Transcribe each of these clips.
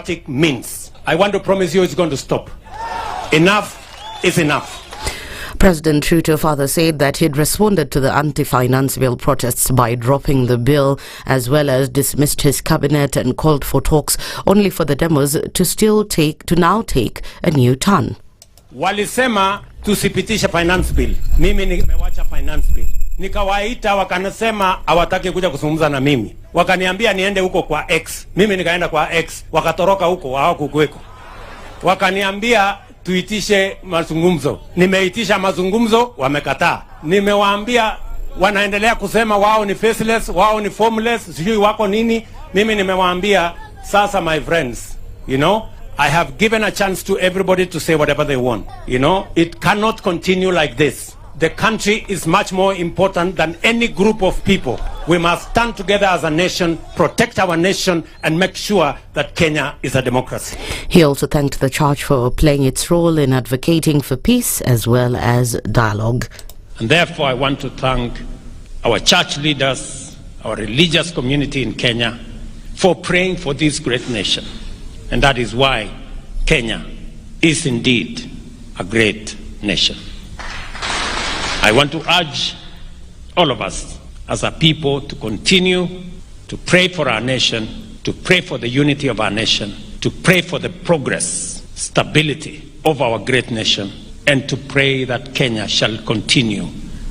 democratic means. I want to promise you it's going to stop. Enough is enough. President Ruto further said that he'd responded to the anti-finance bill protests by dropping the bill, as well as dismissed his cabinet and called for talks, only for the demos to now take a new turn. Walisema tusipitisha finance bill. Mimi nimewacha finance bill. Nikawaita wakanasema hawataki kuja kuzungumza na mimi. Wakaniambia niende huko kwa X. Mimi nikaenda kwa X. Wakatoroka huko hawakukuweko. Wakaniambia tuitishe mazungumzo. Nimeitisha mazungumzo, wamekataa. Nimewaambia wanaendelea kusema wao ni faceless, wao ni formless, sijui wako nini. Mimi nimewaambia sasa, my friends, you know, I have given a chance to everybody to say whatever they want. You know, it cannot continue like this. The country is much more important than any group of people. We must stand together as a nation, protect our nation, and make sure that Kenya is a democracy. He also thanked the church for playing its role in advocating for peace as well as dialogue. And therefore, I want to thank our church leaders, our religious community in Kenya, for praying for this great nation. And that is why Kenya is indeed a great nation. I want to urge all of us as a people to continue to pray for our nation, to pray for the unity of our nation, to pray for the progress, stability of our great nation, and to pray that Kenya shall continue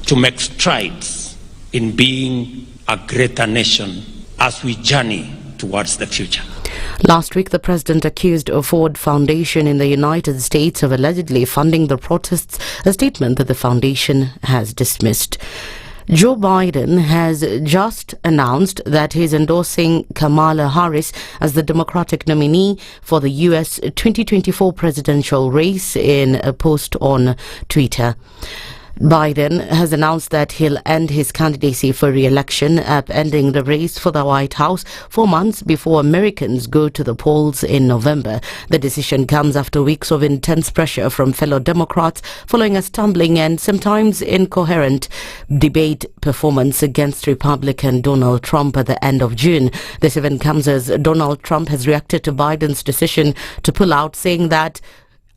to make strides in being a greater nation as we journey towards the future. Last week, the president accused a Ford Foundation in the United States of allegedly funding the protests, a statement that the foundation has dismissed. Joe Biden has just announced that he's endorsing Kamala Harris as the Democratic nominee for the U.S. 2024 presidential race in a post on Twitter. Biden has announced that he'll end his candidacy for re-election, upending the race for the White House 4 months before Americans go to the polls in November. The decision comes after weeks of intense pressure from fellow Democrats following a stumbling and sometimes incoherent debate performance against Republican Donald Trump at the end of June. This event comes as Donald Trump has reacted to Biden's decision to pull out, saying that,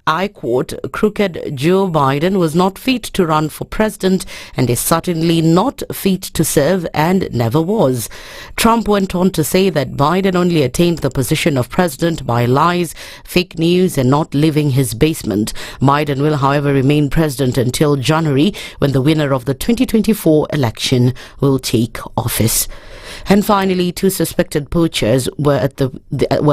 I quote, crooked Joe Biden was not fit to run for president and is certainly not fit to serve and never was. Trump went on to say that Biden only attained the position of president by lies, fake news, and not leaving his basement. Biden will, however, remain president until January, when the winner of the 2024 election will take office. And finally, 2 suspected poachers were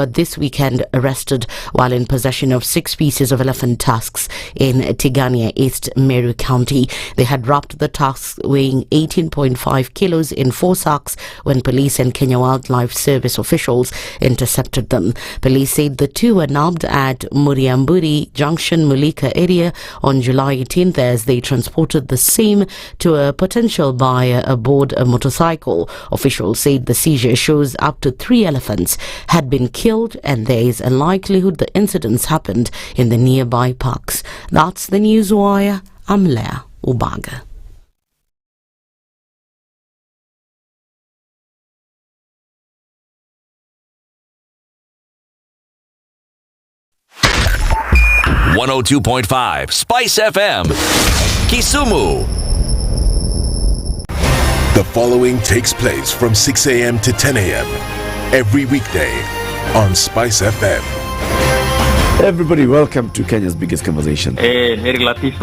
this weekend arrested while in possession of 6 pieces of elephant tusks in Tigania, East Meru County. They had wrapped the tusks weighing 18.5 kilos in 4 sacks when police and Kenya Wildlife Service officials intercepted them. Police said the 2 were nabbed at Muriamburi Junction, Mulika area on July 18th as they transported the same to a potential buyer aboard a motorcycle. Officials said the seizure shows up to 3 elephants had been killed and there is a likelihood the incidents happened in the nearby parks. That's the Newswire. I'm Leah Ubaga. .5 Spice FM, Kisumu. The following takes place from 6 a.m. to 10 a.m. every weekday on Spice FM. Everybody, welcome to Kenya's biggest conversation. Heri Latiff,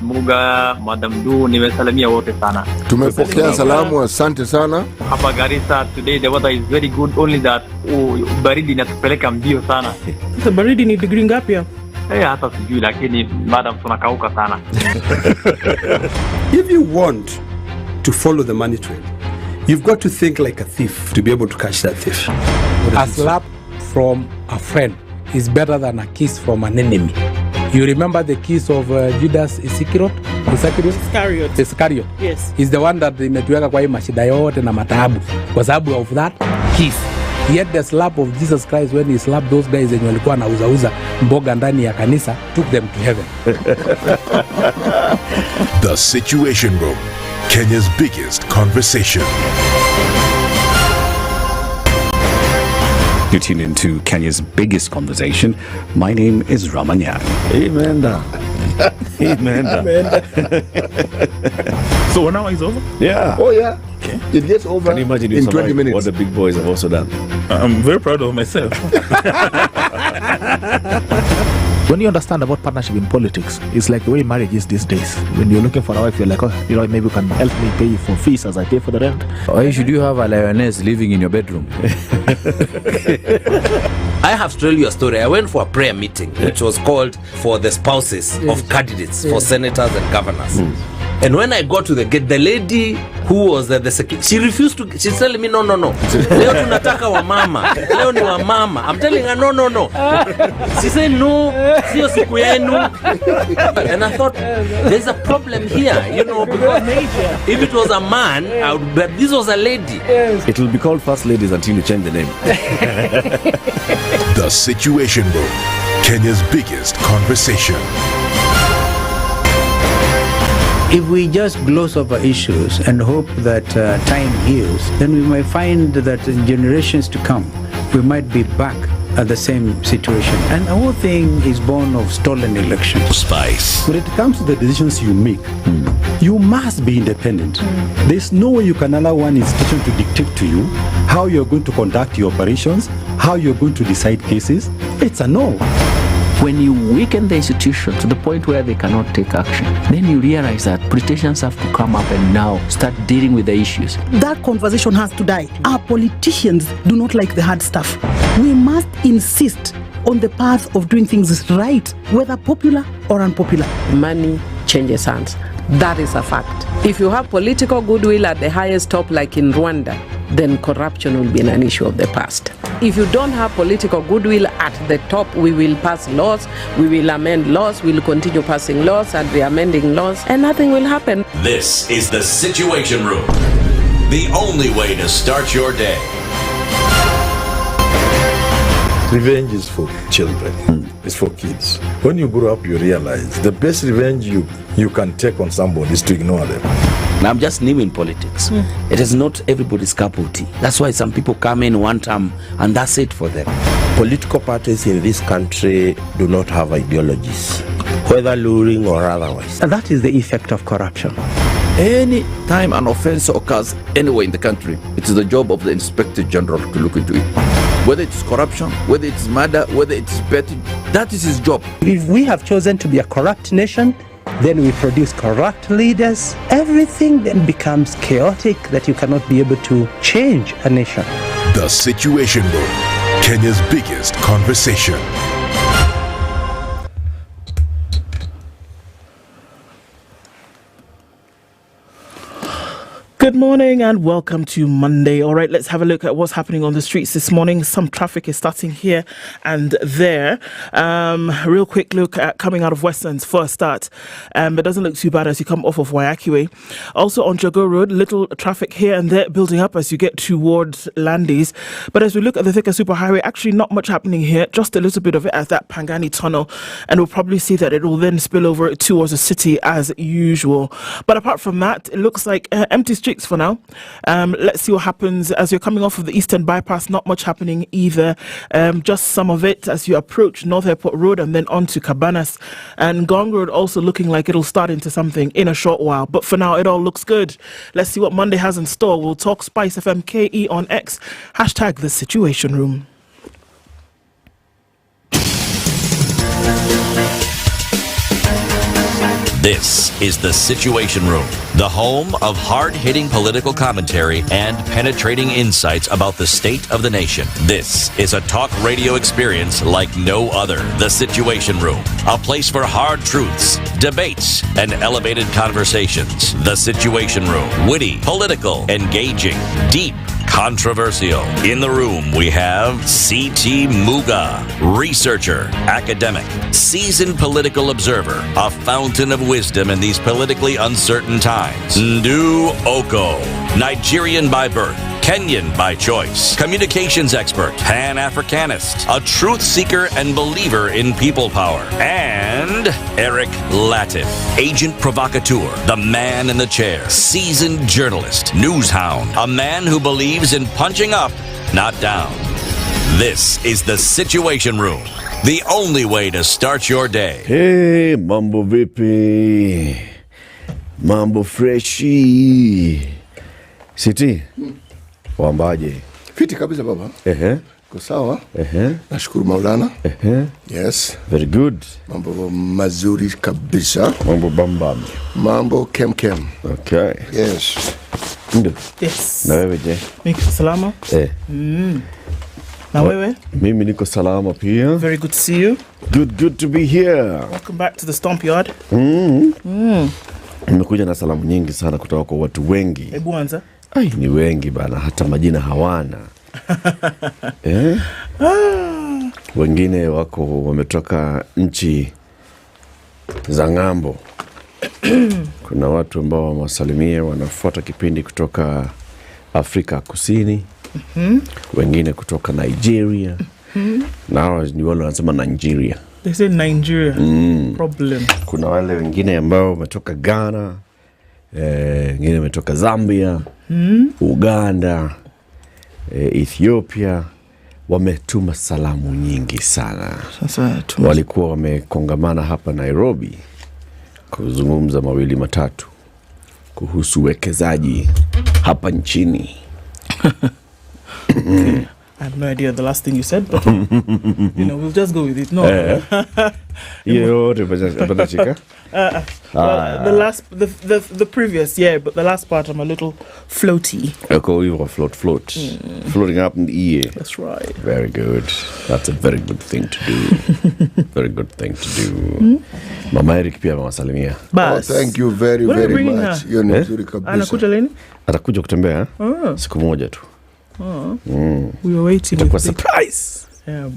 Muga, Madam Du, nimesalamia wote sana. Tumepokea salamu, asante sana. Hapa Garissa today the weather is very good, only that baridi inatupeleka mbio sana. Sasa baridi ni degree ngapi hapa? Hata sijui, lakini madam tunakauka sana. If you want to follow the money trail, you've got to think like a thief to be able to catch that thief. A slap from a friend is better than a kiss from an enemy. You remember the kiss of Judas Iscariot? Iscariot. Yes. Is the one that imetuweka kwa hii mashida yote na mataabu kwa sababu of that kiss. Yet the slap of Jesus Christ, when he slapped those guys wenye walikuwa wanauza mboga ndani ya kanisa, took them to heaven. The Situation Room, Kenya's biggest conversation. You tune into Kenya's biggest conversation. My name is Ramanya. Amen. Amen. So 1 hour is over? Yeah. Oh, yeah. Okay. It gets over Can you imagine in 20 minutes. what the big boys have also done? I'm very proud of myself. When you understand about partnership in politics, it's like the way marriage is these days. When you're looking for a wife, you're like, oh, maybe you can help me pay you for fees as I pay for the rent. Why should you have a lioness living in your bedroom? I have to tell you a story. I went for a prayer meeting, which was called for the spouses of candidates for senators and governors. And when I got to the gate, the lady who was the secretary, she refused to. She's telling me, no. Leo tunataka wa mama. Leo ni wa mama. I'm telling her, no. She said, no, sio siku yenu. And I thought, there's a problem here, because if it was a man, but this was a lady. It will be called First Ladies until you change the name. The Situation Room, Kenya's biggest conversation. If we just gloss over issues and hope that time heals, then we might find that in generations to come, we might be back at the same situation. And the whole thing is born of stolen elections. Spice. When it comes to the decisions you make, you must be independent. There's no way you can allow one institution to dictate to you how you're going to conduct your operations, how you're going to decide cases. It's a no. When you weaken the institution to the point where they cannot take action, then you realize that politicians have to come up and now start dealing with the issues. That conversation has to die. Our politicians do not like the hard stuff. We must insist on the path of doing things right, whether popular or unpopular. Money changes hands. That is a fact. If you have political goodwill at the highest top, like in Rwanda, then corruption will be an issue of the past. If you don't have political goodwill at the top, we will pass laws, we will amend laws, we will continue passing laws and re-amending laws, and nothing will happen. This is the Situation Room, the only way to start your day. Revenge is for children. It's for kids. When you grow up, you realize the best revenge you can take on somebody is to ignore them. Now, I'm just new in politics. It is not everybody's cup of tea. That's why some people come in one term and that's it for them. Political parties in this country do not have ideologies, whether luring or otherwise. And that is the effect of corruption. Any time an offense occurs anywhere in the country, it is the job of the Inspector General to look into it. Whether it's corruption, whether it's murder, whether it's betting, that is his job. If we have chosen to be a corrupt nation, then we produce corrupt leaders. Everything then becomes chaotic that you cannot be able to change a nation. The Situation Room, Kenya's biggest conversation. Good morning and welcome to Monday. All right, let's have a look at what's happening on the streets this morning. Some traffic is starting here and there. Real quick look at coming out of Westlands for a start. It doesn't look too bad as you come off of Waiaki Way. Also on Jago Road, little traffic here and there building up as you get towards Landis. But as we look at the Thika Superhighway, actually not much happening here. Just a little bit of it at that Pangani Tunnel. And we'll probably see that it will then spill over towards the city as usual. But apart from that, it looks like empty streets for now. Let's see what happens as you're coming off of the Eastern Bypass. Not much happening either. Just some of it as you approach North Airport Road and then on to Cabanas. And Gong Road also looking like it'll start into something in a short while. But for now, it all looks good. Let's see what Monday has in store. We'll talk SpiceFM KE on X. Hashtag the Situation Room. This is The Situation Room, the home of hard-hitting political commentary and penetrating insights about the state of the nation. This is a talk radio experience like no other. The Situation Room, a place for hard truths, debates, and elevated conversations. The Situation Room, witty, political, engaging, deep, controversial. In the room, we have C.T. Muga, researcher, academic, seasoned political observer, a fountain of wisdom in these politically uncertain times. Ndu Okoh, Nigerian by birth, Kenyan by choice, communications expert, Pan-Africanist, a truth seeker and believer in people power, and Eric Latiff, agent provocateur, the man in the chair, seasoned journalist, news hound, a man who believes in punching up, not down. This is the Situation Room, the only way to start your day. Hey, mambo vipi? Mambo freshi. Siti, wambaje? Fiti kabisa baba. Kwa sawa. Nashukuru Maulana. Yes. Very good. Mambo mazuri kabisa. Mambo bambam. Mambo kem. Okay. Yes. Ndio. Yes. Na wewe je? Niko salama. Na wewe? Mimi niko salama pia. Very good to see you. Good to be here. Welcome back to the Stomp Yard. Nimekuja na salamu nyingi sana kutoka kwa watu wengi. Hebu anza. Ai, ni wengi bana, hata majina hawana. Wengine wako wametoka nchi za ng'ambo. Kuna watu ambao wamewasalimia wanafuata kipindi kutoka Afrika Kusini. Wengine kutoka Nigeria. Na hao ni wale wanasema Nigeria. They say Nigeria. Problem. Kuna wale wengine ambao wametoka Ghana, wengine wametoka Zambia, Uganda, Ethiopia. Wametuma salamu nyingi sana. Sasa walikuwa wamekongamana hapa Nairobi kuzungumza mawili matatu kuhusu wekezaji hapa nchini. I have no idea the last thing you said, but we'll just go with it. No. The previous, but the last part I'm a little floaty. Okoh, you were floating up in the air. That's right. Very good. That's a very good thing to do. Very good thing to do. Mama Eric pia amewasalimia. Oh, thank you very much. You're nzuri kabisa. Anakuja lini? Atakuja kutembea siku moja tu. We were waiting. It was a surprise. Yeah.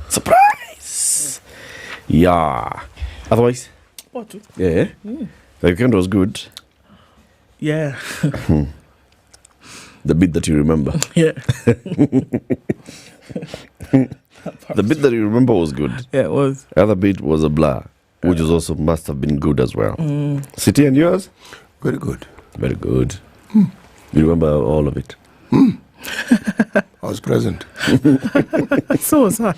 Surprise. Yeah. Otherwise? What? Yeah. The weekend was good. Yeah. The bit that you remember. Yeah. The bit that you remember was good. Yeah, it was. The other bit was a blur, which is also must have been good as well. City and yours? Very good. Very good. You remember all of it? I was present. So was I.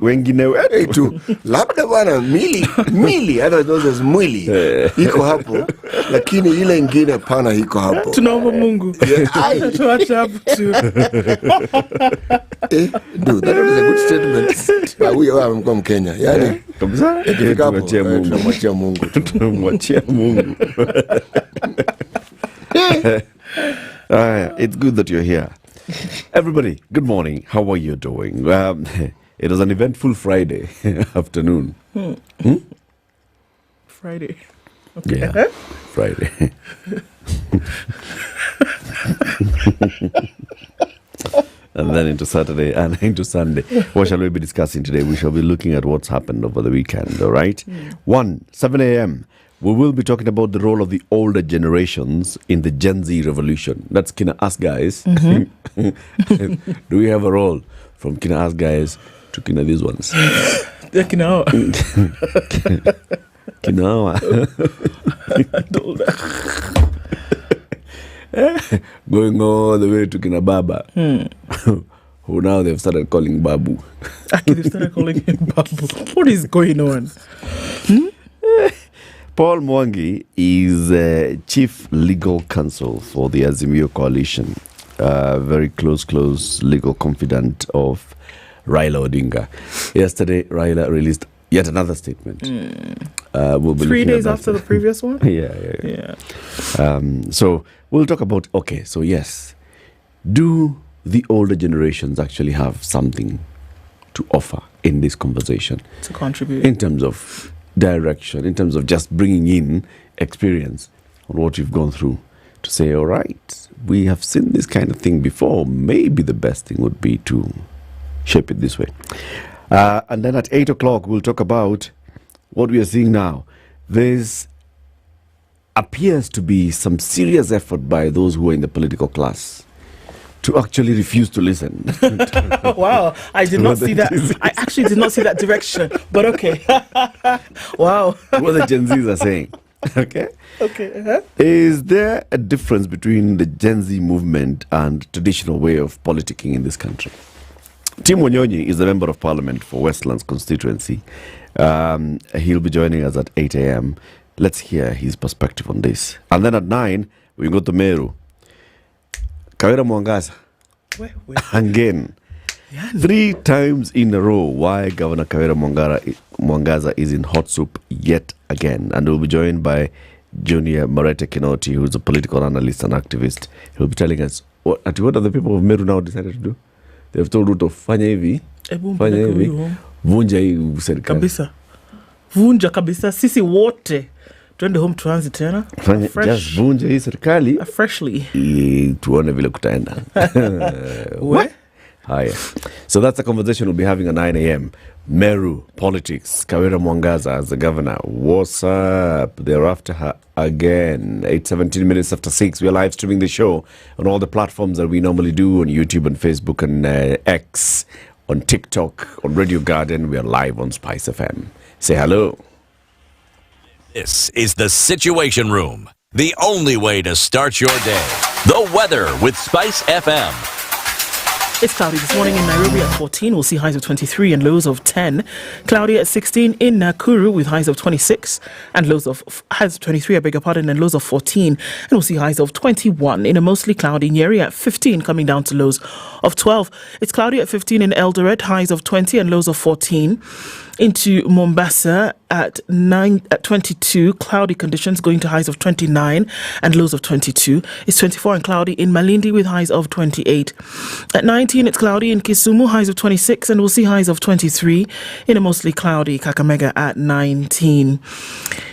Wengine wetu labda bwana mili hata those mwili iko hapo, lakini ile ingine pana iko hapo. Tunaomba Mungu tuache hapo tu. Dude, that is a good statement. Wewe amekuwa Mkenya, yani kabisa. Tunamwachia Mungu. Tunamwachia Mungu. It's good that you're here. Everybody, good morning. How are you doing? It was an eventful Friday afternoon. Friday. Okay. Yeah, Friday. And then into Saturday and into Sunday. What shall we be discussing today? We shall be looking at what's happened over the weekend, all right? 7 a.m. We will be talking about the role of the older generations in the Gen Z revolution. That's Kina Us Guys. Do we have a role from Kina Us Guys to Kina these ones? Yeah, Kina. Kina. Going all the way to Kina Baba. Who now they've started calling Babu. They've started calling him Babu. What is going on? Paul Mwangi is Chief Legal Counsel for the Azimio Coalition, very close legal confidant of Raila Odinga. Yesterday, Raila released yet another statement. We'll be 3 days after the previous one? Yeah. So we'll talk about, so yes, do the older generations actually have something to offer in this conversation? To contribute. In terms of direction, in terms of just bringing in experience on what you've gone through to say, all right, we have seen this kind of thing before. Maybe the best thing would be to shape it this way. And then at 8 o'clock, we'll talk about what we are seeing now. There's appears to be some serious effort by those who are in the political class to actually refuse to listen. Wow, I did not see that. I actually did not see that direction, but okay. Wow. What the Gen Zs are saying. Okay. Okay. Is there a difference between the Gen Z movement and traditional way of politicking in this country? Tim Wanyonyi is a member of parliament for Westlands constituency. He'll be joining us at 8 a.m. Let's hear his perspective on this. And then at 9, we go to Meru. Kawira Mwangaza. Again. 3 times in a row why Governor Kawira Mwangaza is in hot soup yet again. And we'll be joined by Junior Marete Kinoti, who's a political analyst and activist. He'll be telling us what are the people of Meru now decided to do. They've told Ruto, fanya hivi, vunja hii serikali. Kabisa. Vunja kabisa. Sisi wote twende home tuanze tena. Just vunja hii serikali. Freshly. Tuone vile kutaenda. Haya. So that's a conversation we'll be having at 9 a.m. Meru politics. Kawira Mwangaza as the governor. What's up? They're after her again. 8:17 minutes after 6. We're live streaming the show on all the platforms that we normally do, on YouTube and Facebook and X, on TikTok, on Radio Garden. We are live on SpiceFM. Say hello. This is the Situation Room, the only way to start your day. The weather with SpiceFM. It's cloudy this morning in Nairobi at 14. We'll see highs of 23 and lows of 10. Cloudy at 16 in Nakuru with highs of 26 and highs of 23, and lows of 14. And we'll see highs of 21 in a mostly cloudy Nyeri at 15, coming down to lows of 12. It's cloudy at 15 in Eldoret, highs of 20 and lows of 14. Into Mombasa at 22, cloudy conditions going to highs of 29 and lows of 22. It's 24 and cloudy in Malindi with highs of 28. At 19, it's cloudy in Kisumu, highs of 26, and we'll see highs of 23 in a mostly cloudy Kakamega at 19.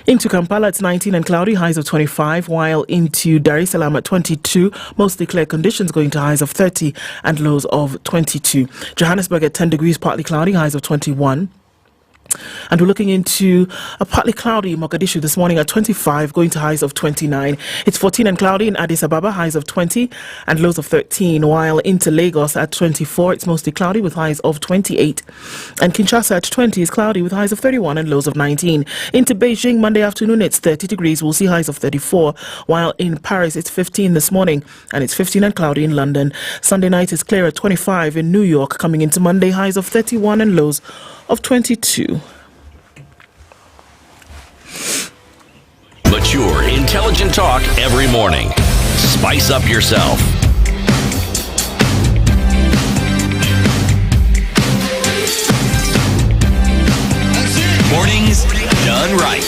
Into Kampala, it's 19 and cloudy, highs of 25, while into Dar es Salaam at 22, mostly clear conditions going to highs of 30 and lows of 22. Johannesburg at 10 degrees, partly cloudy, highs of 21. And we're looking into a partly cloudy Mogadishu this morning at 25, going to highs of 29. It's 14 and cloudy in Addis Ababa, highs of 20 and lows of 13, while into Lagos at 24, it's mostly cloudy with highs of 28. And Kinshasa at 20 is cloudy with highs of 31 and lows of 19. Into Beijing, Monday afternoon, it's 30 degrees. We'll see highs of 34, while in Paris, it's 15 this morning, and it's 15 and cloudy in London. Sunday night is clear at 25 in New York, coming into Monday, highs of 31 and lows of 22. Mature, intelligent talk every morning. Spice up yourself. Mornings done right.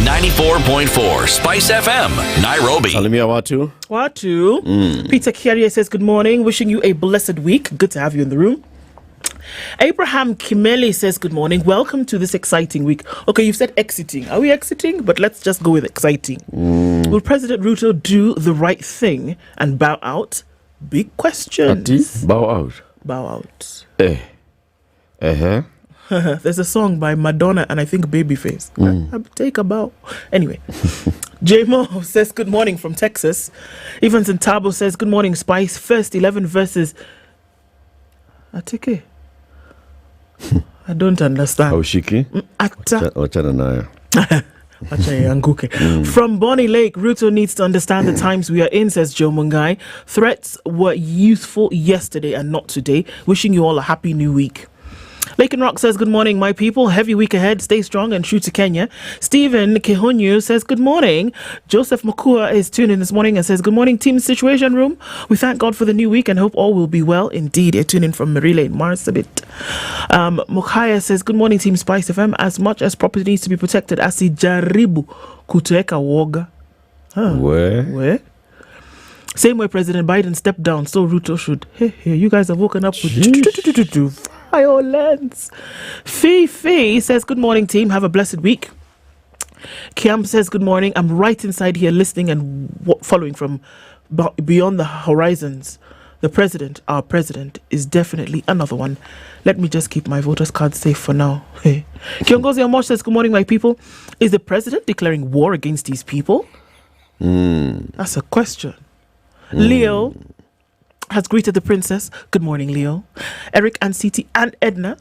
94.4 Spice FM, Nairobi. Salimia Watu. Peter Kiaria says, good morning. Wishing you a blessed week. Good to have you in the room. Abraham Kimeli says, good morning. Welcome to this exciting week. Okay, you've said exiting. Are we exiting? But let's just go with exciting. Will President Ruto do the right thing and bow out? Big questions. Bow out. Bow out. There's a song by Madonna and I think Babyface. Take a bow. Anyway. J-Mo says, good morning from Texas. Evans Tabo says, good morning, Spice. First 11 verses. Atike. I don't understand. Aushiki? Wachana nayo. From Bonnie Lake, Ruto needs to understand the times we are in, says Joe Mungai. Threats were useful yesterday and not today. Wishing you all a happy new week. Lake and Rock says, good morning, my people. Heavy week ahead. Stay strong and true to Kenya. Stephen Kihonyu says, good morning. Joseph Makua is tuned in this morning and says, good morning, Team Situation Room. We thank God for the new week and hope all will be well. Indeed, you're tuning in from Marile in Marsabit. Mokaya says, good morning, Team Spice FM. As much as property needs to be protected, asi jaribu kutueka woga. Where? Same way President Biden stepped down, so Ruto should. Hey, you guys have woken up with violence. Fifi says, good morning, team. Have a blessed week. Kiam says, good morning. I'm right inside here listening and following from beyond the horizons. The president, our president, is definitely another one. Let me just keep my voter's card safe for now. Kiongozi Amosh says, good morning, my people. Is the president declaring war against these people? That's a question. Leo has greeted the princess. Good morning, Leo. Eric and Siti and Ednah.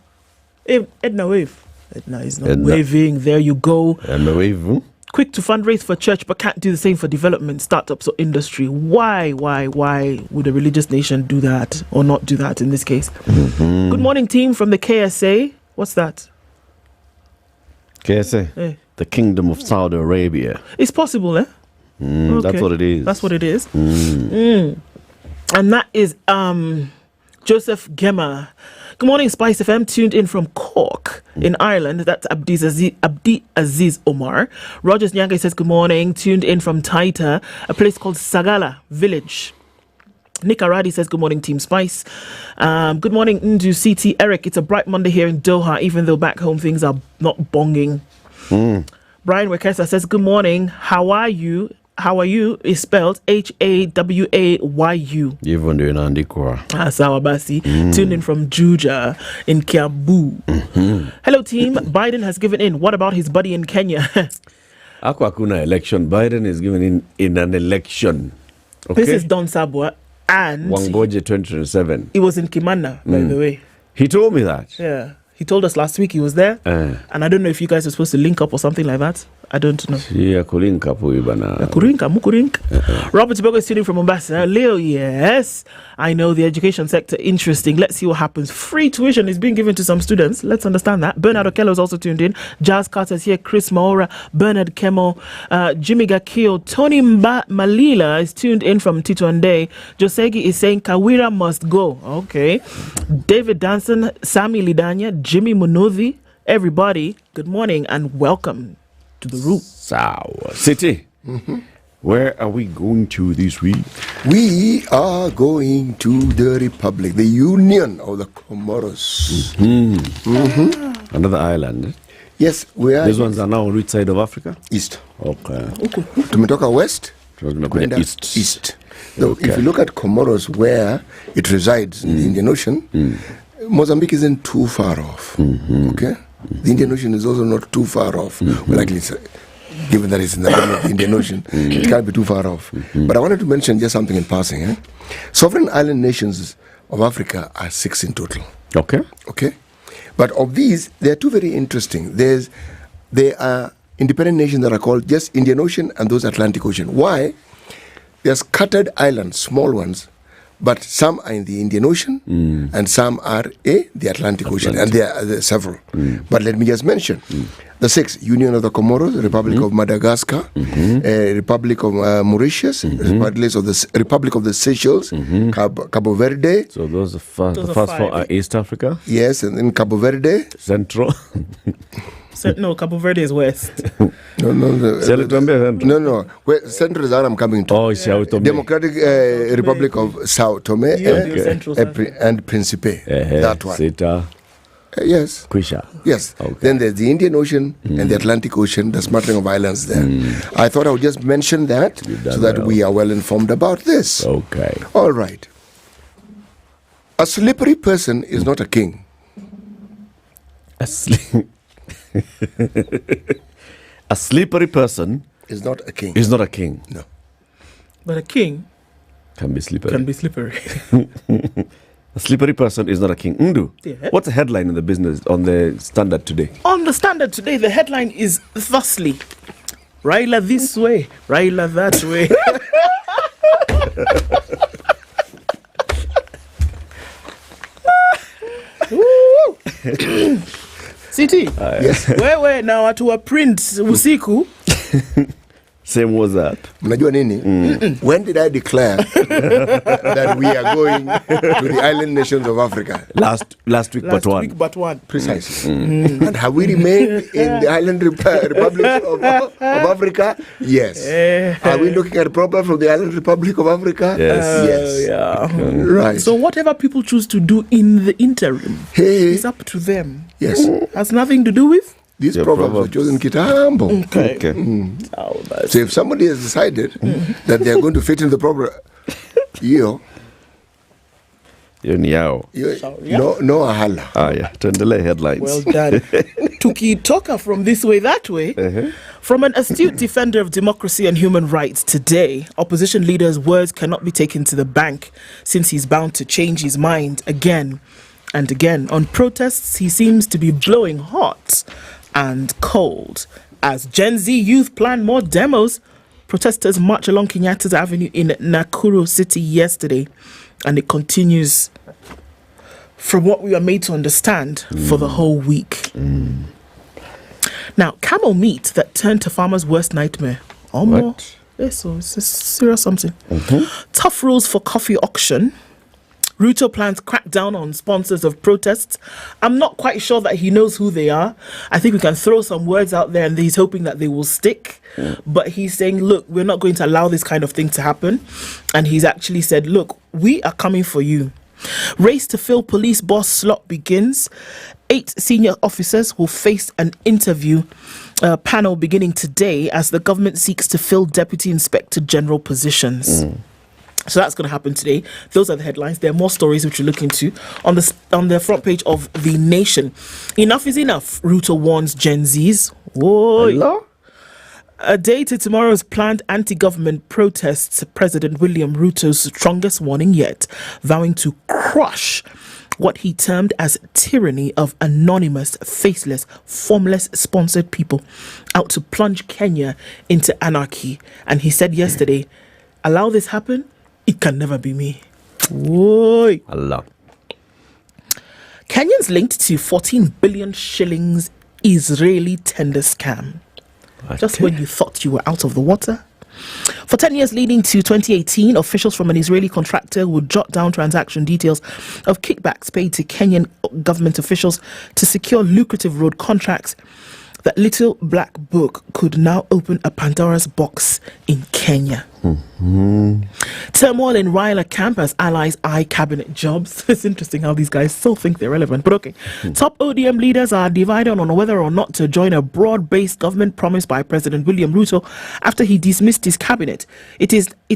Ednah, wave. Ednah is not waving. There you go. I'm a wave. quick to fundraise for church but can't do the same for development, startups or industry. Why would a religious nation do that or not do that in this case? Good morning, team from the KSA. What's that? KSA? The Kingdom of Saudi Arabia. It's possible, eh? That's what it is. That's what it is. And that is Joseph Gemma. Good morning, SpiceFM. Tuned in from Cork in Ireland. That's Abdi Aziz Omar. Rogers Nyanga says good morning. Tuned in from Taita, a place called Sagala Village. Nick Aradi says good morning, Team Spice. Good morning, Ndu CT Eric. It's a bright Monday here in Doha, even though back home things are not bonging. Brian Wekesa says good morning. How are you? How are you is spelled Hawayyu. Even doing Andikwa. Sawa basi. Tuned in from Juja in Kiambu. Hello team. Biden has given in. What about his buddy in Kenya? Hakuna election. Biden is given in an election. Okay? This is Don Sabwa and Wangoje 2027. He was in Kimana, by the way. He told me that. Yeah. He told us last week he was there. And I don't know if you guys are supposed to link up or something like that. I don't know. Kurinka. Robert Bogo is tuning from Mombasa. Leo, yes. I know the education sector interesting. Let's see what happens. Free tuition is being given to some students. Let's understand that. Bernard Okello is also tuned in. Jazz Carter is here. Chris Maura, Bernard Kemo, Jimmy Gakio, Tony Malila is tuned in from Tito Ande. Josegi is saying Kawira must go. Okay. David Danson, Sami Lidanya, Jimmy Munothi. Everybody, good morning and welcome to the room. Sour City. Where are we going to this week? We are going to the Republic, the Union of the Comoros. Another island. Yes, we are. These ones are now on which side of Africa? East. Okay. Tumetoka west. East. So if you look at Comoros, where it resides in the Indian Ocean, Mozambique isn't too far off. Okay. The Indian Ocean is also not too far off. Well, at least, given that it's in the middle of the Indian Ocean, it can't be too far off. But I wanted to mention just something in passing. Sovereign island nations of Africa are 6 in total. Okay. But of these, there are 2 very interesting. There are independent nations that are called just Indian Ocean and those Atlantic Ocean. Why? They are scattered islands, small ones, but some are in the Indian Ocean and some are the Atlantic Ocean, and there are several. But let me just mention the 6: Union of the Comoros, Republic of Madagascar, Republic of Mauritius, Republic of the Seychelles, Cabo Verde. So those are the first 4 are East Africa. Yes, and then Cabo Verde. Central. No, Cabo Verde is west. No. Central is where I'm coming to. Sao Tome. Democratic Republic of Sao Tome and Principe. That one. Sita. Yes. Quisha. Yes. Okay. Then there's the Indian Ocean and the Atlantic Ocean, the smattering of islands there. I thought I would just mention that so that we are well informed about this. Okay. All right. A slippery person is not a king. A slippery person is not a king. Is not a king. No. But a king can be slippery. A slippery person is not a king. Ndu, what's the headline in the business on the Standard today? On the Standard today, the headline is thusly: Raila this way, Raila that way. CT. Yes. Wewe na watu wa print usiku. Same was that. Mnajua nini? When did I declare that we are going to the island nations of Africa? Last week, but one. Precisely. And have we remained in the island republics of Africa? Yes. Are we looking at problems from the island republic of Africa? Yes. Yeah. Right. So whatever people choose to do in the interim is up to them. Yes. Has nothing to do with these proverbs were chosen kitambo. Okay. So if somebody has decided that they are going to fit in the program, no ahala. Tuendelee headlines. Well done. Tukitoka from this way, that way. From an astute defender of democracy and human rights today, opposition leader's words cannot be taken to the bank since he's bound to change his mind again and again. On protests, he seems to be blowing hot and cold As Gen Z youth plan more demos, protesters march along Kenyatta's Avenue in Nakuru City yesterday, and it continues from what we are made to understand for the whole week. Now, camel meat that turned to farmers' worst nightmare. Or more. Yes, so it's a serious something. Tough rules for coffee auction. Ruto plans crack down on sponsors of protests. I'm not quite sure that he knows who they are. I think we can throw some words out there and he's hoping that they will stick. But he's saying, look, we're not going to allow this kind of thing to happen. And he's actually said, look, we are coming for you. Race to fill police boss slot begins. 8 senior officers will face an interview panel beginning today as the government seeks to fill Deputy Inspector General positions. So that's going to happen today. Those are the headlines. There are more stories which you look into on the front page of The Nation. Enough is enough, Ruto warns Gen Zs. Whoa. A day to tomorrow's planned anti-government protests, President William Ruto's strongest warning yet, vowing to crush what he termed as tyranny of anonymous, faceless, formless sponsored people out to plunge Kenya into anarchy. And he said yesterday, allow this happen, it can never be me. Whoa. Allah. Kenyans linked to 14 billion shillings Israeli tender scam. Just when you thought you were out of the water. For 10 years leading to 2018, officials from an Israeli contractor would jot down transaction details of kickbacks paid to Kenyan government officials to secure lucrative road contracts. That little black book could now open a Pandora's box in Kenya. Turmoil in Raila camp as allies eye cabinet jobs. It's interesting how these guys still think they're relevant. But okay. Top ODM leaders are divided on whether or not to join a broad-based government promised by President William Ruto after he dismissed his cabinet. It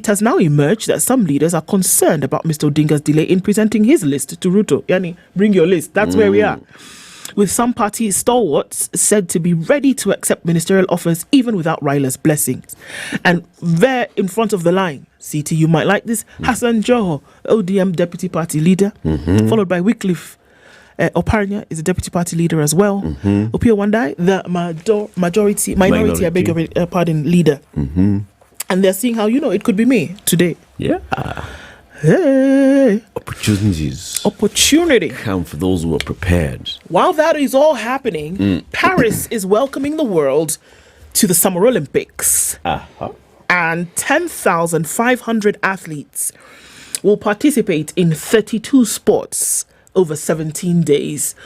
has now emerged that some leaders are concerned about Mr. Odinga's delay in presenting his list to Ruto. Yani, bring your list. That's where we are. With some party stalwarts said to be ready to accept ministerial offers even without Raila's blessings. And there in front of the line, CT, you might like this, Hassan Joho, ODM deputy party leader, followed by Wycliffe Oparanya is a deputy party leader as well. Opiyo Wandayi, the minority, I beg your pardon, leader. And they're seeing how, it could be me today. Yeah. Hey. Opportunity come for those who are prepared. While that is all happening, Paris is welcoming the world to the Summer Olympics. And 10,500 athletes will participate in 32 sports over 17 days.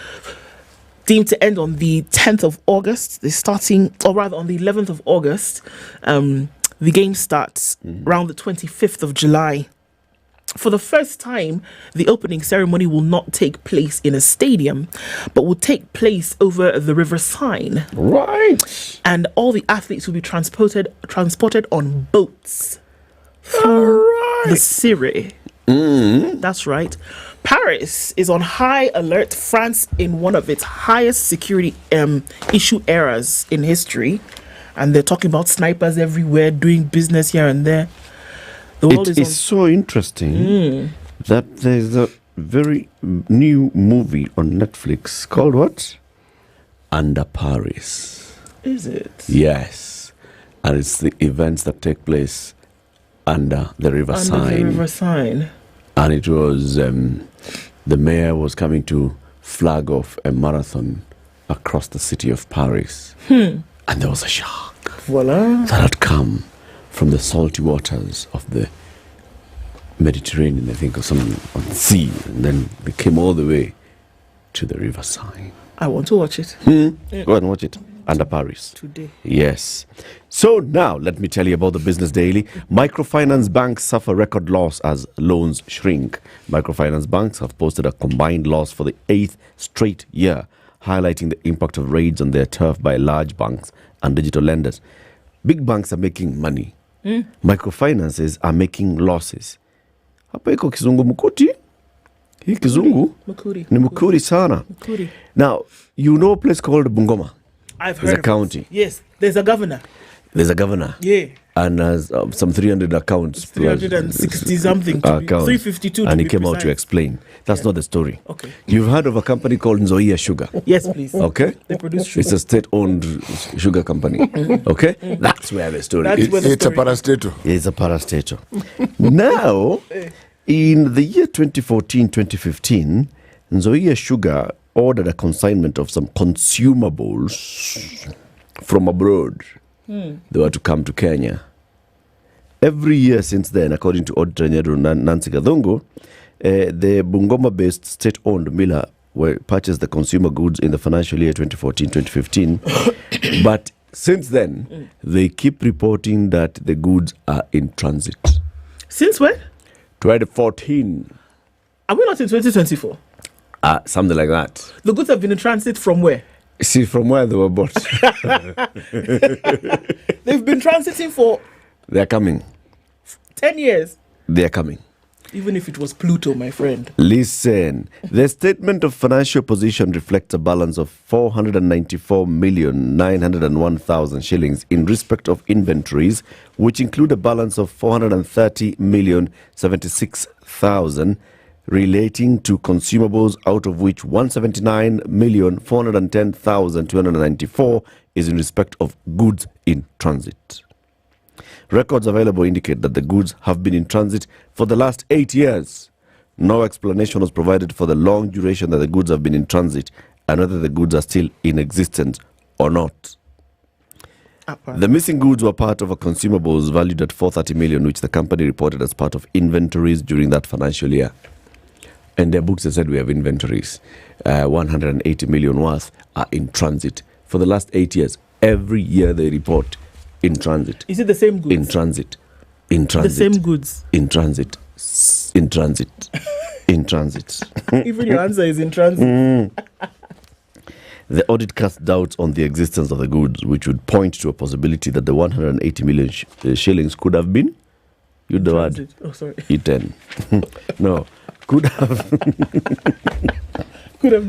Deemed to end on the 10th of August, on the 11th of August. The game starts around the 25th of July. For the first time, the opening ceremony will not take place in a stadium, but will take place over the River Seine. Right. And all the athletes will be transported on boats through the Syrie. That's right. Paris is on high alert. France in one of its highest security issue eras in history. And they're talking about snipers everywhere, doing business here and there. It is so interesting that there's a very new movie on Netflix called what? Under Paris. Is it? Yes. And it's the events that take place under the River Seine. And it was, the mayor was coming to flag off a marathon across the city of Paris. And there was a shark that had come from the salty waters of the Mediterranean, I think, or something on the sea, and then they came all the way to the River Seine. I want to watch it. Go ahead and watch it. Under Paris. Today. Yes. So now, let me tell you about the Business Daily. Microfinance banks suffer record loss as loans shrink. Microfinance banks have posted a combined loss for the 8th straight year, highlighting the impact of raids on their turf by large banks and digital lenders. Big banks are making money. Microfinances are making losses. Hapa iko kizungu mkuti. Hii kizungu ni mkuri sana. Now, you know a place called Bungoma? I've heard of a county. Yes, there's a governor. There's a governor. Yeah. and has some 300 accounts. 360 something. Accounts. 352 and to he came out to explain. That's not the story. Okay. You've heard of a company called Nzoia Sugar? Yes, please. Okay. They produce sugar. It's a state-owned sugar company. Okay. That's where the story is. It's a parastatal. It's a parastatal. Now, in the year 2014-2015, Nzoia Sugar ordered a consignment of some consumables from abroad. They were to come to Kenya. Every year since then, according to Auditor General Nancy Gathungu, the Bungoma-based state-owned miller purchased the consumer goods in the financial year 2014-2015. But since then, they keep reporting that the goods are in transit. Since when? 2014. Are we not in 2024? Something like that. The goods have been in transit from where? See, from where they were bought. They've been transiting for They're coming. 10 years. They're coming. Even if it was Pluto, my friend. Listen, the statement of financial position reflects a balance of 494,901,000 shillings in respect of inventories, which include a balance of 430,076,000 relating to consumables, out of which 179,410,294 is in respect of goods in transit. Records available indicate that the goods have been in transit for the last 8 years. No explanation was provided for the long duration that the goods have been in transit and whether the goods are still in existence or not. The missing goods were part of a consumables valued at 430 million, which the company reported as part of inventories during that financial year. And their books, they said we have inventories. 180 million worth are in transit. For the last 8 years, every year they report in transit. Is it the same goods? In transit. In transit. The same goods? In transit. In transit. In transit. Even your answer is in transit. The audit casts doubts on the existence of the goods, which would point to a possibility that the 180 million shillings could have been, you the word, eaten. No. Could have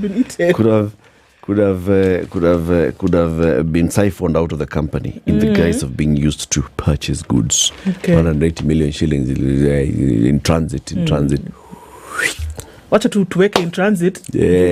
been eaten. Could have been siphoned out of the company in the guise of being used to purchase goods. Okay. 180 million shillings in transit. Wacha tuweke in transit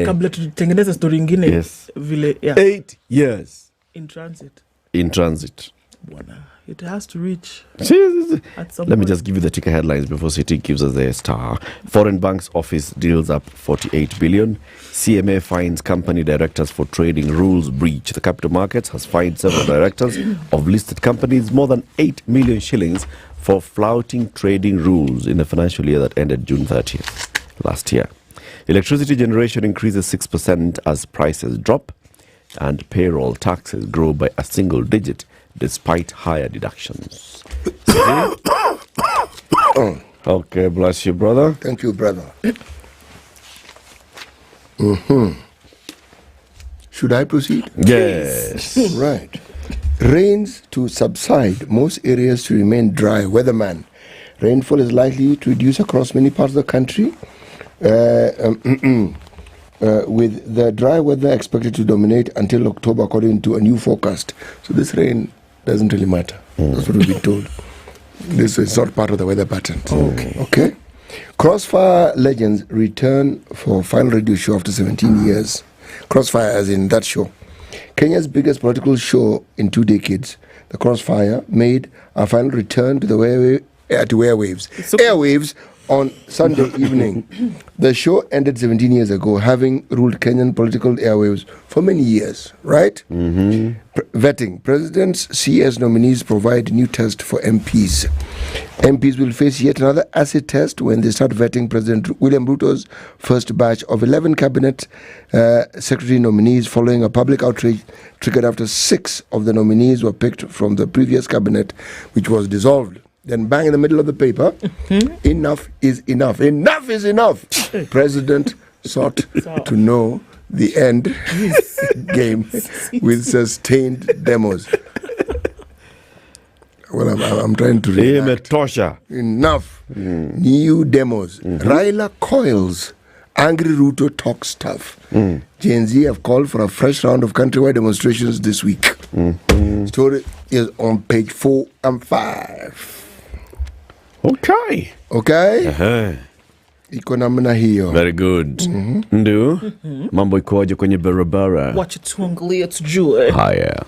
kabla tutengeneze story ingine. Yes. Vile, yeah. 8 years in transit. In transit. Bwana, it has to reach. Let me just give you the ticker headlines before City gives us the star. Foreign Bank's office deals up 48 billion. CMA fines company directors for trading rules breach. The capital markets has fined several directors of listed companies more than 8 million shillings for flouting trading rules in the financial year that ended June 30th last year. Electricity generation increases 6% as prices drop, and payroll taxes grow by a single digit despite higher deductions. Okay, bless you, brother. Thank you, brother. Should I proceed? Yes. Right. Rains to subside, most areas to remain dry. Weatherman. Rainfall is likely to reduce across many parts of the country, with the dry weather expected to dominate until October, according to a new forecast. So this rain doesn't really matter. That's what we've been told. This is not part of the weather pattern. Okay. Crossfire Legends return for final radio show after 17 years. Crossfire as in that show. Kenya's biggest political show in 2 decades. The Crossfire made a final return to the airwaves. Airwaves on Sunday evening. The show ended 17 years ago, having ruled Kenyan political airwaves for many years, right? Vetting. President's CS nominees provide new test for MPs. MPs will face yet another acid test when they start vetting President William Ruto's first batch of 11 cabinet secretary nominees, following a public outrage triggered after 6 of the nominees were picked from the previous cabinet, which was dissolved. Then bang in the middle of the paper, enough is enough. Enough is enough. President sought to know the end game with sustained demos. Well, I'm trying to react. Enough. New demos. Raila coils. Angry Ruto talks tough. Gen Z have called for a fresh round of countrywide demonstrations this week. Story is on page 4 and 5. Okay. Iko namna hiyo. Very good. Ndu, mambo ikoje kwenye barabara? Wacha tuangalie tujue. Haya.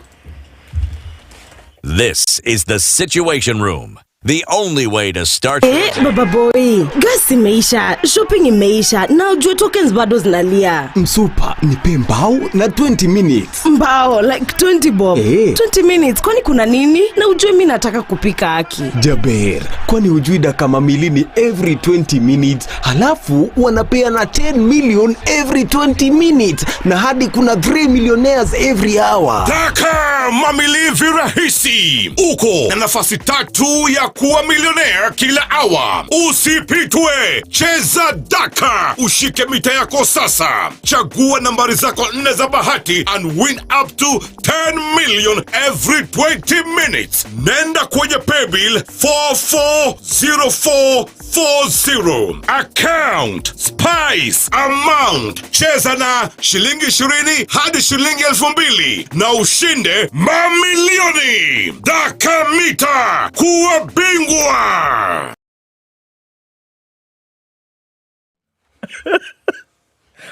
This is the Situation Room. The only way to start. Baba boy, gas imeisha, shopping imeisha, na ujue tokens bado zinalia. Msupa, nipe mbao na 20 minutes. Mbao, like 20 bob. 20 minutes, kwani kuna nini? Na ujue mimi nataka kupika haki. Jaber, kwani ujui dakika mamilini every 20 minutes, halafu wanapea na 10 million every 20 minutes, na hadi kuna 3 millionaires every hour. Daka mamili virahisi. Uko na nafasi 3 ya kuwa millionaire kila hour. Usipitwe. Cheza Daka. Ushike mita yako sasa. Chagua nambari zako 4 za bahati and win up to 10 million every 20 minutes. Nenda kwenye paybill 440440. Account Spice Amount. Cheza na shilingi 20 hadi shilingi 2,000 na ushinde mamilioni. Daka mita. Kuwa bingwa.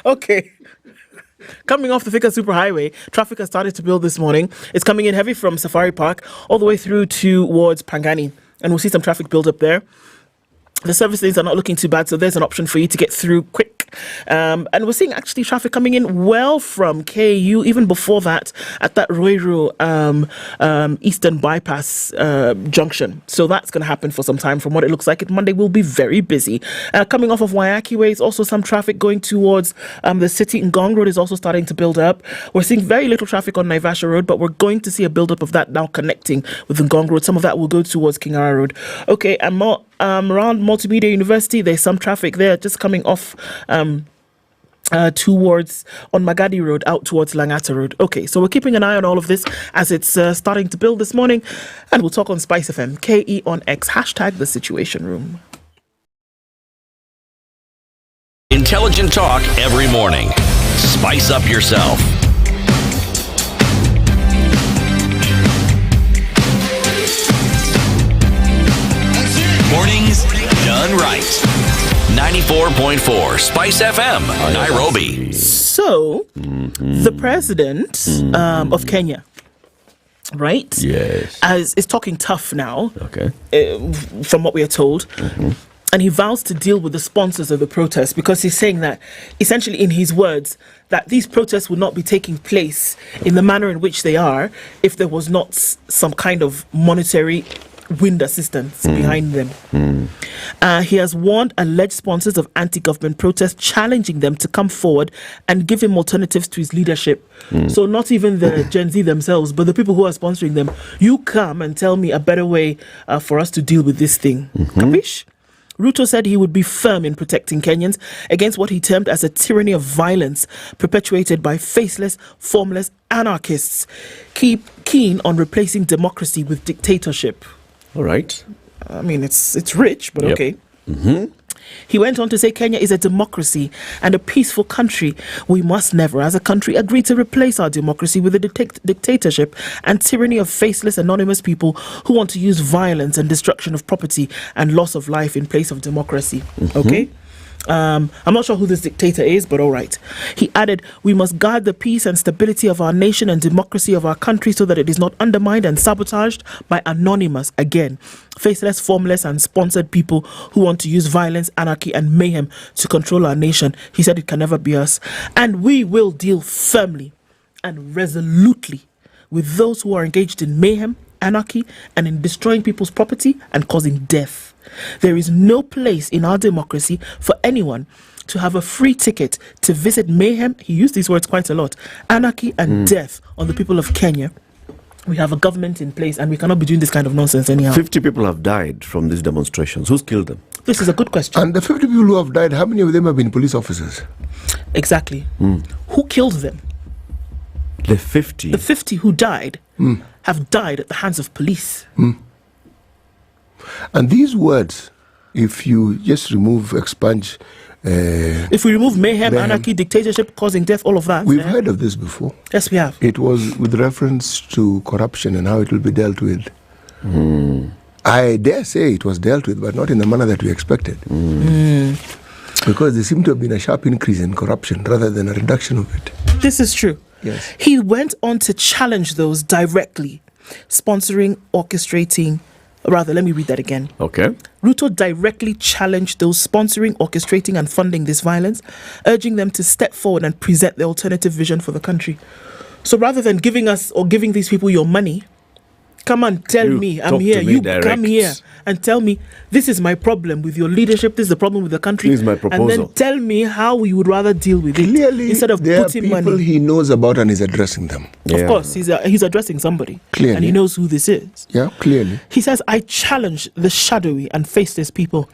Okay. Coming off the Thika Superhighway, traffic has started to build this morning. It's coming in heavy from Safari Park all the way through towards Pangani. And we'll see some traffic build up there. The service lanes are not looking too bad, so there's an option for you to get through quick. And we're seeing actually traffic coming in well from KU, even before that, at that Ruiru Eastern Bypass junction. So that's going to happen for some time. From what it looks like, Monday will be very busy. Coming off of Waiyaki Way, also some traffic going towards the city. Ngong Road is also starting to build up. We're seeing very little traffic on Naivasha Road, but we're going to see a build up of that now connecting with Ngong Road. Some of that will go towards Kingara Road. Okay, and more. Around Multimedia University, there's some traffic there just coming off towards on Magadi Road out towards Langata Road. Okay, so we're keeping an eye on all of this as it's starting to build this morning, and we'll talk on SpiceFM, KE on X, hashtag the Situation Room. Intelligent talk every morning. Spice up yourself. Mornings done right. 94.4 Spice FM, Nairobi. So, the president of Kenya, right? Yes. Is talking tough now. Okay. From what we are told. And he vows to deal with the sponsors of the protests because he's saying that, essentially in his words, that these protests would not be taking place in the manner in which they are if there was not some kind of monetary wind assistance behind them. He has warned alleged sponsors of anti-government protests, challenging them to come forward and give him alternatives to his leadership. So not even the Gen Z themselves, but the people who are sponsoring them. You come and tell me a better way for us to deal with this thing. Capish? Ruto said he would be firm in protecting Kenyans against what he termed as a tyranny of violence perpetuated by faceless, formless anarchists, keen on replacing democracy with dictatorship. All right. I mean, it's rich, but okay. He went on to say Kenya is a democracy and a peaceful country. We must never, as a country, agree to replace our democracy with a dictatorship and tyranny of faceless, anonymous people who want to use violence and destruction of property and loss of life in place of democracy. Okay? I'm not sure who this dictator is, but all right. He added, we must guard the peace and stability of our nation and democracy of our country so that it is not undermined and sabotaged by anonymous, again, faceless, formless and sponsored people who want to use violence, anarchy and mayhem to control our nation. He said it can never be us. And we will deal firmly and resolutely with those who are engaged in mayhem, anarchy and in destroying people's property and causing death. There is no place in our democracy for anyone to have a free ticket to visit mayhem, he used these words quite a lot, anarchy and death on the people of Kenya. We have a government in place and we cannot be doing this kind of nonsense anyhow. 50 people have died from these demonstrations. Who's killed them? This is a good question. And the 50 people who have died, how many of them have been police officers? Exactly. Who killed them? The 50? The 50 who died have died at the hands of police. And these words, if you just expunge If we remove mayhem, anarchy, dictatorship, causing death, all of that. We've heard of this before. Yes, we have. It was with reference to corruption and how it will be dealt with. I dare say it was dealt with, but not in the manner that we expected. Because there seemed to have been a sharp increase in corruption rather than a reduction of it. This is true. Yes. He went on to challenge those directly, sponsoring, orchestrating. Rather, let me read that again. Okay. Ruto directly challenged those sponsoring, orchestrating, and funding this violence, urging them to step forward and present the alternative vision for the country. So rather than giving us or giving these people your money, come and tell me, I'm here. You come here and tell me, this is my problem with your leadership, this is the problem with the country. This is my proposal. And then tell me how you would rather deal with it. Clearly, instead of there putting are people money. he knows about and is addressing them. Of course, he's addressing somebody. Clearly. And he knows who this is. Yeah, clearly. He says, I challenge the shadowy and faceless people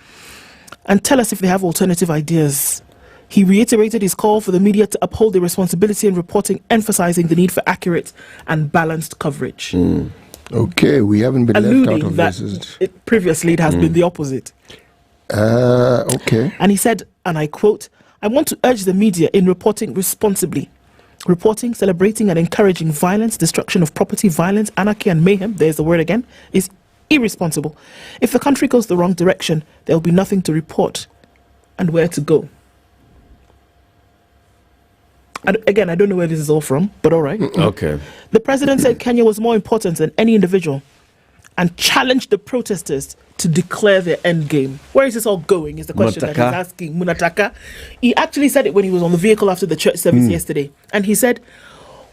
and tell us if they have alternative ideas. He reiterated his call for the media to uphold their responsibility in reporting, emphasizing the need for accurate and balanced coverage. Okay, we haven't been left out of that this. previously it has been the opposite. Okay. And he said, and I quote, I want to urge the media in reporting responsibly. Reporting, celebrating and encouraging violence, destruction of property, violence, anarchy and mayhem, there's the word again, is irresponsible. If the country goes the wrong direction, there will be nothing to report and where to go. Again, I don't know where this is all from, but all right. Okay. The president said Kenya was more important than any individual and challenged the protesters to declare their end game. Where is this all going is the question that he's asking. Munataka. He actually said it when he was on the vehicle after the church service yesterday. And he said,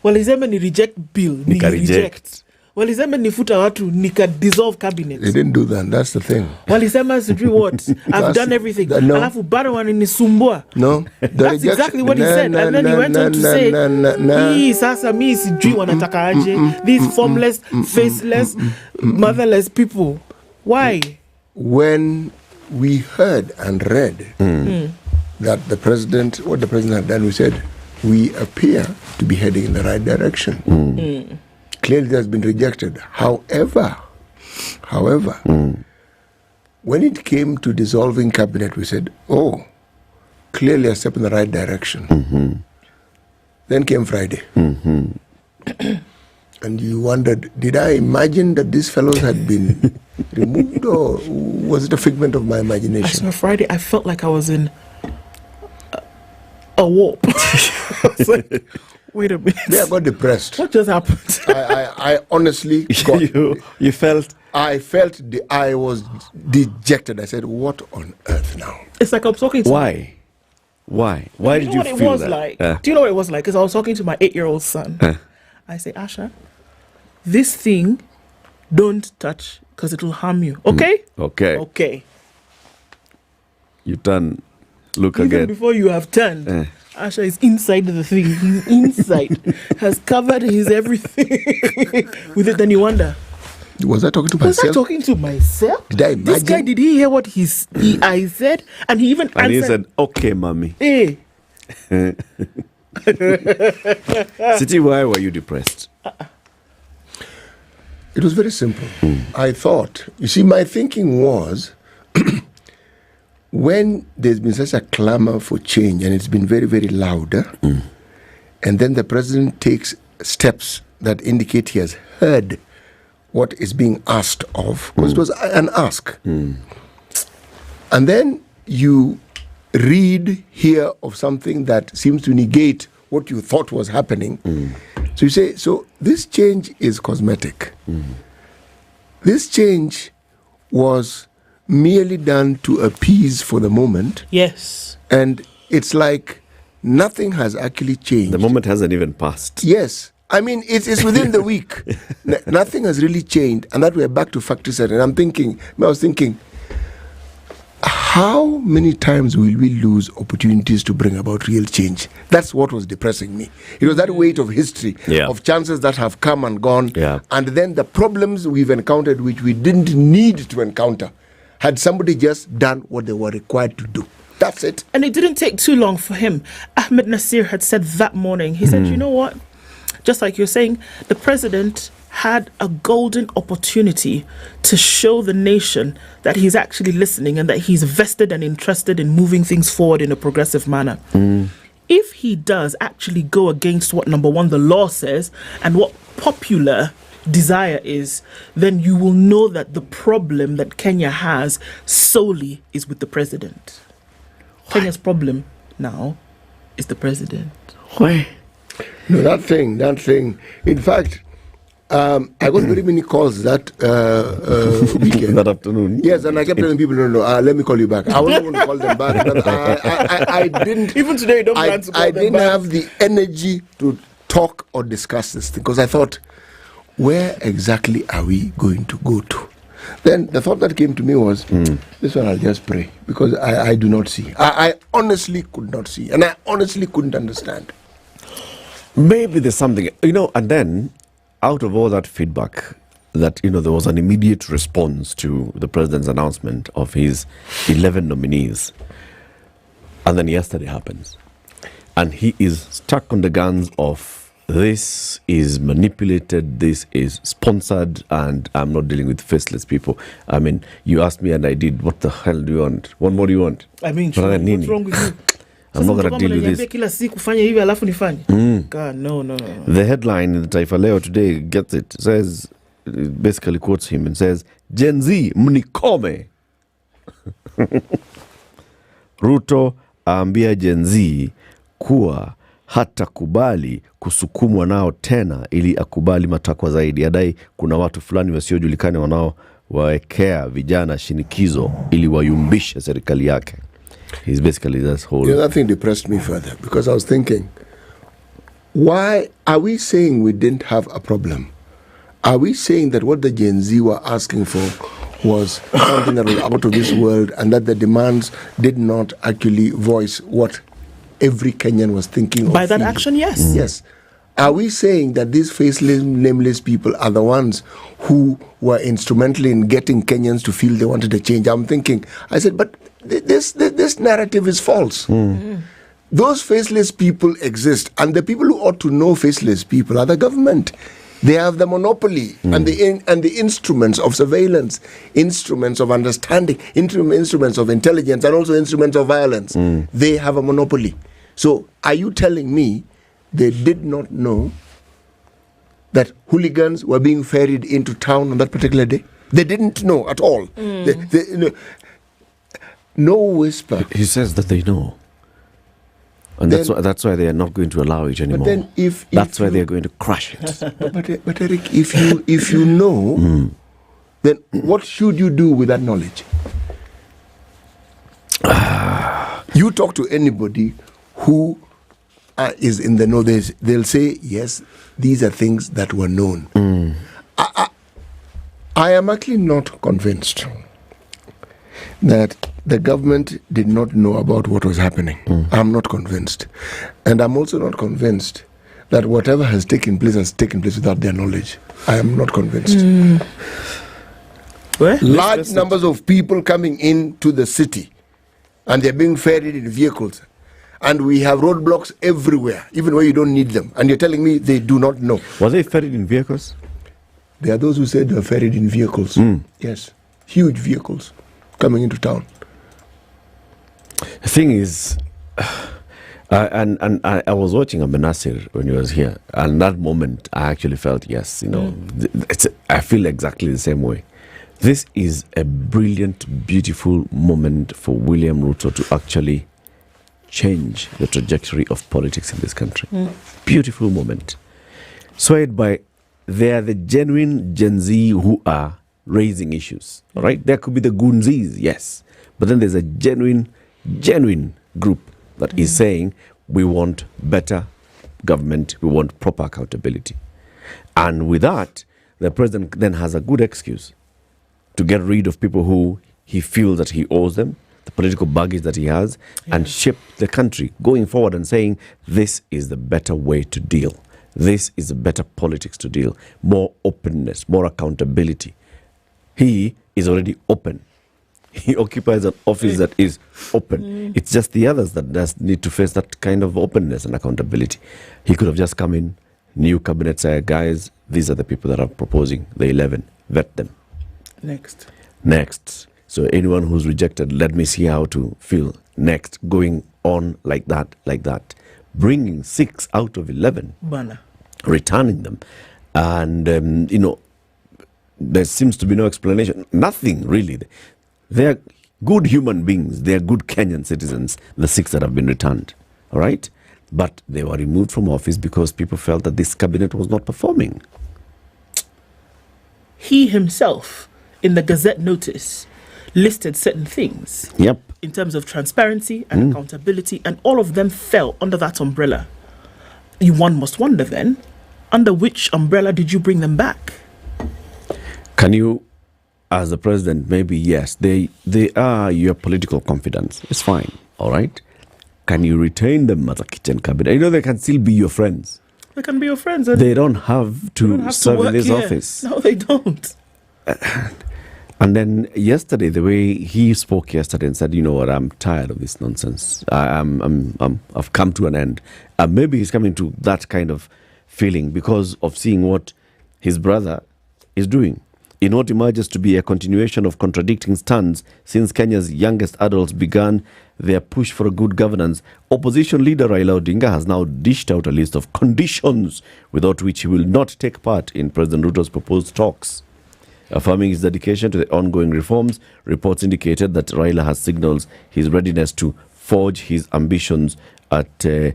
well, he's ni reject bill, ni reject. Well, he's ni futa watu, nika dissolve cabinet. They didn't do that. That's the thing. Well, he's sijui what? I've done everything. No. Alafu bado wananisumbua. No. That's exactly what he said. And then he went on to say, hii sasa mi sijui wanataka aje. These formless, faceless, motherless people. Why? When we heard and read that what the president had done, we said, we appear to be heading in the right direction. Clearly, it has been rejected. However, when it came to dissolving cabinet, we said, oh, clearly a step in the right direction. Then came Friday. And you wondered, did I imagine that these fellows had been removed, or was it a figment of my imagination? I saw Friday, I felt like I was in a warp. I was like, wait a minute. Yeah, I got depressed. What just happened? I honestly got... you felt... I was dejected. I said, what on earth now? It's like I'm talking to... Why did you feel that? Like? Do you know what it was like? Because I was talking to my 8-year-old son. I say, Asha, this thing, don't touch because it will harm you. Okay? Okay. You turn, look Even again. before you have turned, Asha is inside the thing. He's inside. Has covered his everything with it. Then you wonder, was I talking to myself? Was I talking to myself? Did I imagine? This guy, did he hear what I said? And he even answered. He said, okay, mommy. Hey. Siti, why were you depressed? It was very simple. I thought, you see, my thinking was, when there's been such a clamor for change and it's been very, very loud, and then the president takes steps that indicate he has heard what is being asked of, because it was an ask. And then you hear of something that seems to negate what you thought was happening. So you say, so this change is cosmetic. This change was merely done to appease for the moment. Yes. And it's like nothing has actually changed. The moment hasn't even passed. Yes. I mean, it's within the week. Nothing has really changed. And that we're back to factory setting. I was thinking, how many times will we lose opportunities to bring about real change? That's what was depressing me. It was that weight of history, of chances that have come and gone, and then the problems we've encountered which we didn't need to encounter, had somebody just done what they were required to do. That's it. And it didn't take too long for him. Ahmed Nasir had said that morning, he said, you know what? Just like you're saying, the president had a golden opportunity to show the nation that he's actually listening and that he's vested and interested in moving things forward in a progressive manner. If he does actually go against what, number one, the law says and what popular desire is, then you will know that the problem that Kenya has solely is with the president. Kenya's problem now is the president. Why? No, that thing. In fact, I got very many calls that weekend. That afternoon. Yes, and I kept telling people, no, let me call you back. I wasn't going to call them back. But I didn't. Even today, don't plan to call I them didn't back. have the energy to talk or discuss this thing because I thought, where exactly are we going to go to? Then the thought that came to me was, this one I'll just pray because I do not see. I honestly could not see, and I honestly couldn't understand. Maybe there's something, and then out of all that feedback, that, there was an immediate response to the president's announcement of his 11 nominees. And then yesterday happens. And he is stuck on the guns of this is manipulated, this is sponsored, and I'm not dealing with faceless people. I mean, you asked me and I did. What the hell do you want? What more do you want? I mean, what's wrong with you? I'm not going to deal with this. God, no. The headline in the Taifa Leo today gets it. Says, it basically quotes him and says, Gen Z, mnikome. Ruto aambia Gen Z kuwa hata kubali kusukumwa nao tena ili akubali matakwa zaidi. Adai kuna watu fulani wasiojulikana wanaowaekea vijana shinikizo ili wayumbishe serikali yake. He's basically this whole... that thing depressed me further because I was thinking, why are we saying we didn't have a problem? Are we saying that what the Gen Z were asking for was something that was out of this world and that the demands did not actually voice what every Kenyan was thinking? By that action, yes. Yes. Are we saying that these faceless, nameless people are the ones who were instrumental in getting Kenyans to feel they wanted a change? I'm thinking, I said, but this narrative is false. Those faceless people exist, and the people who ought to know faceless people are the government. They have the monopoly and the instruments of surveillance, instruments of understanding, instruments of intelligence, and also instruments of violence. They have a monopoly. So are you telling me they did not know that hooligans were being ferried into town on that particular day? They didn't know at all. No whisper. He says that they know. And that's why they are not going to allow it anymore. But then that's why they are going to crush it. But Eric, if you know, then what should you do with that knowledge? You talk to anybody who is in the know, they'll say, yes, these are things that were known. I am actually not convinced that the government did not know about what was happening. I'm not convinced. And I'm also not convinced that whatever has taken place without their knowledge. I am not convinced. Large numbers of people coming into the city and they're being ferried in vehicles. And we have roadblocks everywhere, even where you don't need them. And you're telling me they do not know. Were they ferried in vehicles? There are those who said they were ferried in vehicles. Yes, huge vehicles coming into town. The thing is, I was watching Benasir when he was here, and that moment I actually felt, yes, I feel exactly the same way. This is a brilliant, beautiful moment for William Ruto to actually change the trajectory of politics in this country. Beautiful moment. Swayed by, they are the genuine Gen Z who are raising issues, right? There could be the Gunzis, yes, but then there's a genuine group that is saying we want better government, we want proper accountability. And with that, the president then has a good excuse to get rid of people who he feels that he owes them, the political baggage that he has, and shape the country going forward and saying this is the better way to deal. This is the better politics to deal. More openness, more accountability. He is already open. He occupies an office that is open. It's just the others that does need to face that kind of openness and accountability. He could have just come in New cabinet say, guys, these are the people that are proposing the 11. Vet them. Next. So anyone who's rejected, let me see how to feel. Next. Going on like that. Bringing 6 out of 11. Bana. Returning them. And, there seems to be no explanation. Nothing, really. They're good human beings. They're good Kenyan citizens, the 6 that have been returned. All right? But they were removed from office because people felt that this cabinet was not performing. He himself, in the Gazette notice, listed certain things. Yep. In terms of transparency and accountability, and all of them fell under that umbrella. One must wonder then, under which umbrella did you bring them back? Can you, as the president, maybe yes, they are your political confidants. It's fine, all right? Can you retain them as a kitchen cabinet? They can still be your friends. They can be your friends. They don't have to serve in this office. No, they don't. And then yesterday, the way he spoke yesterday and said, you know what, I'm tired of this nonsense. I've come to an end. Maybe he's coming to that kind of feeling because of seeing what his brother is doing. In what emerges to be a continuation of contradicting stands since Kenya's youngest adults began their push for a good governance, opposition leader Raila Odinga has now dished out a list of conditions without which he will not take part in President Ruto's proposed talks. Affirming his dedication to the ongoing reforms, reports indicated that Raila has signaled his readiness to forego his ambitions at AU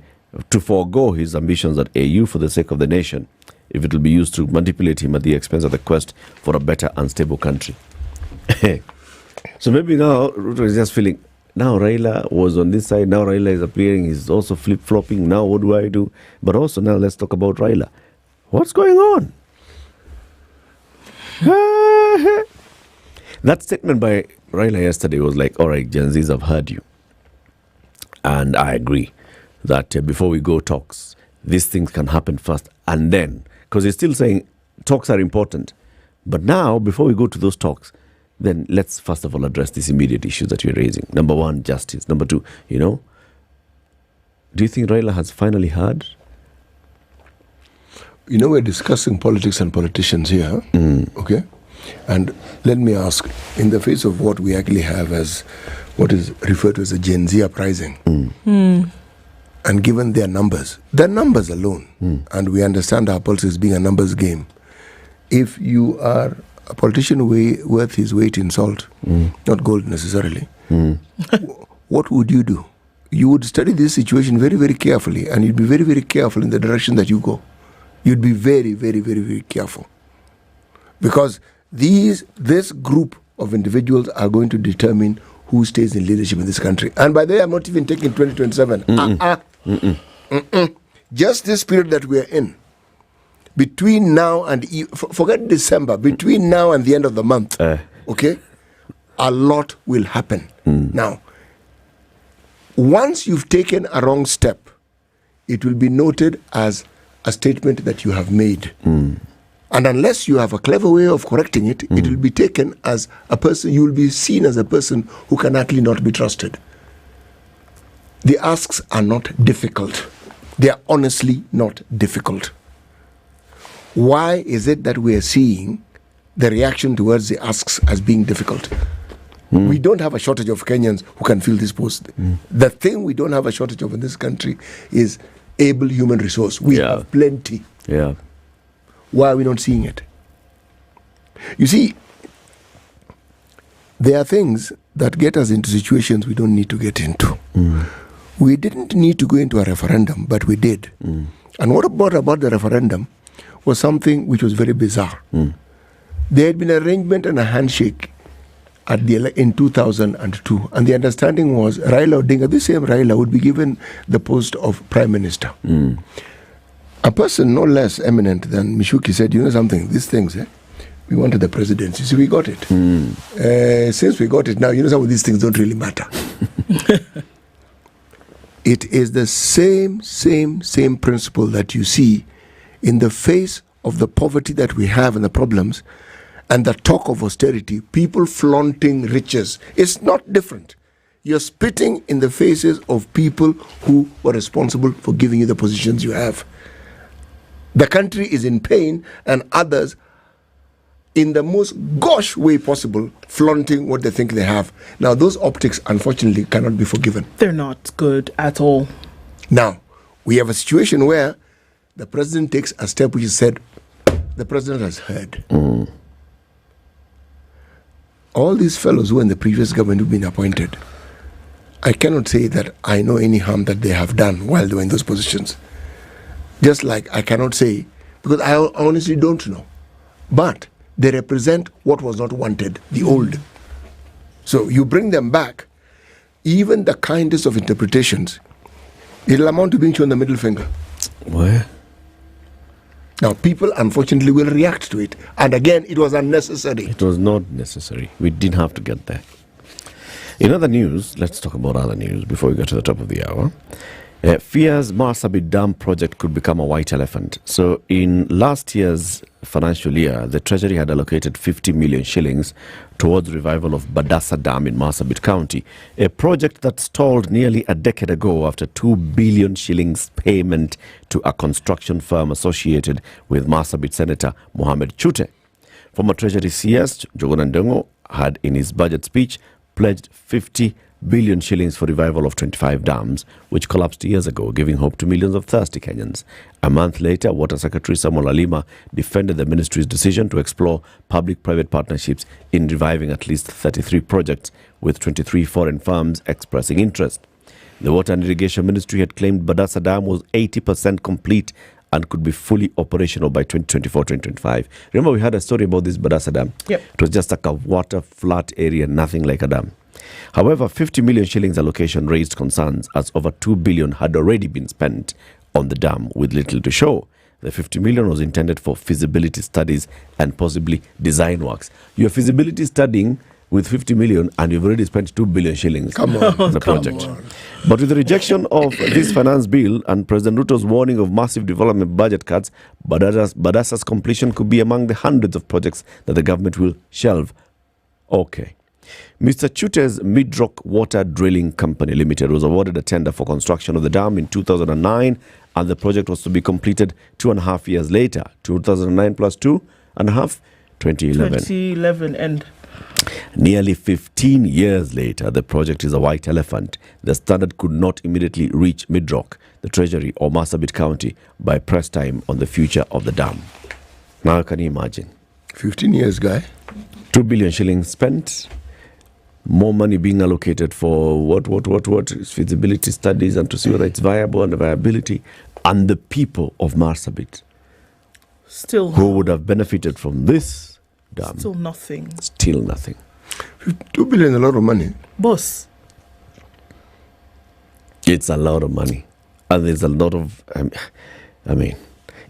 for the sake of the nation, if it will be used to manipulate him at the expense of the quest for a better and stable country. So maybe now Ruto is just feeling, now Raila was on this side, now Raila is appearing, he's also flip-flopping, now what do I do? But also now let's talk about Raila. What's going on? That statement by Raila yesterday was like, all right, Gen Zs, I've heard you. And I agree that before we go talks, these things can happen first and then. Because he's still saying talks are important. But now, before we go to those talks, then let's first of all address these immediate issues that you're raising. Number 1, justice. Number 2, do you think Raila has finally heard? We're discussing politics and politicians here, okay? And let me ask, in the face of what we actually have as what is referred to as a Gen Z uprising, and given their numbers alone, and we understand our politics being a numbers game, if you are a politician worth his weight in salt, not gold necessarily, what would you do? You would study this situation very, very carefully, and you'd be very, very careful in the direction that you go. You'd be very, very, very, very careful. Because this group of individuals are going to determine who stays in leadership in this country. And by the way, I'm not even taking 2027. Just this period that we are in, between now and, forget December, between now and the end of the month, okay, a lot will happen. Now, once you've taken a wrong step, it will be noted as a statement that you have made. And unless you have a clever way of correcting it, it will be taken as a person, you will be seen as a person who can actually not be trusted. The asks are not difficult. They are honestly not difficult. Why is it that we are seeing the reaction towards the asks as being difficult? We don't have a shortage of Kenyans who can fill this post. The thing we don't have a shortage of in this country is able human resource. We have plenty. Yeah. Why are we not seeing it? You see, there are things that get us into situations we don't need to get into. We didn't need to go into a referendum, but we did. And what about the referendum was something which was very bizarre. There had been an arrangement and a handshake in 2002, and the understanding was Raila Odinga, this same Raila, would be given the post of Prime Minister. A person no less eminent than Mishuki said, you know something, these things, we wanted the presidency, so we got it. Since we got it now, some of these things don't really matter. It is the same principle that you see in the face of the poverty that we have and the problems and the talk of austerity, people flaunting riches. It's not different. You're spitting in the faces of people who were responsible for giving you the positions you have. The country is in pain, and others, in the most gauche way possible, flaunting what they think they have. Now, those optics, unfortunately, cannot be forgiven. They're not good at all. Now, we have a situation where the president takes a step which is said, the president has heard. All these fellows who in the previous government have been appointed, I cannot say that I know any harm that they have done while they were in those positions. Just like I cannot say, because I honestly don't know. But they represent what was not wanted, the old. So you bring them back, even the kindest of interpretations, it'll amount to being shown the middle finger. Where? Now, people unfortunately will react to it. And again, it was unnecessary. It was not necessary. We didn't have to get there. In other news, let's talk about other news before we get to the top of the hour. Fears Marsabit Dam project could become a white elephant. So in last year's financial year, the Treasury had allocated 50 million shillings towards revival of Badassa Dam in Marsabit County, a project that stalled nearly a decade ago after 2 billion shillings payment to a construction firm associated with Marsabit Senator Mohamed Chute. Former Treasury CS Njuguna Ndongo had in his budget speech pledged 50 billion shillings for revival of 25 dams, which collapsed years ago, giving hope to millions of thirsty Kenyans. A month later, Water Secretary Samuel Alima defended the ministry's decision to explore public-private partnerships in reviving at least 33 projects, with 23 foreign firms expressing interest. The Water and Irrigation Ministry had claimed Badassa Dam was 80% complete and could be fully operational by 2024-2025. Remember, we had a story about this Badassa Dam? Yep. It was just like a water flat area, nothing like a dam. However, 50 million shillings allocation raised concerns as over 2 billion had already been spent on the dam with little to show. The 50 million was intended for feasibility studies and possibly design works. You're feasibility studying with 50 million and you've already spent 2 billion shillings on the project. But with the rejection of this finance bill and President Ruto's warning of massive development budget cuts, Badassa's completion could be among the hundreds of projects that the government will shelve. Okay. Mr. Chute's Midrock Water Drilling Company Limited was awarded a tender for construction of the dam in 2009, and the project was to be completed 2.5 years later. 2009 plus 2.5, 2011. 2011 and... Nearly 15 years later, the project is a white elephant. The Standard could not immediately reach Midrock, the Treasury, or Marsabit County by press time on the future of the dam. Now, can you imagine? 15 years, guy. 2 billion shillings spent. More money being allocated for what? Feasibility studies and to see whether it's viable and the viability. And the people of Marsabit, still, who would have benefited from this dam, still nothing. Still nothing. 2 billion is a lot of money. Boss. It's a lot of money. And there's a lot of, I mean,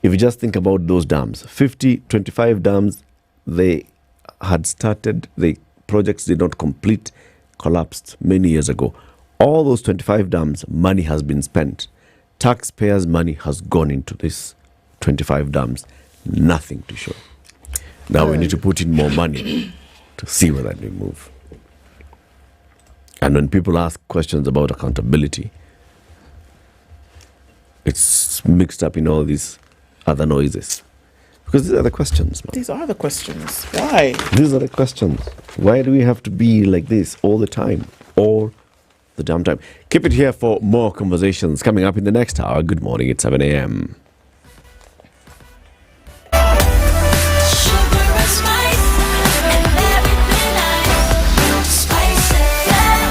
if you just think about those dams, 25 dams, they had started, the projects did not complete, collapsed many years ago. All those 25 dams, money has been spent. Taxpayers' money has gone into this 25 dams. Nothing to show. Now we need to put in more money to see whether they move. And when people ask questions about accountability, it's mixed up in all these other noises. Because these are the questions, man. These are the questions. Why? These are the questions. Why do we have to be like this all the time? All the damn time. Keep it here for more conversations coming up in the next hour. Good morning, it's 7 a.m.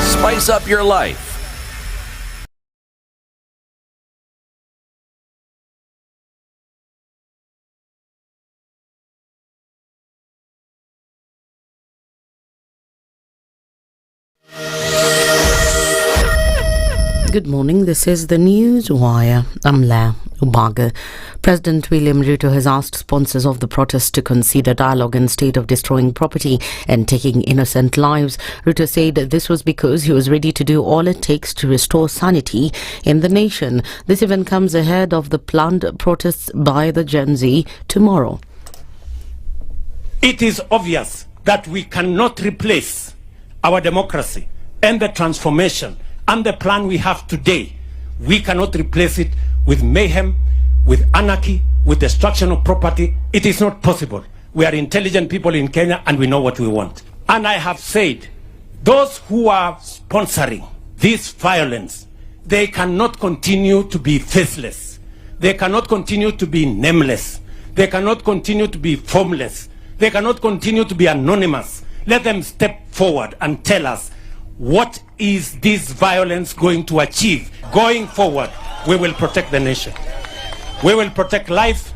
Spice up your life. Good morning, this is the News Wire. I'm La Ubaga. President William Ruto has asked sponsors of the protests to consider dialogue instead of destroying property and taking innocent lives. Ruto said this was because he was ready to do all it takes to restore sanity in the nation. This event comes ahead of the planned protests by the Gen Z tomorrow. It is obvious that we cannot replace our democracy and the transformation and the plan we have today. We cannot replace it with mayhem, with anarchy, with destruction of property. It is not possible. We are intelligent people in Kenya and we know what we want. And I have said, those who are sponsoring this violence, they cannot continue to be faceless. They cannot continue to be nameless. They cannot continue to be formless. They cannot continue to be anonymous. Let them step forward and tell us, what is this violence going to achieve? Going forward, we will protect the nation. We will protect life.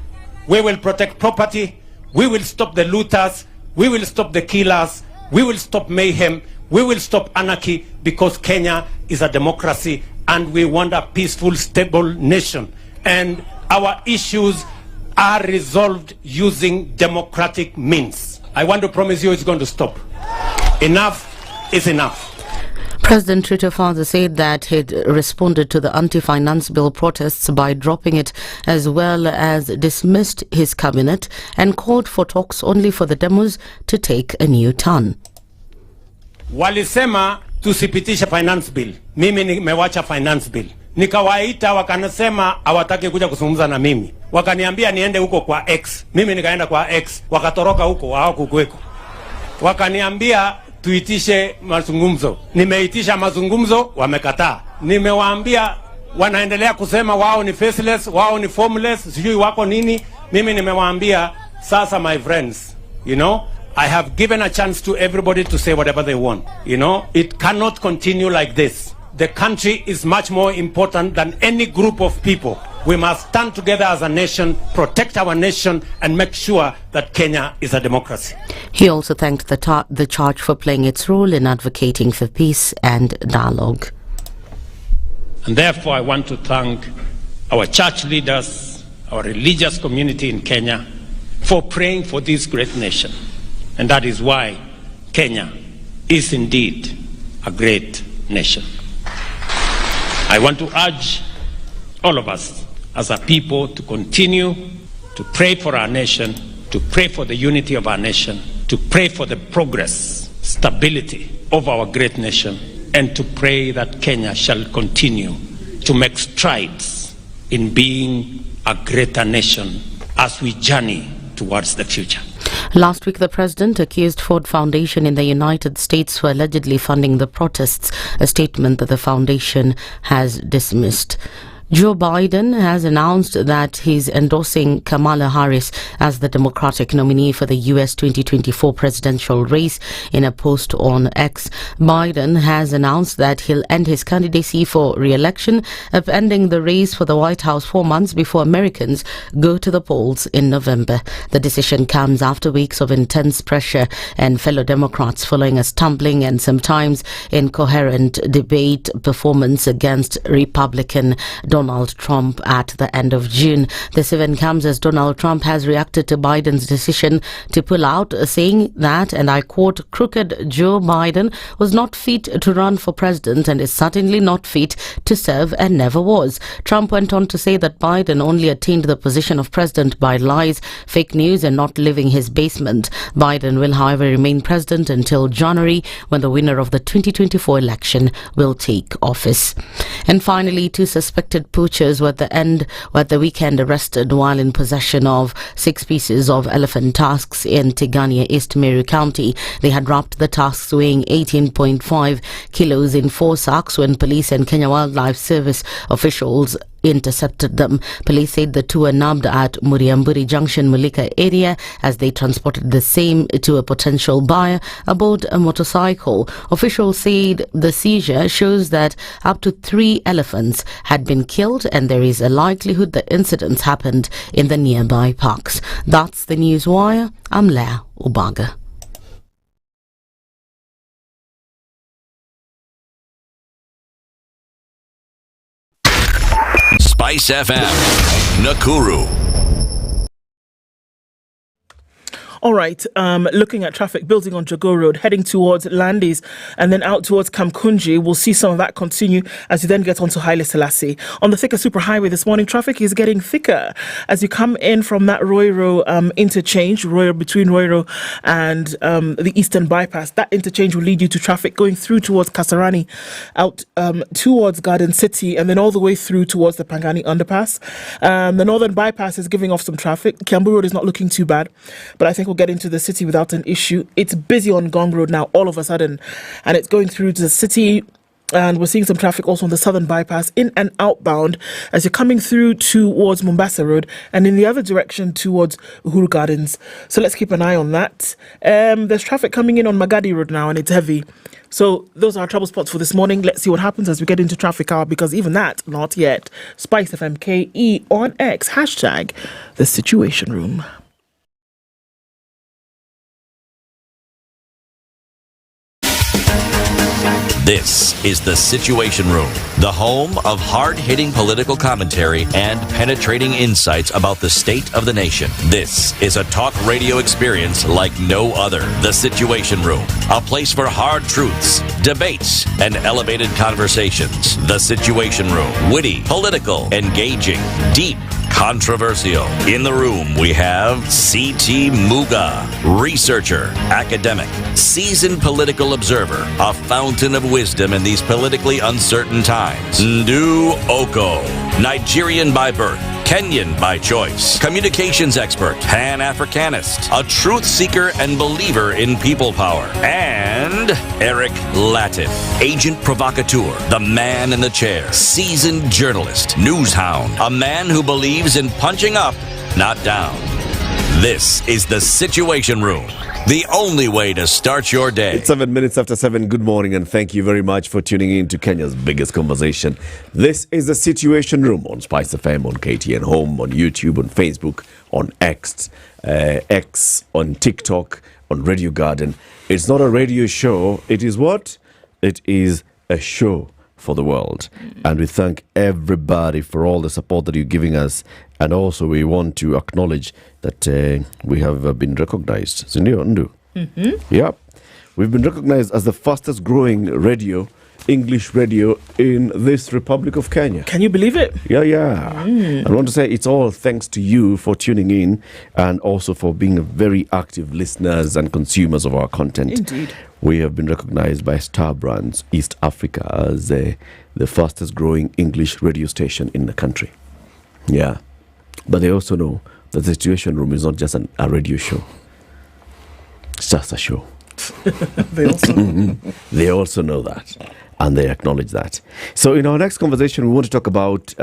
We will protect property. We will stop the looters. We will stop the killers. We will stop mayhem. We will stop anarchy, because Kenya is a democracy and we want a peaceful, stable nation. And our issues are resolved using democratic means. I want to promise you it's going to stop. Enough is enough. President Ruto further said that he'd responded to the anti-finance bill protests by dropping it, as well as dismissed his cabinet and called for talks only for the demos to take a new turn. Walisema tusipitishe finance bill. Mimi nimewacha finance bill. Nikawaita wakanasema hawataki kuja kuzungumza na mimi. Wakaniambia niende huko kwa X. Mimi nikaenda kwa X. Wakatoroka huko, hawakukweko. Wakaniambia tuitishe mazungumzo. Nimeitisha mazungumzo, wamekataa. Nimewaambia wanaendelea kusema wao ni faceless, wao ni formless, sijui wako nini. Mimi nimewaambia sasa, my friends, you know, I have given a chance to everybody to say whatever they want. You know, it cannot continue like this. The country is much more important than any group of people. We must stand together as a nation, protect our nation, and make sure that Kenya is a democracy. He also thanked the church for playing its role in advocating for peace and dialogue. And therefore, I want to thank our church leaders, our religious community in Kenya, for praying for this great nation. And that is why Kenya is indeed a great nation. I want to urge all of us as a people to continue to pray for our nation, to pray for the unity of our nation, to pray for the progress, stability of our great nation, and to pray that Kenya shall continue to make strides in being a greater nation as we journey towards the future. Last week, the president accused Ford Foundation in the United States for allegedly funding the protests, a statement that the foundation has dismissed. Joe Biden has announced that he's endorsing Kamala Harris as the Democratic nominee for the U.S. 2024 presidential race. In a post on X, Biden has announced that he'll end his candidacy for re-election, upending the race for the White House 4 months before Americans go to the polls in November. The decision comes after weeks of intense pressure and fellow Democrats following a stumbling and sometimes incoherent debate performance against Republican Donald Trump at the end of June. This event comes as Donald Trump has reacted to Biden's decision to pull out, saying that, and I quote, "Crooked Joe Biden was not fit to run for president and is certainly not fit to serve and never was." Trump went on to say that Biden only attained the position of president by lies, fake news, and not living his basement. Biden will, however, remain president until January, when the winner of the 2024 election will take office. And finally, two suspected poachers were at the weekend arrested while in possession of 6 pieces of elephant tusks in Tigania, East Meru County. They had wrapped the tusks weighing 18.5 kilos in 4 sacks when police and Kenya Wildlife Service officials intercepted them. Police said the two were nabbed at Muriamburi Junction, Mulika area as they transported the same to a potential buyer aboard a motorcycle. Officials said the seizure shows that up to 3 elephants had been killed and there is a likelihood the incidents happened in the nearby parks. That's the News Wire. I'm Leah Ubaga. SpiceFM, Nakuru. All right, looking at traffic, building on Jago Road, heading towards Landis and then out towards Kamkunji. We'll see some of that continue as you then get onto Haile Selassie. On the thicker superhighway this morning, traffic is getting thicker as you come in from that Roiro interchange, between Roiro and the Eastern Bypass. That interchange will lead you to traffic going through towards Kasarani, out towards Garden City, and then all the way through towards the Pangani Underpass. The Northern Bypass is giving off some traffic. Kiambu Road is not looking too bad, but I think we'll get into the city without an issue. It's busy on Gong Road now all of a sudden, and it's going through to the city. And we're seeing some traffic also on the Southern Bypass in and outbound as you're coming through towards Mombasa Road and in the other direction towards Uhuru Gardens. So let's keep an eye on that. There's traffic coming in on Magadi Road now and it's heavy. So those are our trouble spots for this morning. Let's see what happens as we get into traffic hour, because even that, not yet. SpiceFM KE on X, hashtag the Situation Room. This is The Situation Room, the home of hard-hitting political commentary and penetrating insights about the state of the nation. This is a talk radio experience like no other. The Situation Room, a place for hard truths, debates, and elevated conversations. The Situation Room, witty, political, engaging, deep, controversial. In the room, we have C.T. Muga, researcher, academic, seasoned political observer, a fountain of wisdom in these politically uncertain times. Ndu Okoh, Nigerian by birth, Kenyan by choice, communications expert, Pan-Africanist, a truth seeker and believer in people power, and Eric Latiff, agent provocateur, the man in the chair, seasoned journalist, news hound, a man who believes in punching up, not down. This is The Situation Room, the only way to start your day. It's 7 minutes after 7. Good morning, and thank you very much for tuning in to Kenya's biggest conversation. This is The Situation Room on SpiceFM, on KTN Home, on YouTube, on Facebook, on X, on TikTok, on Radio Garden. It's not a radio show. It is what? It is a show for the world. And we thank everybody for all the support that you're giving us. And also we want to acknowledge that we have been recognized. Yeah. We've been recognized as the fastest growing radio, English radio, in this Republic of Kenya. Can you believe it? Yeah. I want to say it's all thanks to you for tuning in and also for being very active listeners and consumers of our content. Indeed. We have been recognized by Star Brands East Africa as the fastest growing English radio station in the country. Yeah. But they also know that the Situation Room is not just a radio show. It's just a show. They also know that, and they acknowledge that. So in our next conversation, we want to talk about,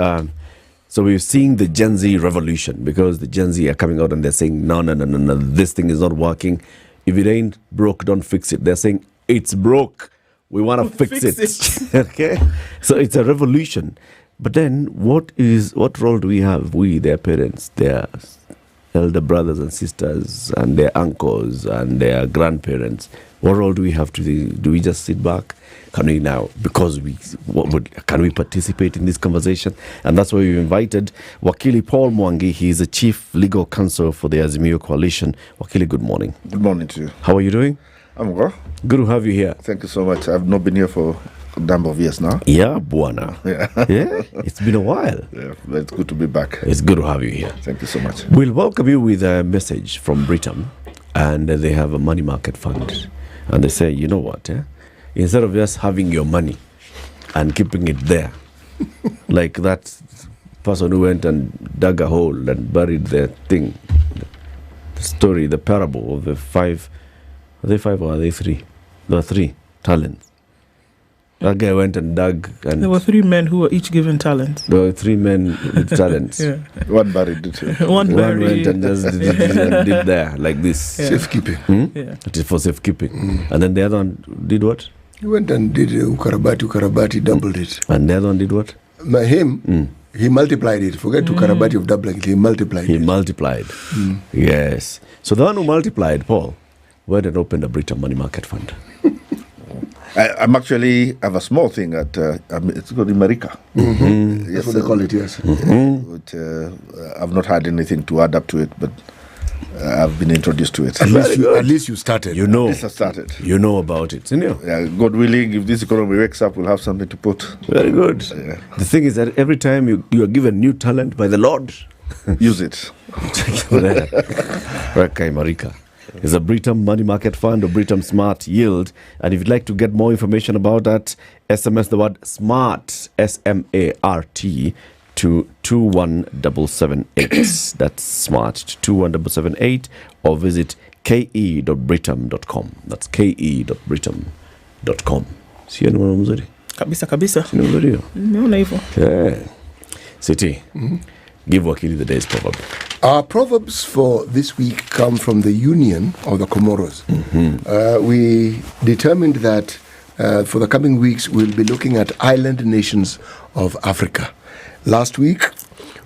so we're seeing the Gen Z revolution, because the Gen Z are coming out and they're saying, no, this thing is not working. If it ain't broke, don't fix it. They're saying, it's broke. We want to fix it. Okay? So it's a revolution. But then what role do we have? We, their parents, their elder brothers and sisters, and their uncles and their grandparents. What role do we have do we just sit back? Can we now, can we participate in this conversation? And that's why we've invited Wakili Paul Mwangi. He's the Chief Legal Counsel for the Azimio Coalition. Wakili, good morning. Good morning to you. How are you doing? I'm good. Good to have you here. Thank you so much. I've not been here for a number of years now. Yeah, Buana. Yeah, it's been a while. Yeah, but it's good to be back. It's good to have you here. Thank you so much. We'll welcome you with a message from Britain, and they have a money market fund. And they say, you know what, instead of just having your money and keeping it there, like that person who went and dug a hole and buried the thing, the story, the parable of the five, are they five or are they three? There were 3 talents. That guy went and dug, and there were 3 men who were each given talents. There were 3 men with talents. Yeah. One buried it. One went and just did there like this. Yeah. Safekeeping. Yeah. It is for safekeeping. And then the other one did what? He went and did Ukarabati, doubled it. And the other one did what? He multiplied it. Forget Ukarabati of doubling it. He multiplied it. He multiplied. Yes. So the one who multiplied, Paul, went and opened a Britain Money Market Fund. I'm actually have a small thing at it's called America. Yes, that's what they call it. Yes. I've not had anything to add up to it, but I've been introduced to it. At least you started. You know. At least I started. You know about it, you know. Yeah, God willing, if this economy wakes up, we'll have something to put. Very good. The thing is that every time you are given new talent by the Lord, use it. Reka Marika is a Britam money market fund or Britam Smart Yield. And if you'd like to get more information about that, SMS the word SMART, SMART, to 21778. That's SMART to 21778, or visit ke.britam.com. That's ke.britam.com. Sio ni mwana mzuri? Kabisa. Sio mzuri? Nimeona hivyo. Yeah. City. Give Wakili the day's proverb. Our proverbs for this week come from the Union of the Comoros. We determined that for the coming weeks we'll be looking at island nations of Africa. Last week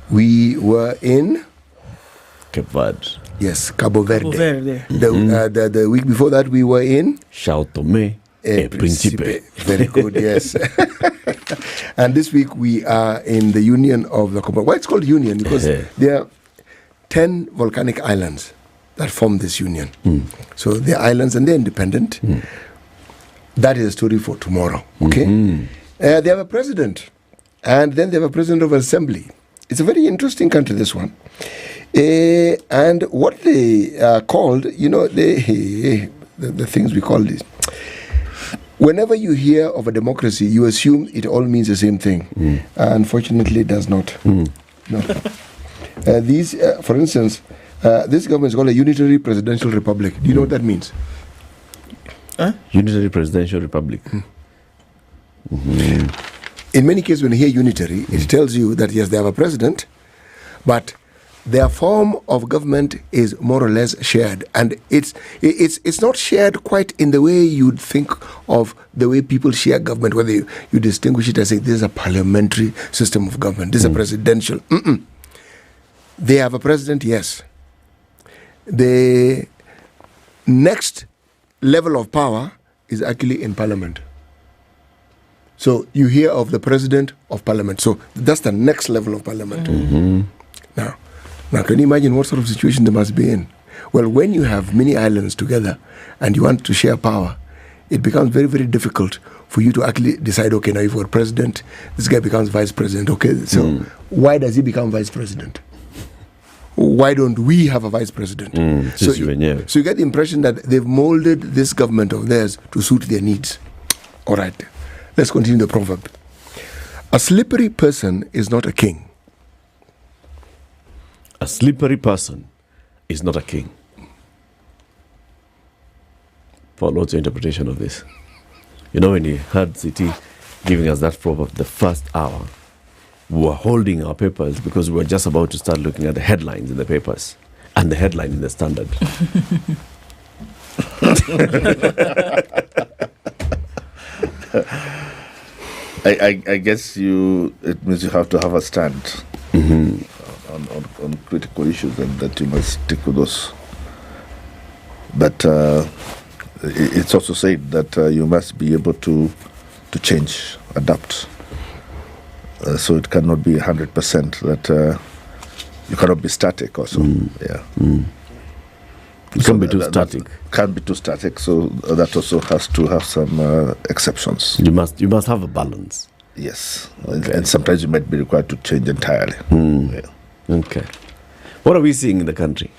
we were in Cape Verde. Yes, Cabo Verde. Cabo Verde. The week before that we were in Sao Tome e Principe. Very good, yes. And this week we are in the Union of the Comoros. Why it's called Union? Because there are 10 volcanic islands that form this union. So they're islands and they're independent. That is a story for tomorrow. Okay. They have a president, and then they have a president of assembly. It's a very interesting country, this one. And what they are called, the things we call this. Whenever you hear of a democracy, you assume it all means the same thing. Unfortunately, it does not. No. These, for instance, this government is called a unitary presidential republic. Do you know what that means? Unitary presidential republic. In many cases, when you hear unitary, it tells you that yes, they have a president, but their form of government is more or less shared, and it's not shared quite in the way you'd think of the way people share government, whether you distinguish it as say this is a parliamentary system of government, this is a presidential. They have a president, yes. The next level of power is actually in parliament. So you hear of the president of parliament. So that's the next level of parliament. Now, can you imagine what sort of situation they must be in? Well, when you have many islands together and you want to share power, it becomes very, very difficult for you to actually decide, okay, now you've got president, this guy becomes vice president. Okay, so why does he become vice president? Why don't we have a vice president? So you get the impression that they've molded this government of theirs to suit their needs. All right, let's continue the proverb. A slippery person is not a king. A slippery person is not a king. Paul, what's your interpretation of this? When you heard City giving us that proverb the first hour, we were holding our papers because we were just about to start looking at the headlines in the papers and the headline in the Standard. I guess it means you have to have a stand on critical issues, and that you must stick with those. But it's also said that you must be able to change, adapt. So it cannot be 100% that you cannot be static also. It can't be too static. Can't be too static. So that also has to have some exceptions. You must have a balance. Yes, and sometimes you might be required to change entirely. Okay. What are we seeing in the country?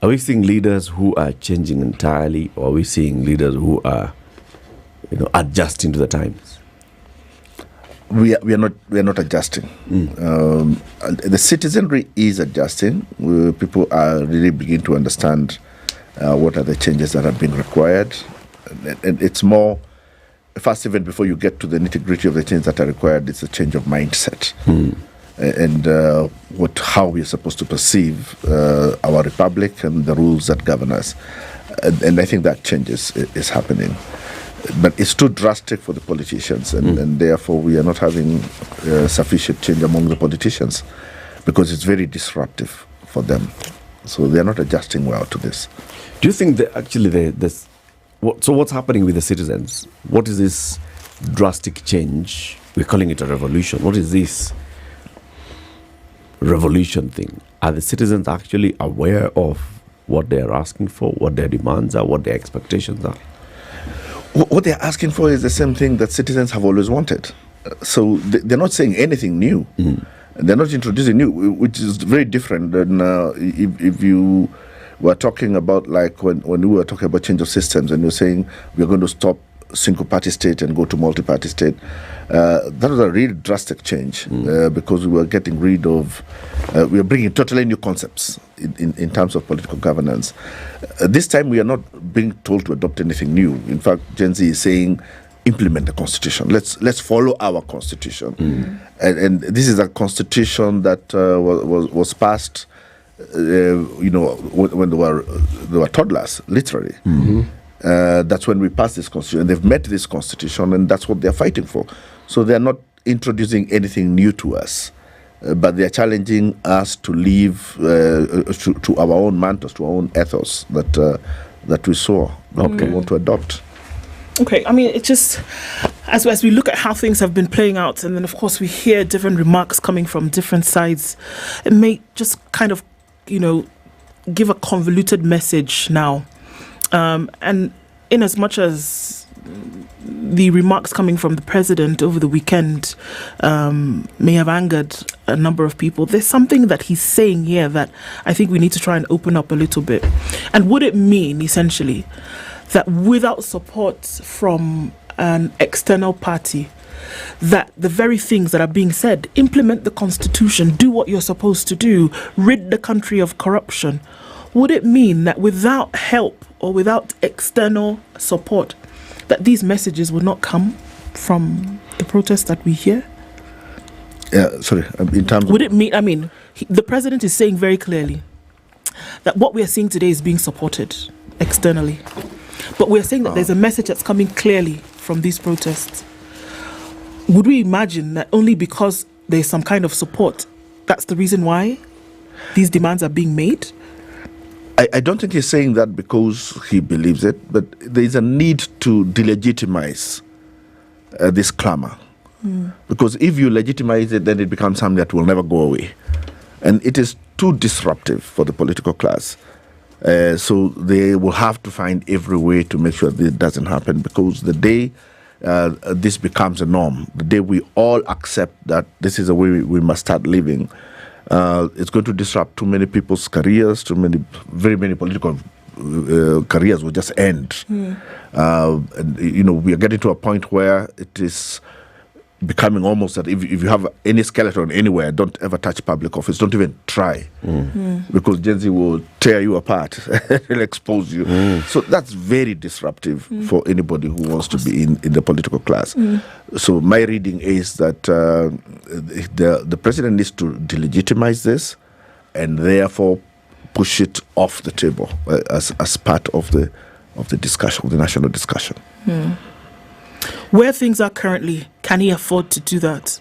Are we seeing leaders who are changing entirely, or are we seeing leaders who are, adjusting to the times? We are not adjusting. The citizenry is adjusting. People are really beginning to understand what are the changes that are being required, and it's more. First, even before you get to the nitty-gritty of the changes that are required, it's a change of mindset and how we are supposed to perceive our republic and the rules that govern us. And I think that change is happening. But it's too drastic for the politicians, and therefore we are not having sufficient change among the politicians because it's very disruptive for them. So they are not adjusting well to this. Do you think that actually so what's happening with the citizens? What is this drastic change? We're calling it a revolution. What is this revolution thing? Are the citizens actually aware of what they are asking for, what their demands are, what their expectations are? What they're asking for is the same thing that citizens have always wanted. So they're not saying anything new. They're not introducing new, which is very different than if you were talking about, like when we were talking about change of systems and you're saying we're going to stop single party state and go to multi-party state. That was a really drastic change because we were getting rid of, we are bringing totally new concepts in terms of political governance. This time we are not being told to adopt anything new. In fact, Gen Z is saying, implement the constitution. Let's follow our constitution. And this is a constitution that was passed, when they were toddlers, literally. That's when we passed this constitution. They've met this constitution, and that's what they're fighting for. So they're not introducing anything new to us, but they're challenging us to live to our own mantras, to our own ethos that we saw, that we want to adopt. Okay, I mean, it just, as we look at how things have been playing out, and then of course we hear different remarks coming from different sides, it may just kind of, give a convoluted message now. And in as much as the remarks coming from the president over the weekend may have angered a number of people, there's something that he's saying here that I think we need to try and open up a little bit. And would it mean, essentially, that without support from an external party, that the very things that are being said, implement the constitution, do what you're supposed to do, rid the country of corruption, would it mean that without help or without external support, that these messages would not come from the protests that we hear? In terms would it mean, the president is saying very clearly that what we are seeing today is being supported externally. But we're saying that there's a message that's coming clearly from these protests. Would we imagine that only because there's some kind of support, that's the reason why these demands are being made? I don't think he's saying that because he believes it, but there is a need to delegitimize this clamor. Because if you legitimize it, then it becomes something that will never go away. And it is too disruptive for the political class. So they will have to find every way to make sure that it doesn't happen, because the day this becomes a norm, the day we all accept that this is the way we must start living, it's going to disrupt too many people's careers, very many political careers will just end. And, we are getting to a point where it is becoming almost that if you have any skeleton anywhere, don't ever touch public office, don't even try, because Gen Z will tear you apart, it'll expose you. So that's very disruptive for anybody who wants to be in the political class. So my reading is that the president needs to delegitimize this and therefore push it off the table as part of the discussion, of the national discussion. Where things are currently, can he afford to do that?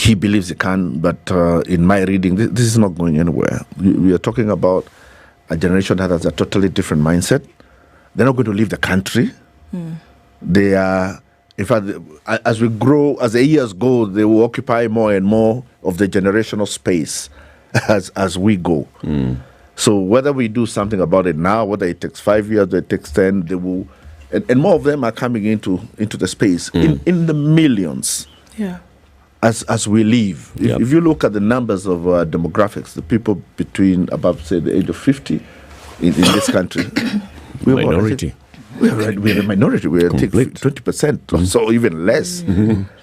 He believes he can, but in my reading, this is not going anywhere. We are talking about a generation that has a totally different mindset. They're not going to leave the country. They are, in fact, as we grow, as the years go, they will occupy more and more of the generational space as we go. So whether we do something about it now, whether it takes 5 years or it takes 10, they will. And more of them are coming into the space in the millions. As we leave. If you look at the numbers of demographics, the people between above, say, the age of 50 in this country, we're minority. We're a minority. We're 20% or so, even less.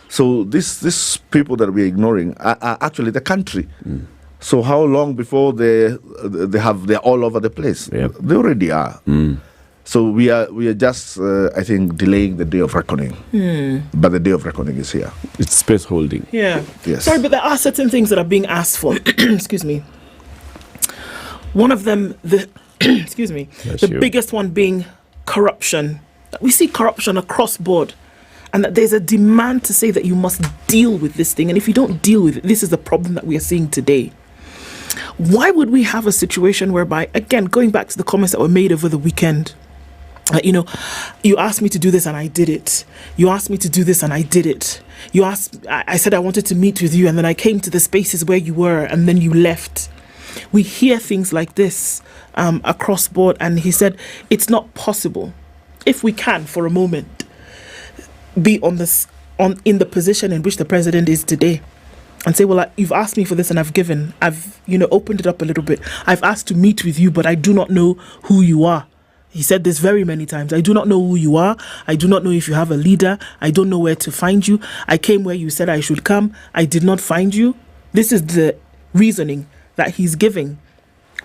So these people that we're ignoring are actually the country. So how long before they're all over the place? They already are. So we are just, I think, delaying the day of reckoning. But the day of reckoning is here. It's space holding. Yeah. Yes. Sorry, but there are certain things that are being asked for. Excuse me. One of them, the biggest one being corruption. We see corruption across board, and that there's a demand to say that you must deal with this thing. And if you don't deal with it, this is the problem that we are seeing today. Why would we have a situation whereby, again, going back to the comments that were made over the weekend, you asked me to do this and I did it. You asked me to do this and I did it. I said I wanted to meet with you, and then I came to the spaces where you were and then you left. We hear things like this across board, and he said it's not possible. If we can, for a moment, be in the position in which the president is today, and say, well, you've asked me for this and I've opened it up a little bit. I've asked to meet with you, but I do not know who you are. He said this very many times. I do not know who you are. I do not know if you have a leader. I don't know where to find you. I came where you said I should come. I did not find you. This is the reasoning that he's giving.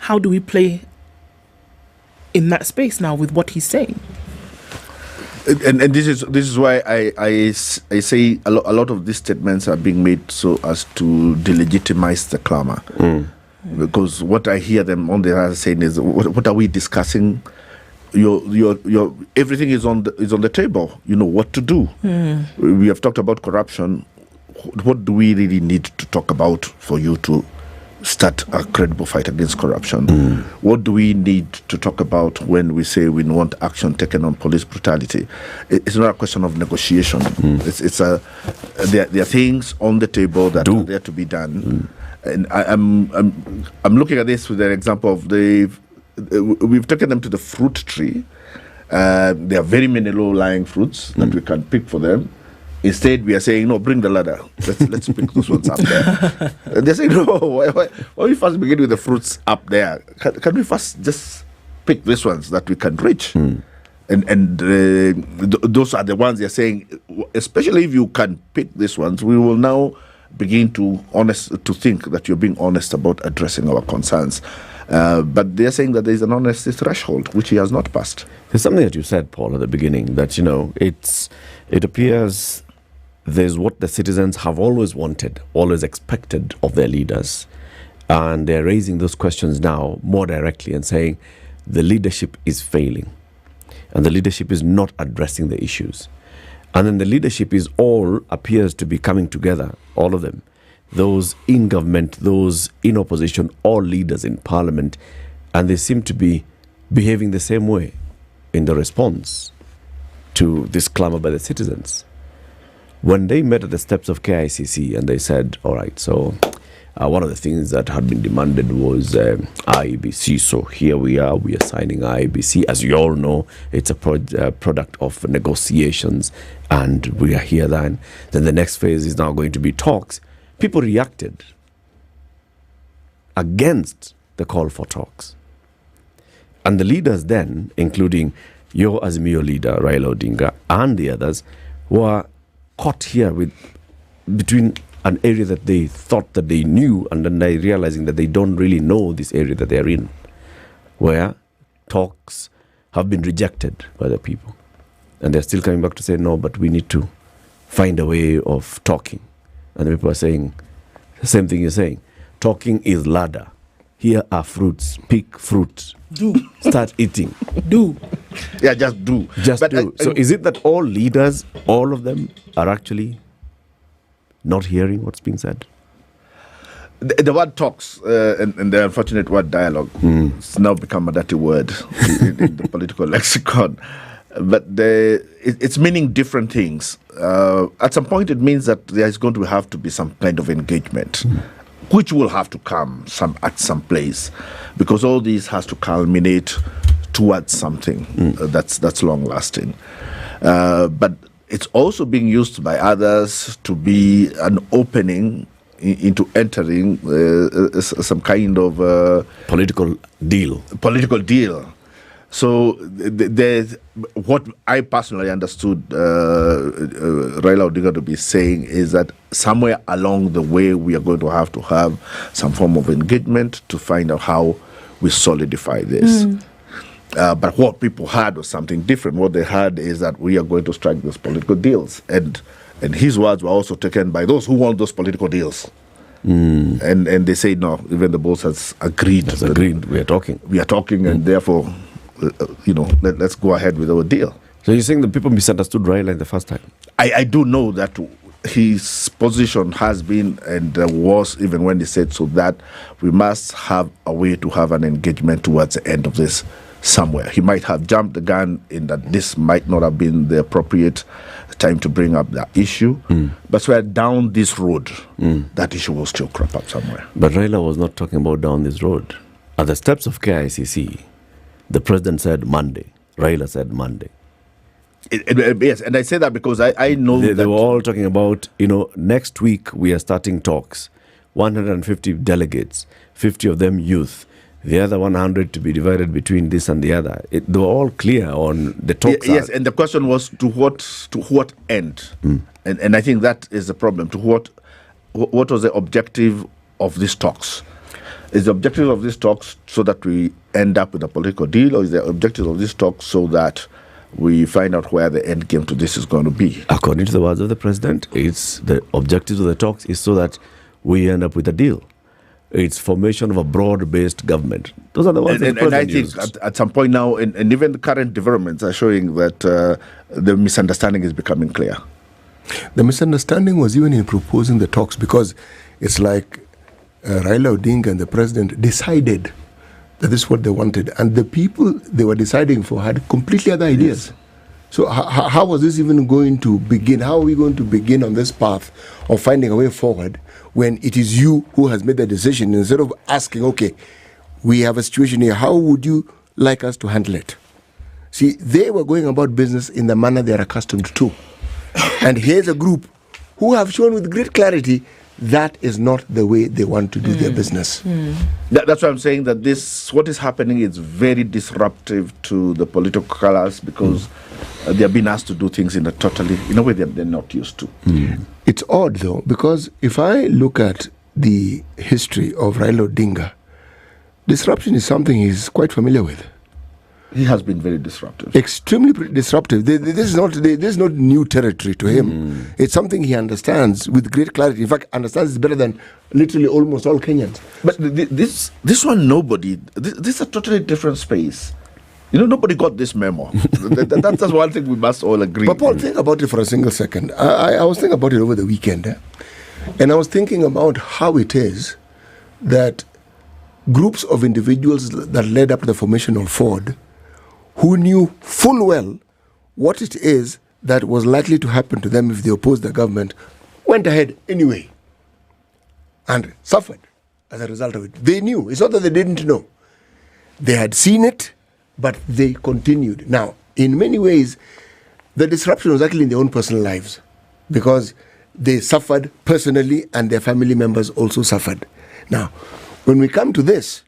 How do we play in that space now with what he's saying? And this is why I say a lot of these statements are being made so as to delegitimize the clamor. Because what I hear them on the other saying is, what are we discussing? Your everything is on the table. You know what to do. We have talked about corruption. What do we really need to talk about for you to start a credible fight against corruption? What do we need to talk about when we say we want action taken on police brutality? It's not a question of negotiation. There are things on the table that are there to be done. And I'm looking at this with an example of we've taken them to the fruit tree. There are very many low-lying fruits that we can pick for them. Instead, we are saying, no, bring the ladder. Let's pick those ones up there. And they're saying, no, why we first begin with the fruits up there? Can we first just pick these ones that we can reach? And those are the ones they're saying, especially if you can pick these ones, we will now begin to think that you're being honest about addressing our concerns. But they're saying that there's an honesty threshold, which he has not passed. There's something that you said, Paul, at the beginning, that, it appears there's what the citizens have always wanted, always expected of their leaders. And they're raising those questions now more directly and saying the leadership is failing and the leadership is not addressing the issues. And then the leadership appears to be coming together, all of them. Those in government, those in opposition, all leaders in parliament, and they seem to be behaving the same way in the response to this clamor by the citizens. When they met at the steps of KICC and they said, all right, so one of the things that had been demanded was IEBC. So here we are signing IEBC. As you all know, it's a product of negotiations, and we are here then. Then the next phase is now going to be talks. People reacted against the call for talks. And the leaders then, including your Azimio leader, Raila Odinga, and the others, were caught here between an area that they thought that they knew, and then they realizing that they don't really know this area that they're in, where talks have been rejected by the people. And they're still coming back to say, no, but we need to find a way of talking. And the people are saying the same thing you're saying. Talking is ladder. Here are fruits. Pick fruit. Do. Start eating. Do. Yeah, just do. Just do. So is it that all leaders, all of them, are actually not hearing what's being said? The word talks and the unfortunate word dialogue it's now become a dirty word in the political lexicon. But it's meaning different things. At some point, it means that there is going to have to be some kind of engagement, which will have to come at some place, because all this has to culminate towards something that's long-lasting. But it's also being used by others to be an opening into entering some kind of political deal. So there's what I personally understood Raila Odinga to be saying is that somewhere along the way we are going to have some form of engagement to find out how we solidify this. But what people had was something different. What they had is that we are going to strike those political deals. And his words were also taken by those who want those political deals. And they say, no, even the boss has agreed. We are talking. And therefore, let's go ahead with our deal. So you're saying the people misunderstood Raila the first time? I do know that his position has been and was, even when he said so, that we must have a way to have an engagement towards the end of this somewhere. He might have jumped the gun in that this might not have been the appropriate time to bring up that issue. But we're down this road, that issue will still crop up somewhere. But Raila was not talking about down this road. At the steps of KICC, the president said Monday. Raila said Monday. Yes, and I say that because I know they were all talking about, next week we are starting talks. 150 delegates, 50 of them youth. The other 100 to be divided between this and the other. They were all clear on the talks. Yes, and the question was to what end? And I think that is the problem. To what was the objective of these talks? Is the objective of these talks so that we end up with a political deal, or is the objective of these talks so that we find out where the end game to this is going to be? According to the words of the president, it's the objective of the talks is so that we end up with a deal. It's formation of a broad-based government. Those are the ones that the president used. And I think at some point now, and even the current developments are showing that the misunderstanding is becoming clear. The misunderstanding was even in proposing the talks, because it's like Raila Odinga and the president decided that this is what they wanted, and the people they were deciding for had completely other ideas. Yes. So how was this even going to begin? How are we going to begin on this path of finding a way forward when it is you who has made the decision, instead of asking, okay, we have a situation here, how would you like us to handle it? See, they were going about business in the manner they are accustomed to. And here's a group who have shown with great clarity that is not the way they want to do their business. That's why I'm saying that what is happening is very disruptive to the political class, because they are being asked to do things in a way they're not used to. It's odd though, because if I look at the history of Raila Odinga, disruption is something he's quite familiar with. He has been very disruptive. Extremely disruptive. This is not new territory to him. It's something he understands with great clarity. In fact, understands it better than literally almost all Kenyans. But this one, this is a totally different space. Nobody got this memo. That's one thing we must all agree. But Paul, think about it for a single second. I was thinking about it over the weekend, and I was thinking about how it is that groups of individuals that led up to the formation of Ford, who knew full well what it is that was likely to happen to them if they opposed the government, went ahead anyway and suffered as a result of it. They knew. It's not that they didn't know. They had seen it, but they continued. Now, in many ways, the disruption was actually in their own personal lives, because they suffered personally and their family members also suffered. Now, when we come to this,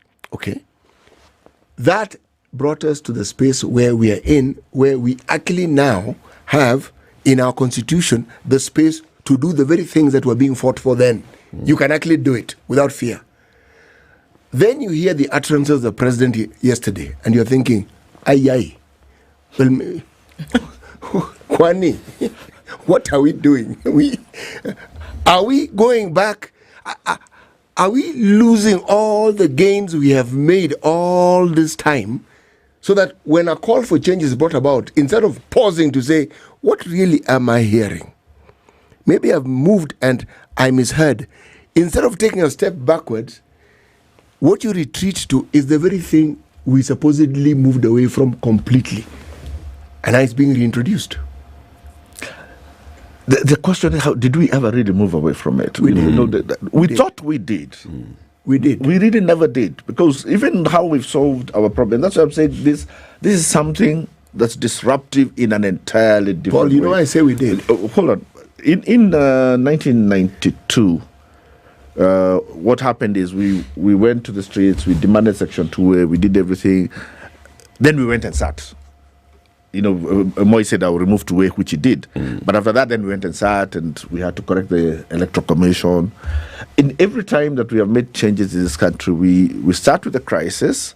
that brought us to the space where we are in, where we actually now have in our constitution the space to do the very things that were being fought for then. You can actually do it without fear. Then you hear the utterances of the president yesterday, and you're thinking, well, Kwani, what are we doing? Are we going back? Are we losing all the gains we have made all this time, so that when a call for change is brought about, instead of pausing to say, what really am I hearing? Maybe I've moved and I misheard. Instead of taking a step backwards, what you retreat to is the very thing we supposedly moved away from completely. And now it's being reintroduced. The question is, how did we ever really move away from it? We thought we did. We did. We really never did, because even how we've solved our problem, that's why I'm saying this is something that's disruptive in an entirely different way. Paul, I say we did. Hold on. In 1992, what happened is we went to the streets, we demanded Section 2A, we did everything. Then we went and sat. Moi said I will remove 2A, which he did. But after that, then we went and sat, and we had to correct the Electoral Commission. In every time that we have made changes in this country, we start with a crisis,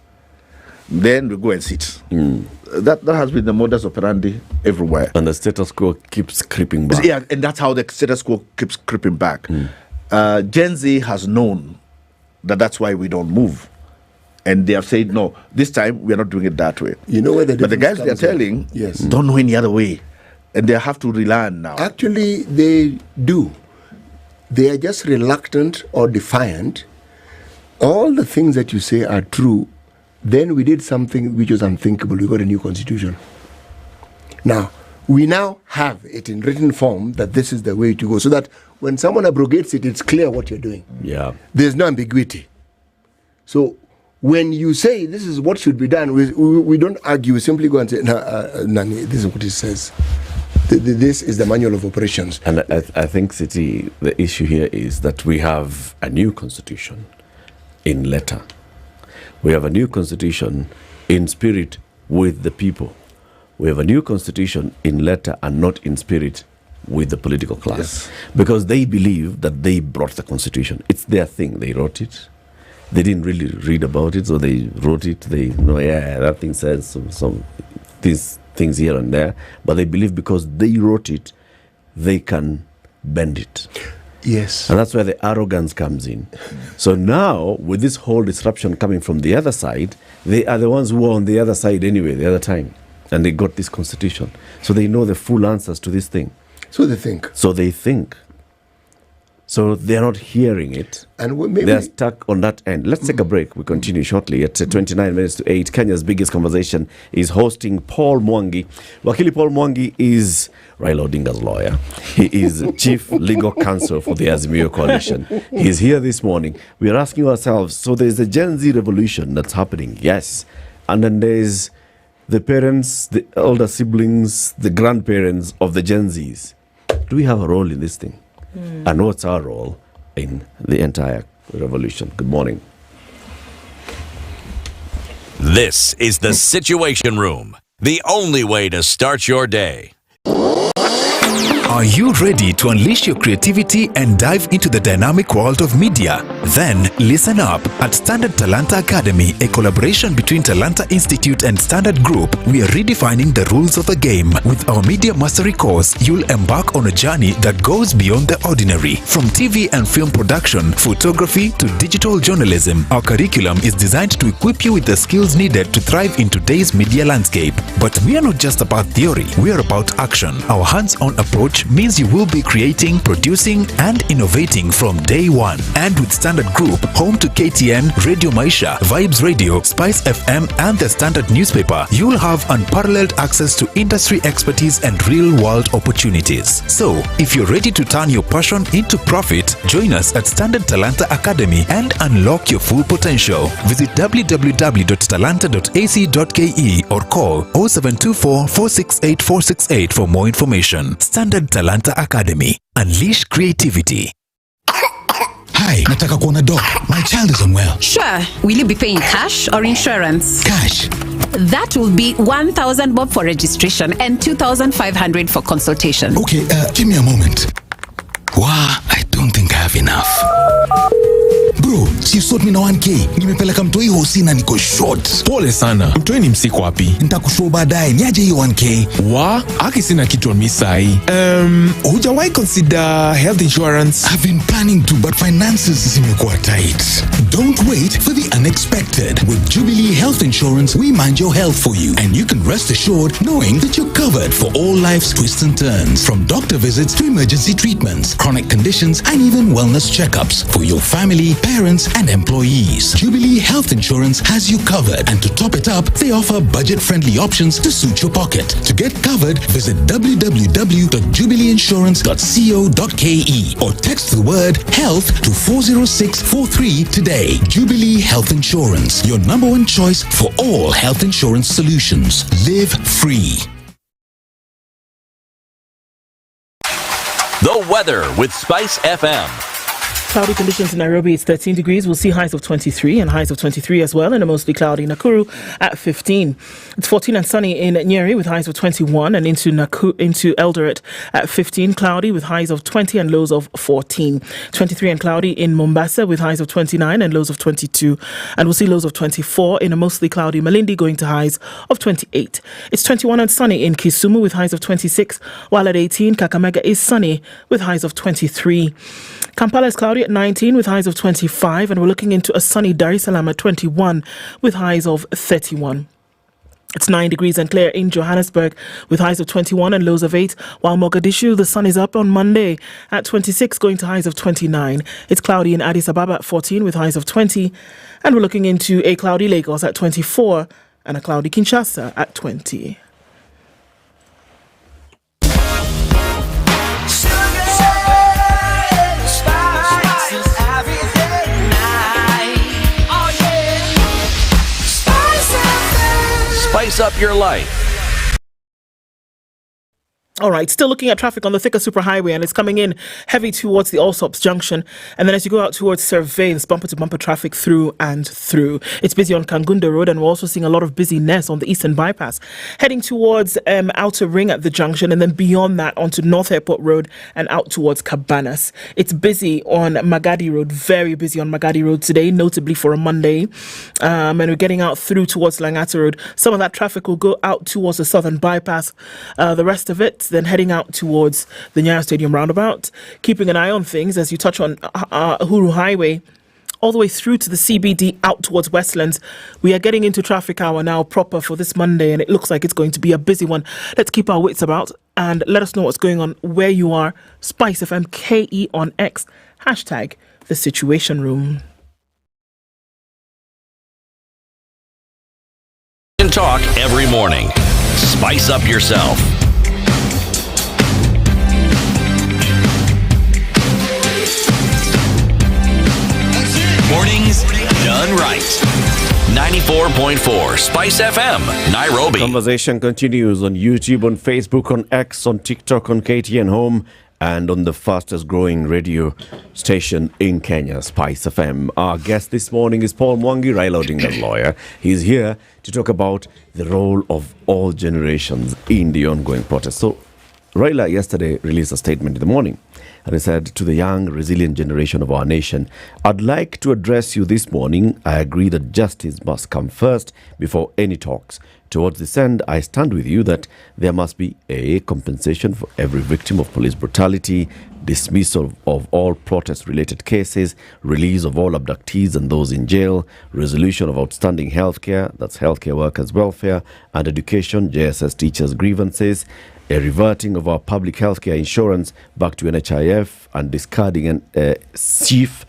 then we go and sit. That has been the modus operandi everywhere. And the status quo keeps creeping back. Yeah, and that's how the status quo keeps creeping back. Gen Z has known that's why we don't move. And they have said, no, this time we are not doing it that way. Where but the guys they are telling don't know any other way. And they have to relearn now. Actually, they do. They are just reluctant or defiant. All the things that you say are true. Then we did something which was unthinkable. We got a new constitution. Now, we now have it in written form that this is the way to go, so that when someone abrogates it, it's clear what you're doing. Yeah. There's no ambiguity. So when you say this is what should be done, we don't argue. We simply go and say, Nani, this is what it says. This is the manual of operations. And I think, City, the issue here is that we have a new constitution in letter. We have a new constitution in spirit with the people. We have a new constitution in letter and not in spirit with the political class. Yes. Because they believe that they brought the constitution. It's their thing. They wrote it. They didn't really read about it, so they wrote it. They know, that thing says some these things here and there. But they believe because they wrote it, they can bend it. Yes. And that's where the arrogance comes in. So now, with this whole disruption coming from the other side, they are the ones who were on the other side anyway, the other time. And they got this constitution. So they know the full answers to this thing. So they think. So they're not hearing it. And maybe they're stuck on that end. Let's take a break. We continue shortly at 29 minutes to 8. Kenya's biggest conversation is hosting Paul Mwangi. Wakili Paul Mwangi is Raila Odinga's lawyer. He is Chief Legal Counsel for the Azimio Coalition. He's here this morning. We are asking ourselves, so there's a Gen Z revolution that's happening, yes. And then there's the parents, the elder siblings, the grandparents of the Gen Zs. Do we have a role in this thing? And what's our role in the entire revolution? Good morning. This is the Situation Room, the only way to start your day. Are you ready to unleash your creativity and dive into the dynamic world of media? Then listen up. At Standard Talanta Academy, a collaboration between Talanta Institute and Standard Group, we are redefining the rules of the game. With our Media Mastery course, you'll embark on a journey that goes beyond the ordinary. From TV and film production, photography to digital journalism, our curriculum is designed to equip you with the skills needed to thrive in today's media landscape. But we are not just about theory, we are about action. Our hands-on approach means you will be creating, producing, and innovating from day one. And with Standard Group, home to KTN, Radio Maisha, Vibes Radio, SpiceFM, and the Standard newspaper, you'll have unparalleled access to industry expertise and real-world opportunities. So, if you're ready to turn your passion into profit, join us at Standard Talanta Academy and unlock your full potential. Visit www.talanta.ac.ke or call 0724 468 468 for more information. Standard Talanta Academy. Unleash creativity. Hi, nataka kuona doc. My child is unwell. Sure. Will you be paying cash or insurance? Cash. That will be 1,000 bob for registration and 2,500 for consultation. Okay, give me a moment. Wow, I don't think I have enough. Bro, si sort me na 1K. Nimepeleka mtoi hosi na niko short. Pole sana. Mtoi ni msiko wapi? Nitakushow baadaye. Niaje hiyo 1K? Aki sina kitu on me sai. Hujawahi consider health insurance? I've been planning to, but finances zimekuwa tight. Don't wait for the unexpected. With Jubilee Health Insurance, we mind your health for you. And you can rest assured knowing that you're covered for all life's twists and turns. From doctor visits to emergency treatments, chronic conditions, and even wellness checkups for your family, parents, and employees. Jubilee Health Insurance has you covered, and to top it up, they offer budget-friendly options to suit your pocket. To get covered, visit www.jubileeinsurance.co.ke or text the word HEALTH to 40643 today. Jubilee Health Insurance, your number one choice for all health insurance solutions. Live free. The weather with SpiceFM. Cloudy conditions in Nairobi, it's 13 degrees. We'll see highs of 23 and highs of 23 as well, and a mostly cloudy Nakuru at 15. It's 14 and sunny in Nyeri with highs of 21, and into Eldoret at 15, cloudy with highs of 20 and lows of 14. 23 and cloudy in Mombasa with highs of 29 and lows of 22. And we'll see lows of 24 in a mostly cloudy Malindi going to highs of 28. It's 21 and sunny in Kisumu with highs of 26, while at 18, Kakamega is sunny with highs of 23. Kampala is cloudy at 19 with highs of 25, and we're looking into a sunny Dar es Salaam at 21 with highs of 31. It's 9 degrees and clear in Johannesburg with highs of 21 and lows of 8, while Mogadishu, the sun is up on Monday at 26 going to highs of 29. It's cloudy in Addis Ababa at 14 with highs of 20, and we're looking into a cloudy Lagos at 24 and a cloudy Kinshasa at 20. spice up your life. All right, still looking at traffic on the Thika Superhighway, and it's coming in heavy towards the Allsops Junction. And then as you go out towards Survey, there's bumper-to-bumper traffic through and through. It's busy on Kangunda Road, and we're also seeing a lot of busyness on the Eastern Bypass. Heading towards Outer Ring at the junction, and then beyond that onto North Airport Road and out towards Cabanas. It's busy on Magadi Road, very busy on Magadi Road today, notably for a Monday. And we're getting out through towards Langata Road. Some of that traffic will go out towards the Southern Bypass. The rest of it then heading out towards the Nyeri Stadium roundabout, keeping an eye on things as you touch on Uhuru Highway all the way through to the CBD out towards Westlands. We are getting into traffic hour now proper for this Monday, and it looks like it's going to be a busy one. Let's keep our wits about and let us know what's going on where you are. SpiceFM KE on X, hashtag the Situation Room. Talk every morning. Spice up yourself. Mornings done right. 94.4 Spice FM, Nairobi. Conversation continues on YouTube, on Facebook, on X, on TikTok, on KTN Home, and on the fastest growing radio station in Kenya, Spice FM. Our guest this morning is Paul Mwangi, Raila Odinga's lawyer. He's here to talk about the role of all generations in the ongoing protest. So Raila yesterday released a statement in the morning, and he said to the young, resilient generation of our nation, I'd like to address you this morning. I agree that justice must come first before any talks. Towards this end, I stand with you that there must be a compensation for every victim of police brutality, dismissal of all protest-related cases, release of all abductees and those in jail, resolution of outstanding healthcare, that's healthcare workers' welfare, and education, JSS teachers' grievances, a reverting of our public healthcare insurance back to NHIF, and discarding and chief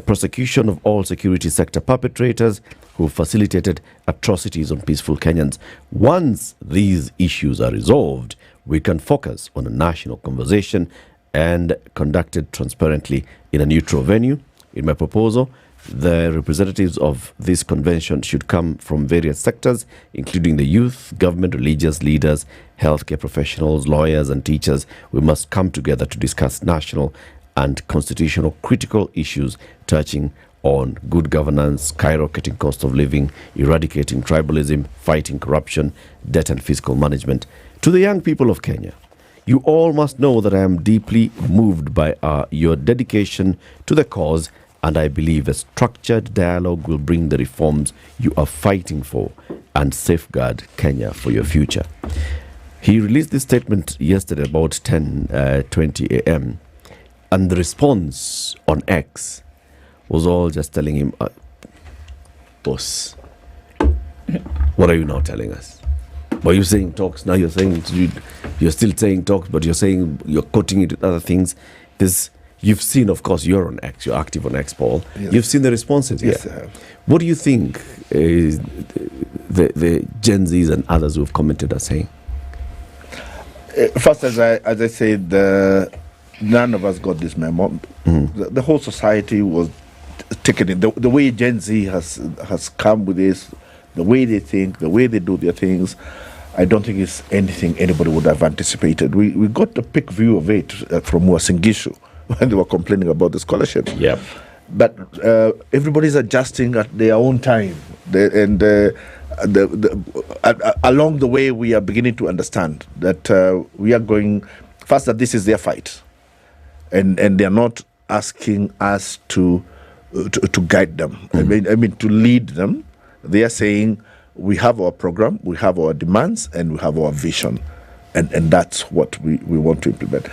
prosecution of all security sector perpetrators who facilitated atrocities on peaceful Kenyans. Once these issues are resolved, we can focus on a national conversation and conducted transparently in a neutral venue. In my proposal, the representatives of this convention should come from various sectors, including the youth, government, religious leaders, healthcare professionals, lawyers, and teachers. We must come together to discuss national and constitutional critical issues touching on good governance, skyrocketing cost of living, eradicating tribalism, fighting corruption, debt and fiscal management. To the young people of Kenya, you all must know that I am deeply moved by your dedication to the cause, and I believe a structured dialogue will bring the reforms you are fighting for and safeguard Kenya for your future. He released this statement yesterday about 10:20 a.m. and the response on X was all just telling him, boss, what are you now telling us? Were you saying talks? Now you're saying, you're still saying talks, but you're quoting it with other things. You've seen, of course, you're on X, you're active on X, Paul. Yes. You've seen the responses. Yes, yeah. I have. What do you think the Gen Zs and others who have commented are saying? First, as I said, none of us got this memo. The whole society was taken in. The way Gen Z has come with this, the way they think, the way they do their things, I don't think it's anything anybody would have anticipated. We got a peak view of it from Wasingishu when they were complaining about the scholarship. Yep. But everybody's adjusting at their own time. Along the way, we are beginning to understand that we are going, first, that this is their fight. And they're not asking us to guide them. I mean, to lead them. They are saying, we have our program, we have our demands, and we have our vision. And that's what we want to implement.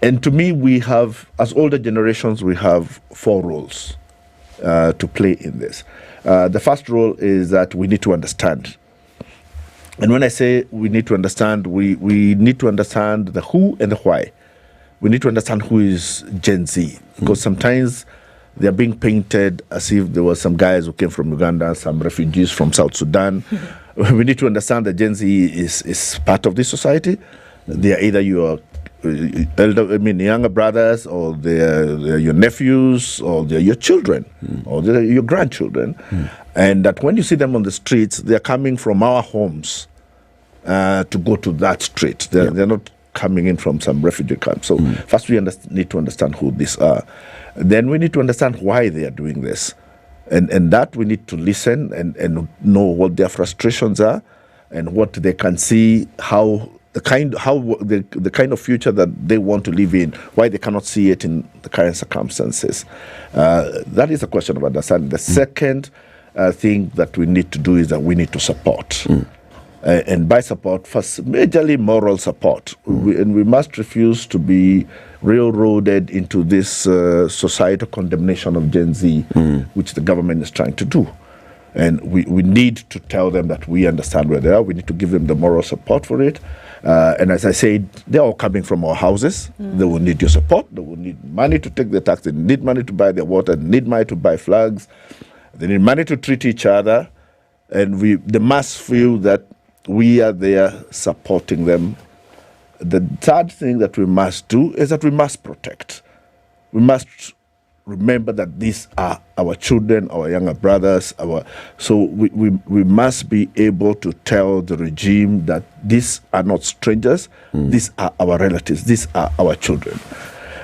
And to me, we have, as older generations, we have 4 roles to play in this. The first role is that we need to understand. And when I say we need to understand, we need to understand the who and the why. We need to understand who is Gen Z, because sometimes they are being painted as if there were some guys who came from Uganda, some refugees from South Sudan. We need to understand that Gen Z is part of this society. They are either your younger brothers, or they're your nephews, or they're your children, or they're your grandchildren. And that when you see them on the streets, they're coming from our homes to go to that street. They're not coming in from some refugee camp. So first we need to understand who these are. Then we need to understand why they are doing this. And that we need to listen and know what their frustrations are and what they can see, the kind of future that they want to live in, why they cannot see it in the current circumstances. That is a question of understanding. The second thing that we need to do is that we need to support. And by support, first, majorly moral support. And we must refuse to be railroaded into this societal condemnation of Gen Z, which the government is trying to do. And we need to tell them that we understand where they are. We need to give them the moral support for it. And as I said, they're all coming from our houses. They will need your support. They will need money to take the tax. They need money to buy their water. They need money to buy flags. They need money to treat each other. And they must feel that we are there supporting them. The third thing that we must do is that we must protect. We must remember that these are our children, our younger brothers. So we must be able to tell the regime that these are not strangers. These are our relatives. These are our children.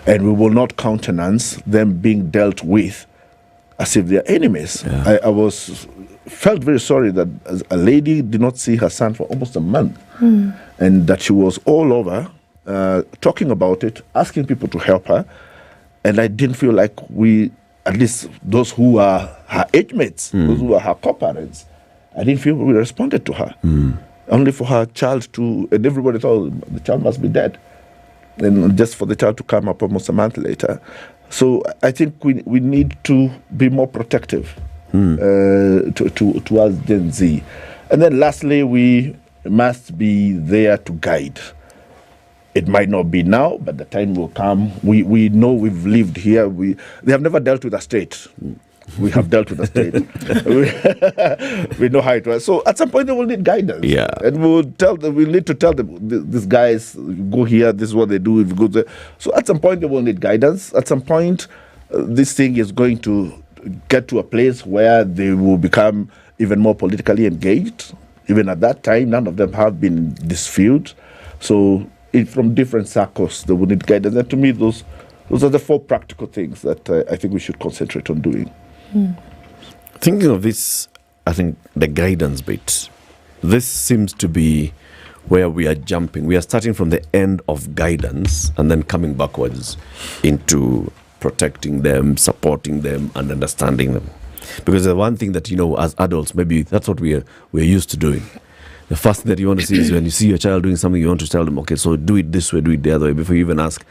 And we will not countenance them being dealt with as if they're enemies. Yeah. I felt very sorry that a lady did not see her son for almost a month, and that she was all over talking about it, asking people to help her. And I didn't feel like at least those who are her age mates, those who are her co-parents, I didn't feel we responded to her. Only for her child and everybody thought the child must be dead. And just for the child to come up almost a month later. So I think we need to be more protective towards Gen Z. And then lastly, we must be there to guide. It might not be now, but the time will come. We know we've lived here. They have never dealt with a state. We have dealt with the state. We know how it was. So at some point they will need guidance. Yeah. And we need to tell them, these guys go here, this is what they do, if you go there. So at some point they will need guidance. At some point this thing is going to get to a place where they will become even more politically engaged. Even at that time, none of them have been in this field. So from different circles, they will need guidance. And to me, those are the 4 practical things that I think we should concentrate on doing. Thinking of this, I think the guidance bit, this seems to be where we are jumping. We are starting from the end of guidance and then coming backwards into protecting them, supporting them, and understanding them. Because the one thing that, as adults, maybe that's what we're used to doing. The first thing that you want to see is when you see your child doing something, you want to tell them, okay, so do it this way, do it the other way, before you even ask,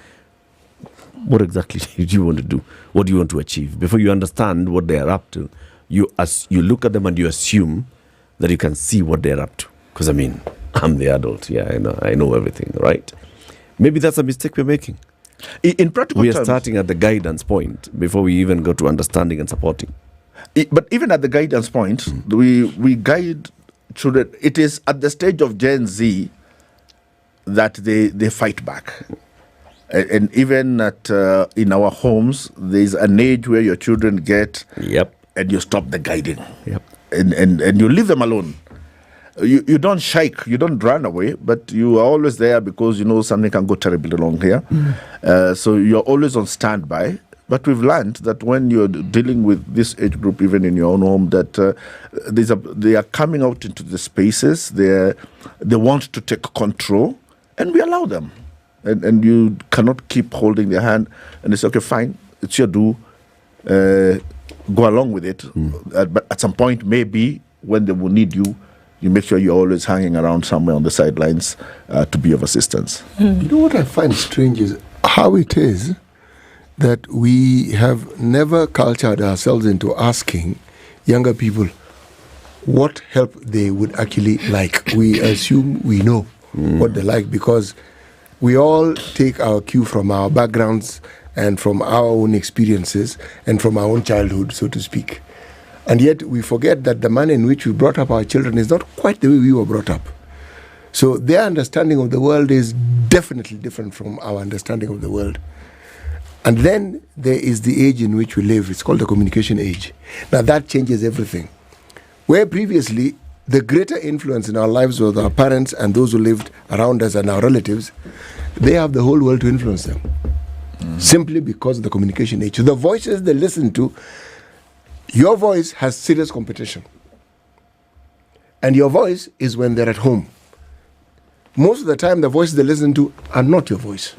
what exactly do you want to do? What do you want to achieve? Before you understand what they are up to, you look at them and you assume that you can see what they're up to. Because, I'm the adult. Yeah, I know everything, right? Maybe that's a mistake we're making. In practical terms, we are starting at the guidance point before we even go to understanding and supporting. But even at the guidance point, we guide children. It is at the stage of Gen Z that they fight back. And even in our homes, there's an age where your children get, and you stop the guiding, and you leave them alone. You don't shake, you don't run away, but you are always there because you know something can go terribly wrong here. So you're always on standby. But we've learned that when you're dealing with this age group, even in your own home, that they are coming out into the spaces. They want to take control, and we allow them. And you cannot keep holding their hand and they say, okay, fine, it's your do. Go along with it. But at some point, maybe when they will need you, you make sure you're always hanging around somewhere on the sidelines to be of assistance. You know what I find strange is how it is that we have never cultured ourselves into asking younger people what help they would actually like. We assume we know what they like because we all take our cue from our backgrounds and from our own experiences and from our own childhood, so to speak. And yet we forget that the manner in which we brought up our children is not quite the way we were brought up. So their understanding of the world is definitely different from our understanding of the world. And then there is the age in which we live. It's called the communication age. Now that changes everything. Where previously, the greater influence in our lives was our parents and those who lived around us and our relatives, they have the whole world to influence them. Simply because of the communication age. So the voices they listen to, your voice has serious competition. And your voice is when they're at home. Most of the time, the voices they listen to are not your voice.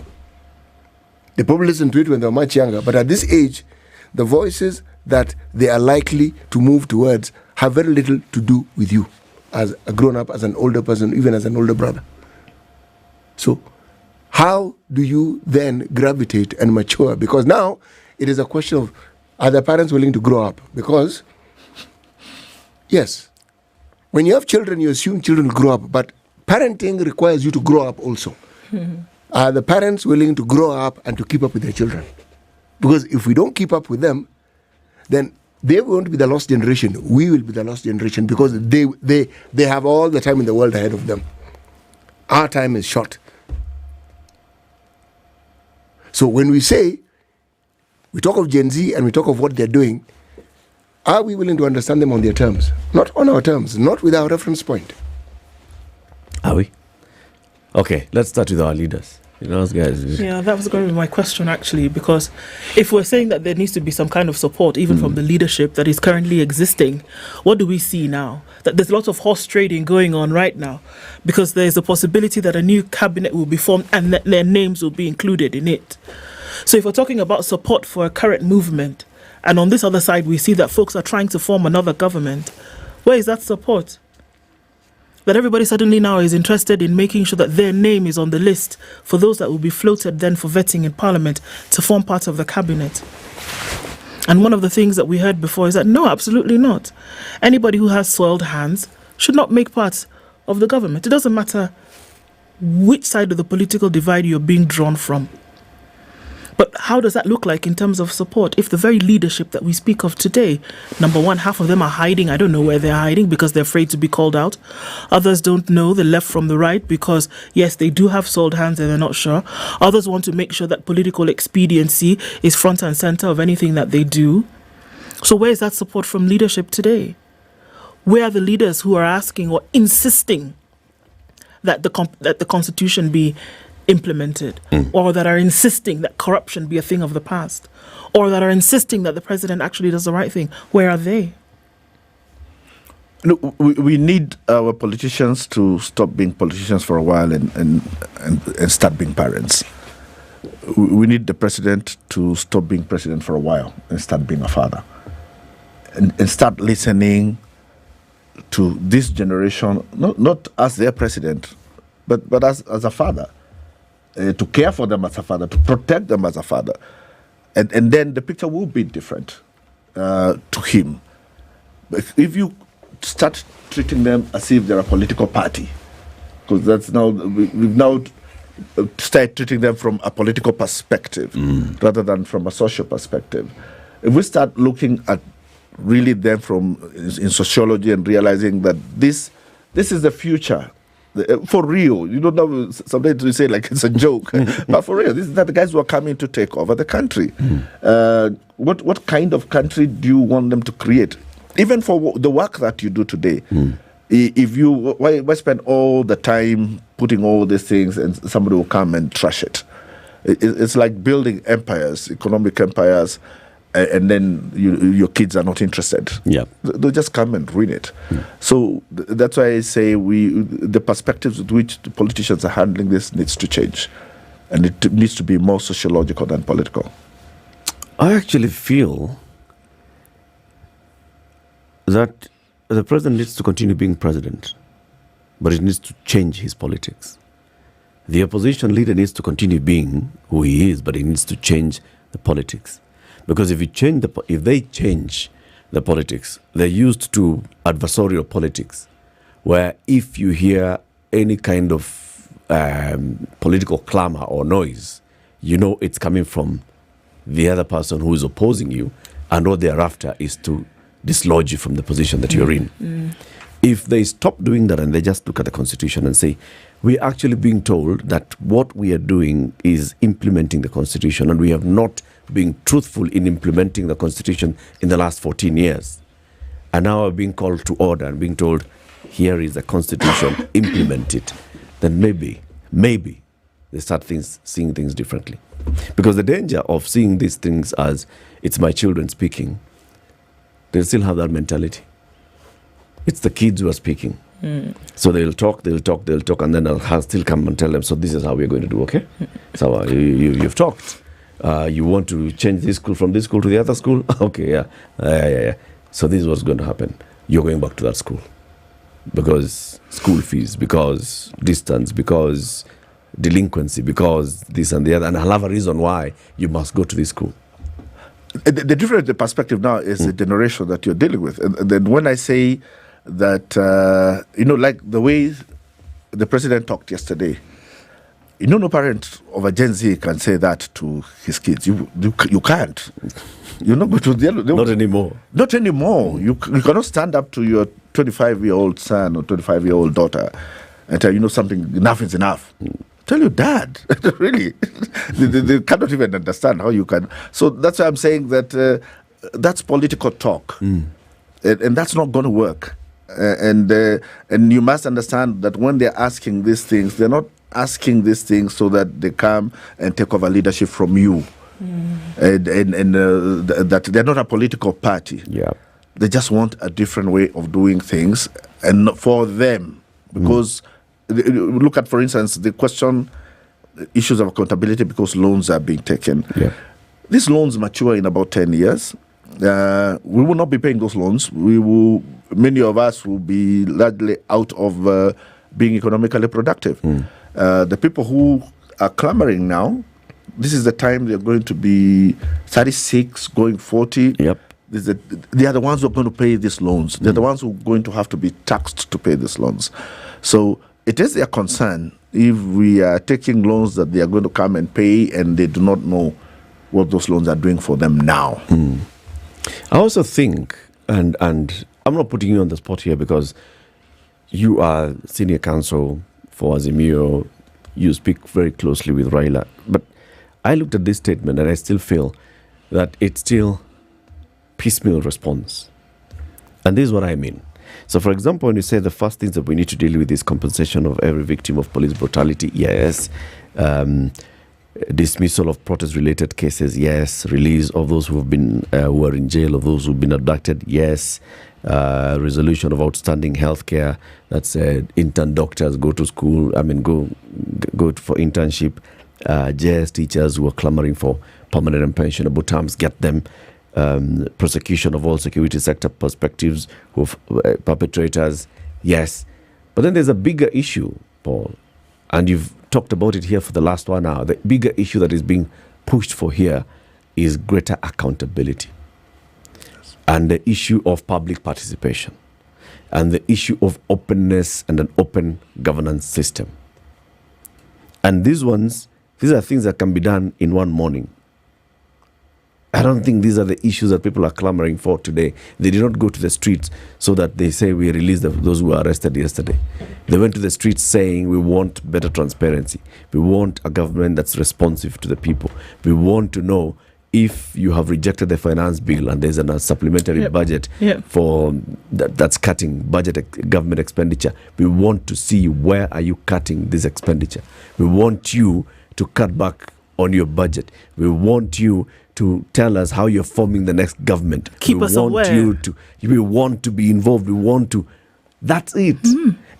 They probably listen to it when they're much younger. But at this age, the voices that they are likely to move towards have very little to do with you as a grown-up, as an older person, even as an older brother. So how do you then gravitate and mature? Because now it is a question of, are the parents willing to grow up? Because, yes, when you have children, you assume children will grow up. But parenting requires you to grow up also. Are the parents willing to grow up and to keep up with their children? Because if we don't keep up with them, then they won't be the lost generation. We will be the lost generation because they have all the time in the world ahead of them. Our time is short. So when we talk of Gen Z and we talk of what they're doing, are we willing to understand them on their terms? Not on our terms, not with our reference point. Are we? Okay, let's start with our leaders. Those guys. Yeah, that was going to be my question actually, because if we're saying that there needs to be some kind of support even from the leadership that is currently existing, what do we see now? That there's lots of horse trading going on right now, because there's a possibility that a new cabinet will be formed and that their names will be included in it. So if we're talking about support for a current movement, and on this other side we see that folks are trying to form another government, where is that support? That everybody suddenly now is interested in making sure that their name is on the list for those that will be floated then for vetting in Parliament to form part of the cabinet. And one of the things that we heard before is that no, absolutely not. Anybody who has soiled hands should not make part of the government. It doesn't matter which side of the political divide you're being drawn from. But how does that look like in terms of support if the very leadership that we speak of today, number one, half of them are hiding. I don't know where they're hiding because they're afraid to be called out. Others don't know the left from the right because, yes, they do have soiled hands and they're not sure. Others want to make sure that political expediency is front and center of anything that they do. So where is that support from leadership today? Where are the leaders who are asking or insisting that the Constitution be implemented, or that are insisting that corruption be a thing of the past, or that are insisting that the president actually does the right thing? Where are they? Look, we need our politicians to stop being politicians for a while and start being parents. We need the president to stop being president for a while and start being a father, and start listening to this generation, not as their president, but as a father. To care for them as a father, to protect them as a father. And then the picture will be different to him. But if you start treating them as if they're a political party, because that's now, we've now started treating them from a political perspective rather than from a social perspective. If we start looking at really them in sociology and realizing that this is the future, for real, you don't know, sometimes we say like it's a joke, but for real, these are the guys who are coming to take over the country. What kind of country do you want them to create? Even for the work that you do today, if you, why spend all the time putting all these things and somebody will come and trash it? It's like building empires, economic empires, and then your kids are not interested. Yeah, they'll just come and ruin it. So that's why I say the perspectives with which the politicians are handling this needs to change, and it needs to be more sociological than political. I actually feel that the president needs to continue being president, but it needs to change his politics. The opposition leader needs to continue being who he is, but he needs to change the politics. Because if they change the politics, they're used to adversarial politics, where if you hear any kind of political clamor or noise, you know it's coming from the other person who is opposing you, and what they're after is to dislodge you from the position that you're in. If they stop doing that and they just look at the Constitution and say, we're actually being told that what we are doing is implementing the Constitution, and we have not been truthful in implementing the Constitution in the last 14 years. And now are being called to order and being told, here is the Constitution, implement it. Then maybe they start seeing things differently. Because the danger of seeing these things as, it's my children speaking, they still have that mentality. It's the kids who are speaking. So they'll talk, and then I'll still come and tell them, so this is how we're going to do, okay? So you've talked. You want to change this school from this school to the other school? Okay, yeah. So this is what's going to happen. You're going back to that school. Because school fees, because distance, because delinquency, because this and the other. And I'll have a reason why you must go to this school. The different perspective now is the generation that you're dealing with. And then when I say that, like the way the president talked yesterday, no parent of a Gen Z can say that to his kids. You can't. You're not going to... Not anymore. Not anymore. You cannot stand up to your 25-year-old son or 25-year-old daughter and tell something, enough is enough. Tell your dad. Really. they cannot even understand how you can. So that's why I'm saying that that's political talk. And that's not going to work. And you must understand that when they're asking these things, they're not asking these things so that they come and take over leadership from you. And that they're not a political party. Yeah. They just want a different way of doing things, and for them. Because look at, for instance, the question, issues of accountability because loans are being taken. Yeah. These loans mature in about 10 years. We will not be paying those loans. Many of us will be largely out of being economically productive. The people who are clamoring now, this is the time they're going to be 36, going 40. Yep. They are the ones who are going to pay these loans. They're the ones who are going to have to be taxed to pay these loans. So it is their concern if we are taking loans that they are going to come and pay and they do not know what those loans are doing for them now. I also think, and I'm not putting you on the spot here because you are senior counsel for Azimio, you speak very closely with Raila, but I looked at this statement and I still feel that it's still piecemeal response. And this is what I mean. So, for example, when you say the first things that we need to deal with is compensation of every victim of police brutality, yes. Dismissal of protest-related cases, yes. Release of those who have been who are in jail, of those who've been abducted, yes. Resolution of outstanding healthcare. That's intern doctors go to school. Go for internship. JS teachers who are clamoring for permanent and pensionable terms, get them. Prosecution of all security sector perspectives, perpetrators, yes. But then there's a bigger issue, Paul, and you've talked about it here for the last 1 hour. The bigger issue that is being pushed for here is greater accountability, and the issue of public participation, and the issue of openness and an open governance system. And these are things that can be done in one morning. I don't think these are the issues that people are clamoring for today. They did not go to the streets so that they say we released those who were arrested yesterday. They went to the streets saying we want better transparency. We want a government that's responsive to the people. We want to know if you have rejected the finance bill and there's a supplementary budget for that's cutting government expenditure. We want to see where are you cutting this expenditure. We want you to cut back on your budget. We want you to tell us how you're forming the next government. Keep us aware. We want to be involved. We want to. That's it.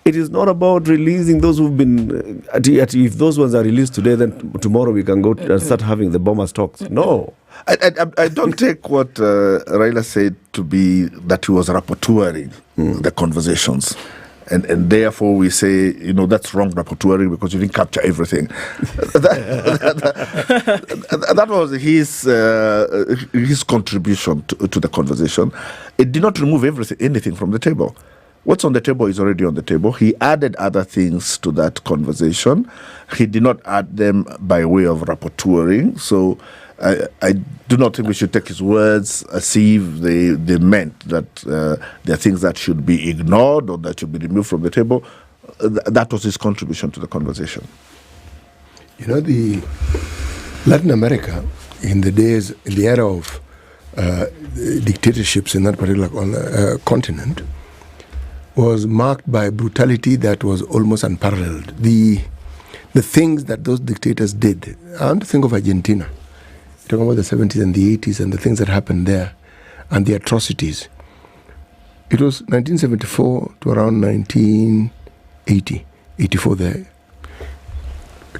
It is not about releasing those who've been. If those ones are released today, then tomorrow we can go and start having the bombers talks. No. I don't take what Raila said to be that he was rapporteuring the conversations. And therefore we say, that's wrong rapporteuring because you didn't capture everything. That was his contribution to the conversation. It did not remove anything from the table. What's on the table is already on the table. He added other things to that conversation. He did not add them by way of rapporteuring. So I do not think we should take his words as if they meant that there are things that should be ignored or that should be removed from the table. That was his contribution to the conversation. You know, the Latin America, in the era of dictatorships in that particular continent, was marked by brutality that was almost unparalleled. The things that those dictators did, I want to think of Argentina, talking about the 70s and the 80s and the things that happened there and the atrocities. It was 1974 to around 1980, 84 there.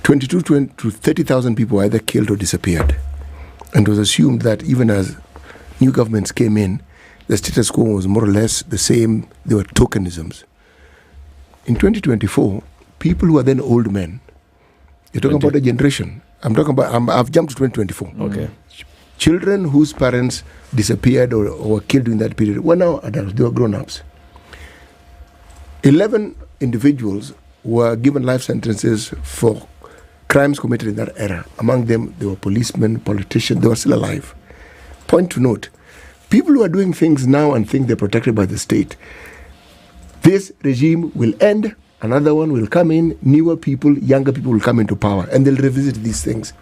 22 to 30,000 people were either killed or disappeared. And it was assumed that even as new governments came in, the status quo was more or less the same. There were tokenisms. In 2024, people who are then old men, you're talking about a generation. I've jumped to 2024. Okay. Children whose parents disappeared or were killed in that period were now adults. They were grown-ups. 11 individuals were given life sentences for crimes committed in that era. Among them, there were policemen, politicians. They were still alive. Point to note, people who are doing things now and think they're protected by the state, this regime will end, another one will come in, newer people, younger people will come into power, and they'll revisit these things.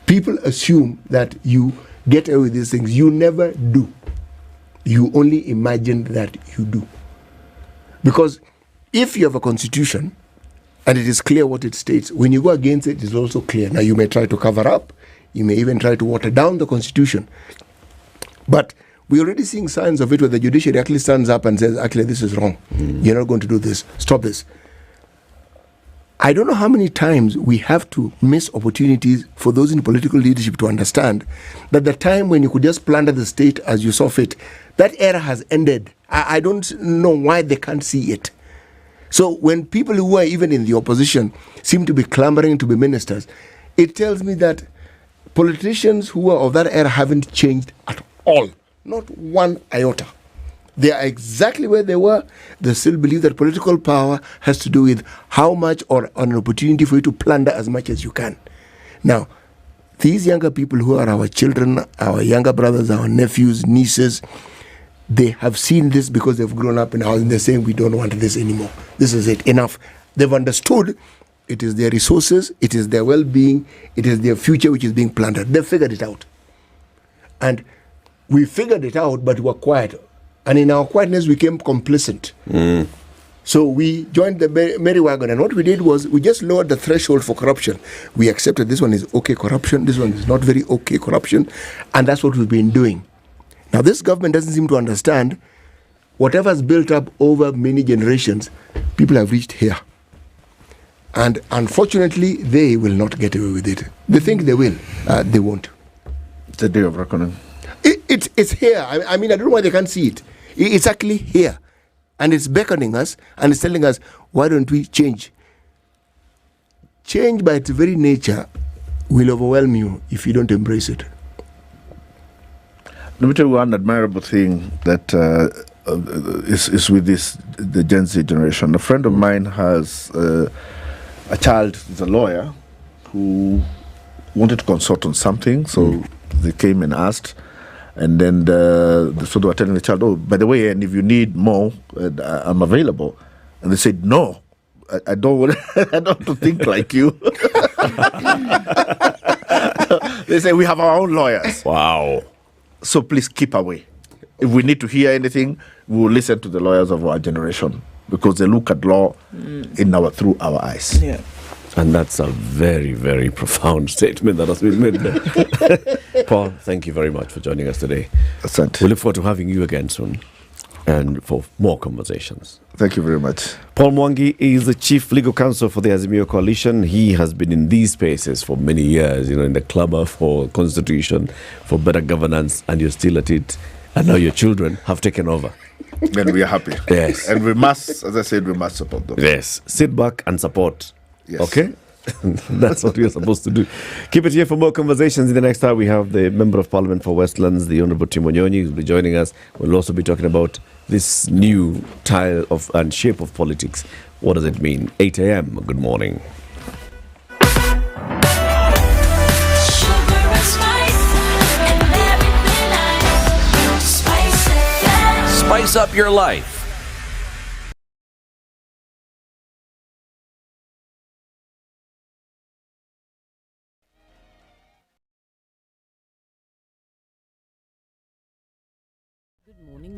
People assume that you get away with these things. You never do. You only imagine that you do. Because if you have a constitution, and it is clear what it states, when you go against it, it is also clear. Now, you may try to cover up, you may even try to water down the constitution, but we're already seeing signs of it where the judiciary actually stands up and says, actually, this is wrong. You're not going to do this. Stop this. I don't know how many times we have to miss opportunities for those in political leadership to understand that the time when you could just plunder the state as you saw fit, that era has ended. I don't know why they can't see it. So when people who are even in the opposition seem to be clamoring to be ministers, it tells me that politicians who are of that era haven't changed at all. Not one iota. They are exactly where they were. They still believe that political power has to do with how much or an opportunity for you to plunder as much as you can. Now, these younger people who are our children, our younger brothers, our nephews, nieces, they have seen this because they've grown up in a house and they're saying, we don't want this anymore. This is it, enough. They've understood it is their resources, it is their well-being, it is their future which is being plundered. They've figured it out. And we figured it out, but we were quiet. And in our quietness, we became complacent. So we joined the merry wagon. And what we did was we just lowered the threshold for corruption. We accepted this one is okay corruption, this one is not very okay corruption. And that's what we've been doing. Now, this government doesn't seem to understand whatever has built up over many generations, people have reached here. And unfortunately, they will not get away with it. They think they will. They won't. It's a day of reckoning. It's here. I mean, I don't know why they can't see it. It's actually here. And it's beckoning us and it's telling us, why don't we change? Change by its very nature will overwhelm you if you don't embrace it. Let me tell you one admirable thing that is with the Gen Z generation. A friend of mine has a child, is a lawyer, who wanted to consult on something, so they came and asked. And then so they were telling the child, oh, by the way, and if you need more, I'm available. And they said, no, I don't want I don't want to think like you. They say, we have our own lawyers. Wow. So please keep away. If we need to hear anything, we will listen to the lawyers of our generation because they look at law through our eyes. Yeah. And that's a very, very profound statement that has been made there. Paul, thank you very much for joining us today. We look forward to having you again soon and for more conversations. Thank you very much. Paul Mwangi is the Chief Legal Counsel for the Azimio Coalition. He has been in these spaces for many years, in the clamor for constitution, for better governance, and you're still at it. And now your children have taken over. And we are happy. Yes. And we must, as I said, we must support them. Yes. Sit back and support. Yes. Okay? That's what we are supposed to do. Keep it here for more conversations. In the next hour, we have the Member of Parliament for Westlands, the Honourable Timonyonyi, who will be joining us. We'll also be talking about this new style of and shape of politics. What does it mean? 8 a.m. Good morning. Sugar and spice. spice up your life.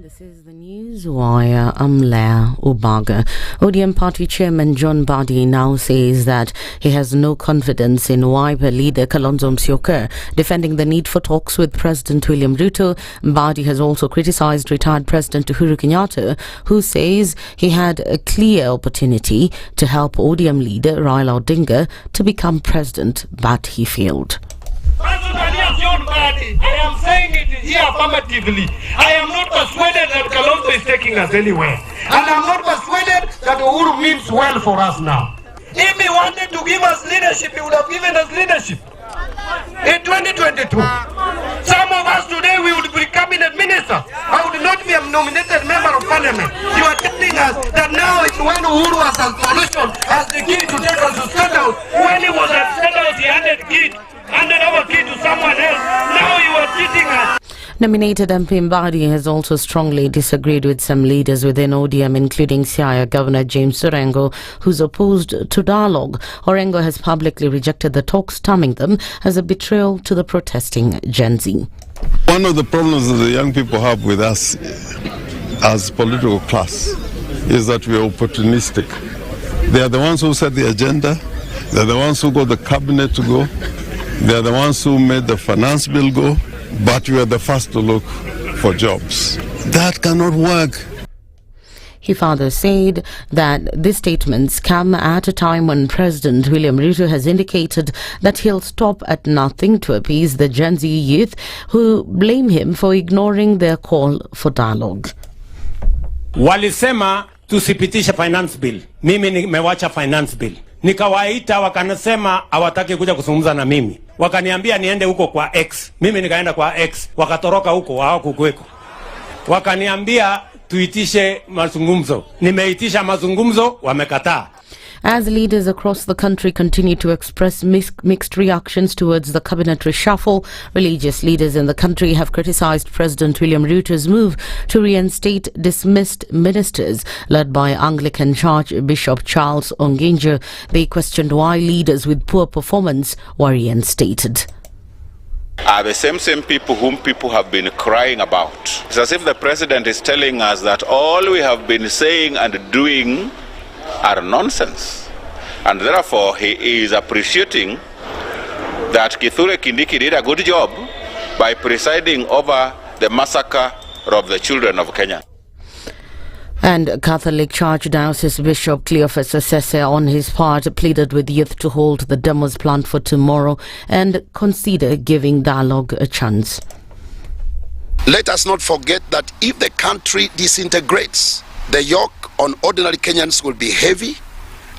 This is the news wire. I'm Leah Ubaga. ODM party chairman John Mbadi now says that he has no confidence in Wiper leader Kalonzo Musyoka defending the need for talks with President William Ruto. Mbadi has also criticized retired President Uhuru Kenyatta, who says he had a clear opportunity to help ODM leader Raila Odinga to become president, but he failed. I am saying it here affirmatively. I am not persuaded that Kalonzo is taking us anywhere. And I'm not persuaded that Uhuru means well for us now. If he wanted to give us leadership, he would have given us leadership. In 2022, some of us today, we would be cabinet ministers. I would not be a nominated member of parliament. You are telling us that now it's when Uhuru has a solution, has the key to take us to State House. When he was at State House, he handed over key to someone else. Now you are cheating us. Nominated MP Mbadi has also strongly disagreed with some leaders within ODM, including Siaya Governor James Orengo, who's opposed to dialogue. Orengo has publicly rejected the talks, terming them as a betrayal to the protesting Gen Z. One of the problems that the young people have with us as political class is that we are opportunistic. They are the ones who set the agenda. They are the ones who got the cabinet to go. They are the ones who made the finance bill go. But we are the first to look for jobs. That cannot work. He further said that these statements come at a time when President William Ruto has indicated that he'll stop at nothing to appease the Gen Z youth who blame him for ignoring their call for dialogue. Walisema tusipitishe finance bill. Mimi nimewacha finance bill. Nikawaita wakanasema hawataki kuja kuzungumza na mimi. Wakaniambia niende huko kwa X. Mimi nikaenda kwa X. Wakatoroka huko hawakukweko. Wakaniambia tuitishe mazungumzo. Nimeitisha mazungumzo, wamekataa. As leaders across the country continue to express mixed reactions towards the cabinet reshuffle, religious leaders in the country have criticized President William Ruto's move to reinstate dismissed ministers led by Anglican Archbishop Charles Onginjo. They questioned why leaders with poor performance were reinstated. Are the same people whom people have been crying about. It's as if the president is telling us that all we have been saying and doing are nonsense, and therefore he is appreciating that Kithure Kindiki did a good job by presiding over the massacre of the children of Kenya. And Catholic Archdiocese Bishop Cleophas Osese, on his part, pleaded with youth to hold the demos planned for tomorrow and consider giving dialogue a chance. Let us not forget that if the country disintegrates, the yoke on ordinary Kenyans will be heavy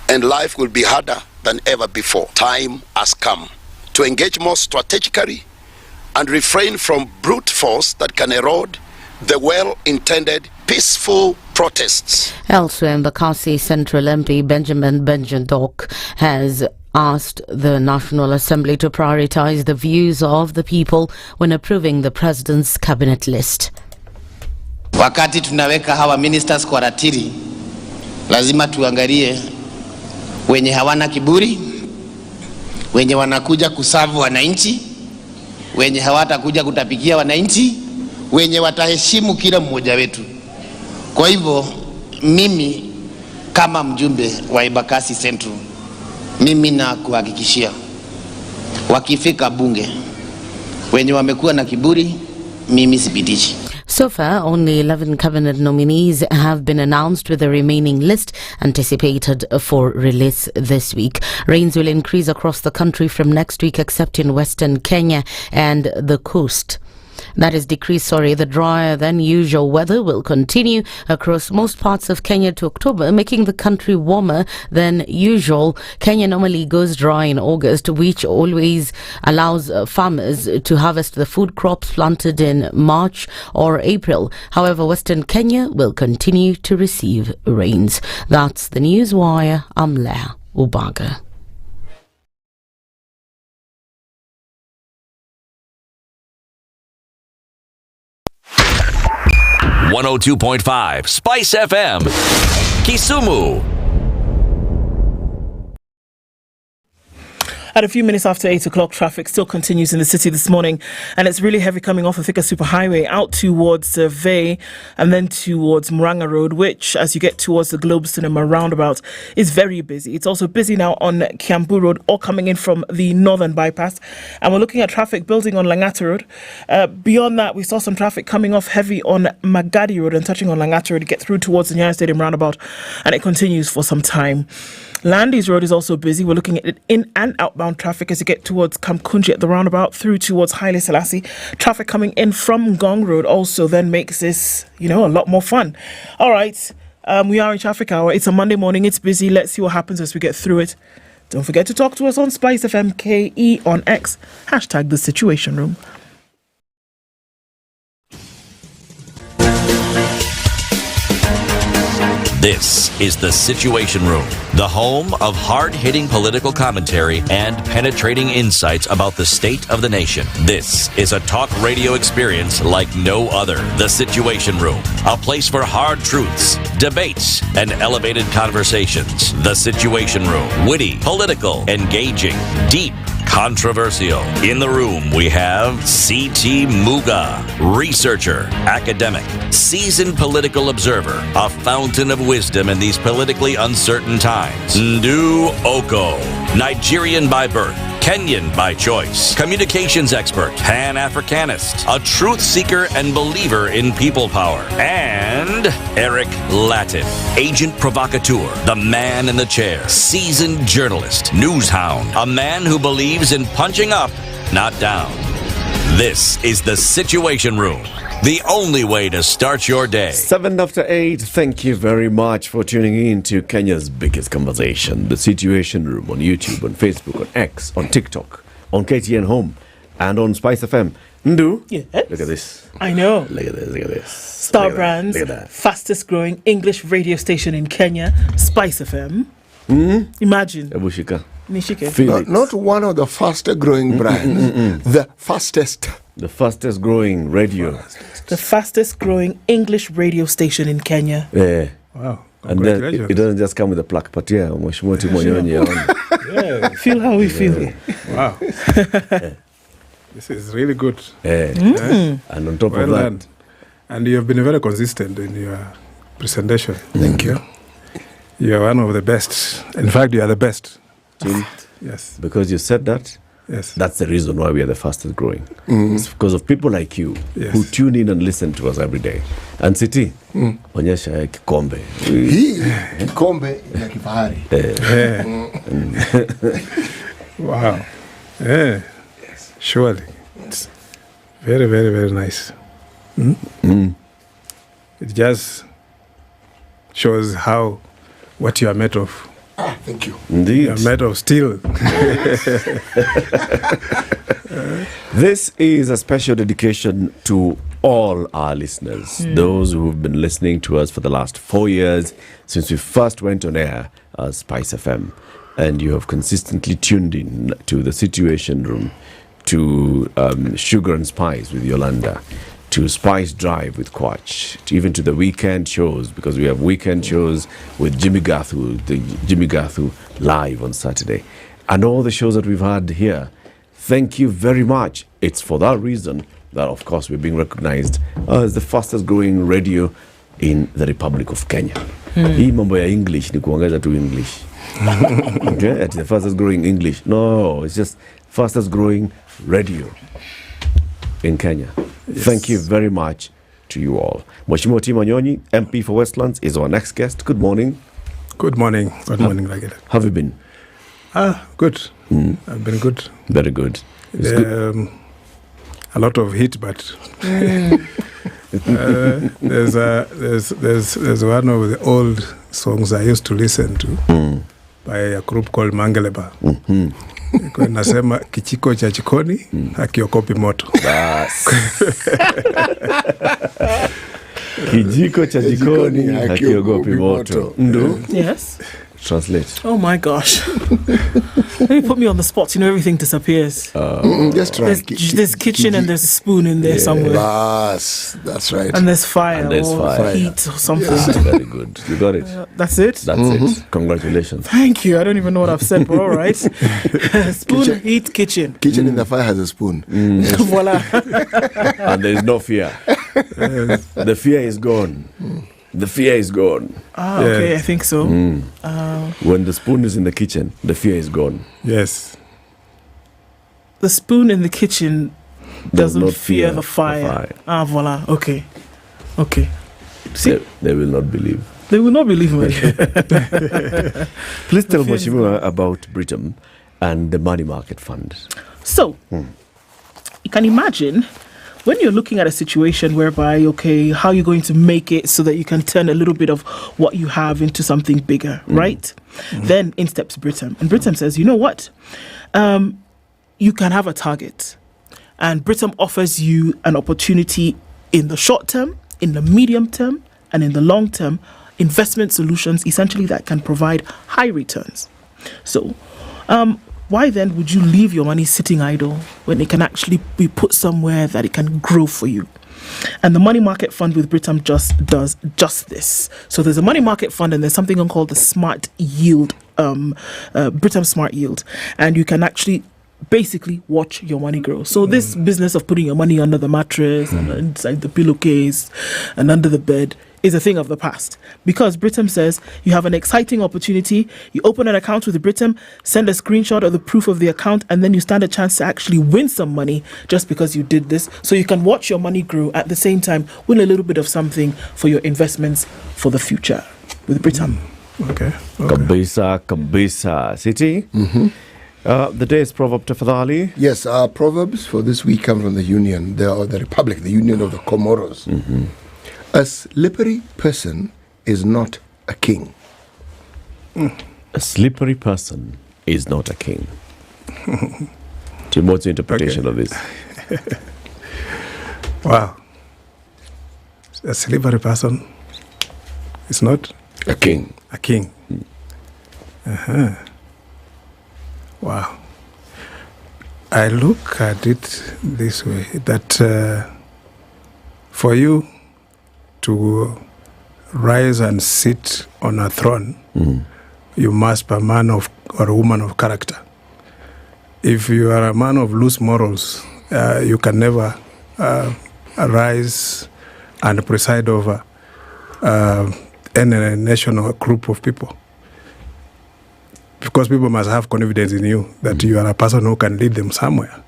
and life will be harder than ever before. Time has come to engage more strategically and refrain from brute force that can erode the well-intended peaceful protests. Elsewhere, in Bakassi Central MP Benjamin Benjandok has asked the National Assembly to prioritize the views of the people when approving the President's cabinet list. Wakati tunaweka hawa ministers kwa ratiri, lazima tuangalie wenye hawana kiburi, wenye wanakuja kusavu wananchi, wenye hawatakuja kutapikia wananchi, wenye wataheshimu kila mmoja wetu. Kwa hivyo mimi kama mjumbe wa Embakasi Central, mimi na kuhakikishia wakifika bunge wenye wamekuwa na kiburi, mimi sipitishi. So far, only 11 cabinet nominees have been announced, with the remaining list anticipated for release this week. Rains will increase across the country from next week, except in Western Kenya and the coast. The drier than usual weather will continue across most parts of Kenya to October, making the country warmer than usual. Kenya normally goes dry in August, which always allows farmers to harvest the food crops planted in March or April. However, Western Kenya will continue to receive rains. That's the News Wire. I'm Leah Ubaga. 102.5 Spice FM, Kisumu. At a few minutes after 8 o'clock, traffic still continues in the city this morning, and it's really heavy coming off the Thika Superhighway out towards Vey and then towards Muranga Road, which, as you get towards the Globe Cinema roundabout, is very busy. It's also busy now on Kiambu Road, all coming in from the northern bypass. And we're looking at traffic building on Langata Road. Beyond that, we saw some traffic coming off heavy on Magadi Road and touching on Langata Road to get through towards the Nyeri Stadium roundabout, and it continues for some time. Landys Road is also busy. We're looking at it in and outbound traffic as you get towards Kamkunji at the roundabout through towards Haile Selassie. Traffic coming in from Gong Road also then makes this, a lot more fun. All right, we are in traffic hour. It's a Monday morning. It's busy. Let's see what happens as we get through it. Don't forget to talk to us on SpiceFM KE on X. # The Situation Room. This is The Situation Room, the home of hard-hitting political commentary and penetrating insights about the state of the nation. This is a talk radio experience like no other. The Situation Room, a place for hard truths, debates, and elevated conversations. The Situation Room, witty, political, engaging, deep, controversial. In the room, we have C.T. Muga, researcher, academic, seasoned political observer, a fountain of wisdom in these politically uncertain times. Ndu Okoh, Nigerian by birth, Kenyan by choice, communications expert, Pan-Africanist, a truth seeker and believer in people power, and Eric Latiff, agent provocateur, the man in the chair, seasoned journalist, news hound, a man who believes in punching up, not down. This is The Situation Room, the only way to start your day. 7 after 8, thank you very much for tuning in to Kenya's biggest conversation, The Situation Room, on YouTube, on Facebook, on X, on TikTok, on KTN Home, and on Spice FM. Ndu? Yes. Look at this. I know. Look at this. Star Brand's fastest growing English radio station in Kenya, Spice FM. Imagine. Ebushika. Nishike. Not one of the fastest growing brands, the fastest. The fastest growing radio. The fastest growing English radio station in Kenya. Yeah. Wow. And then it doesn't just come with a plaque, but yeah, feel how we feel. Wow. This is really good. And on top of that. Done. And you have been very consistent in your presentation. Thank you. You are one of the best. In fact, you are the best. Yes. Because you said that. Yes. That's the reason why we are the fastest growing. It's because of people like you who tune in and listen to us every day. And City, onyesha kikombe. Hii kikombe ya kifahari. Wow. Yeah. Yes. Surely. It's very, very, very nice. It just shows what you are made of. Thank you. Indeed. You are made of steel. This is a special dedication to all our listeners, those who have been listening to us for the last 4 years since we first went on air as Spice FM. And you have consistently tuned in to The Situation Room, to Sugar and Spice with Yolanda, to Spice Drive with Quach, even to the weekend shows, because we have weekend shows with Jimmy Gathu, the Jimmy Gathu live on Saturday, and all the shows that we've had here. Thank you very much. It's for that reason that, of course, we're being recognized as the fastest growing radio in the Republic of Kenya. Hii mambo ya English ni kuongeza tu English. Okay, it's the fastest growing English. No, it's just fastest growing radio in Kenya. Yes. Thank you very much to you all. Mheshimiwa Timanyonyi, MP for Westlands, is our next guest. Good morning. Good morning. Good morning, Ragged. How have you been? Good. I've been good. Very good. Good. A lot of heat, but there's one of the old songs I used to listen to by a group called Mangeleba. Nasema kichiko cha jikoni hakiokopi moto. Kijiko cha jikoni hakiogopi moto. Ndu? Yes. Translate. Oh my gosh. Let me put me on the spot. Everything disappears. Just try. There's kitchen and there's a spoon in there somewhere. That's right. And there's fire. And there's fire. Heat or something. That's very good. You got it. That's it? That's it. Congratulations. Thank you. I don't even know what I've said, but all right. Spoon, heat, kitchen. Kitchen in the fire has a spoon. Voila. And there is no fear. The fear is gone. The fear is gone. Okay, I think so. When the spoon is in the kitchen, the fear is gone. Yes. The spoon in the kitchen doesn't not fear the fire. Voila. Okay. See? They will not believe. They will not believe me. Please tell Mheshimiwa about Britain and the money market fund. So, you can imagine when you're looking at a situation whereby, okay, how are you going to make it so that you can turn a little bit of what you have into something bigger, right? Then in steps Britain. And Britain says, you know what? You can have a target. And Britain offers you an opportunity in the short term, in the medium term, and in the long term, investment solutions essentially that can provide high returns. So, why then would you leave your money sitting idle when it can actually be put somewhere that it can grow for you? And the money market fund with Britain just does just this. So there's a money market fund and there's something called the Smart Yield, Britain Smart Yield. And you can actually basically watch your money grow. So this business of putting your money under the mattress and inside the pillowcase and under the bed is a thing of the past, because Britain says you have an exciting opportunity. You open an account with Britain, send a screenshot of the proof of the account, and then you stand a chance to actually win some money just because you did this. So you can watch your money grow at the same time, win a little bit of something for your investments for the future with Britain. Okay. Kabisa. City? The day's proverb, tafadhali. Yes, our proverbs for this week come from the Union, the Republic, the Union of the Comoros. A slippery person is not a king. A slippery person is not a king. Tim, what's your interpretation of this? Wow. A slippery person is not a king. A king. Wow. I look at it this way, that for you to rise and sit on a throne, you must be a man of or a woman of character. If you are a man of loose morals, you can never rise and preside over any nation or group of people. Because people must have confidence in you that you are a person who can lead them somewhere.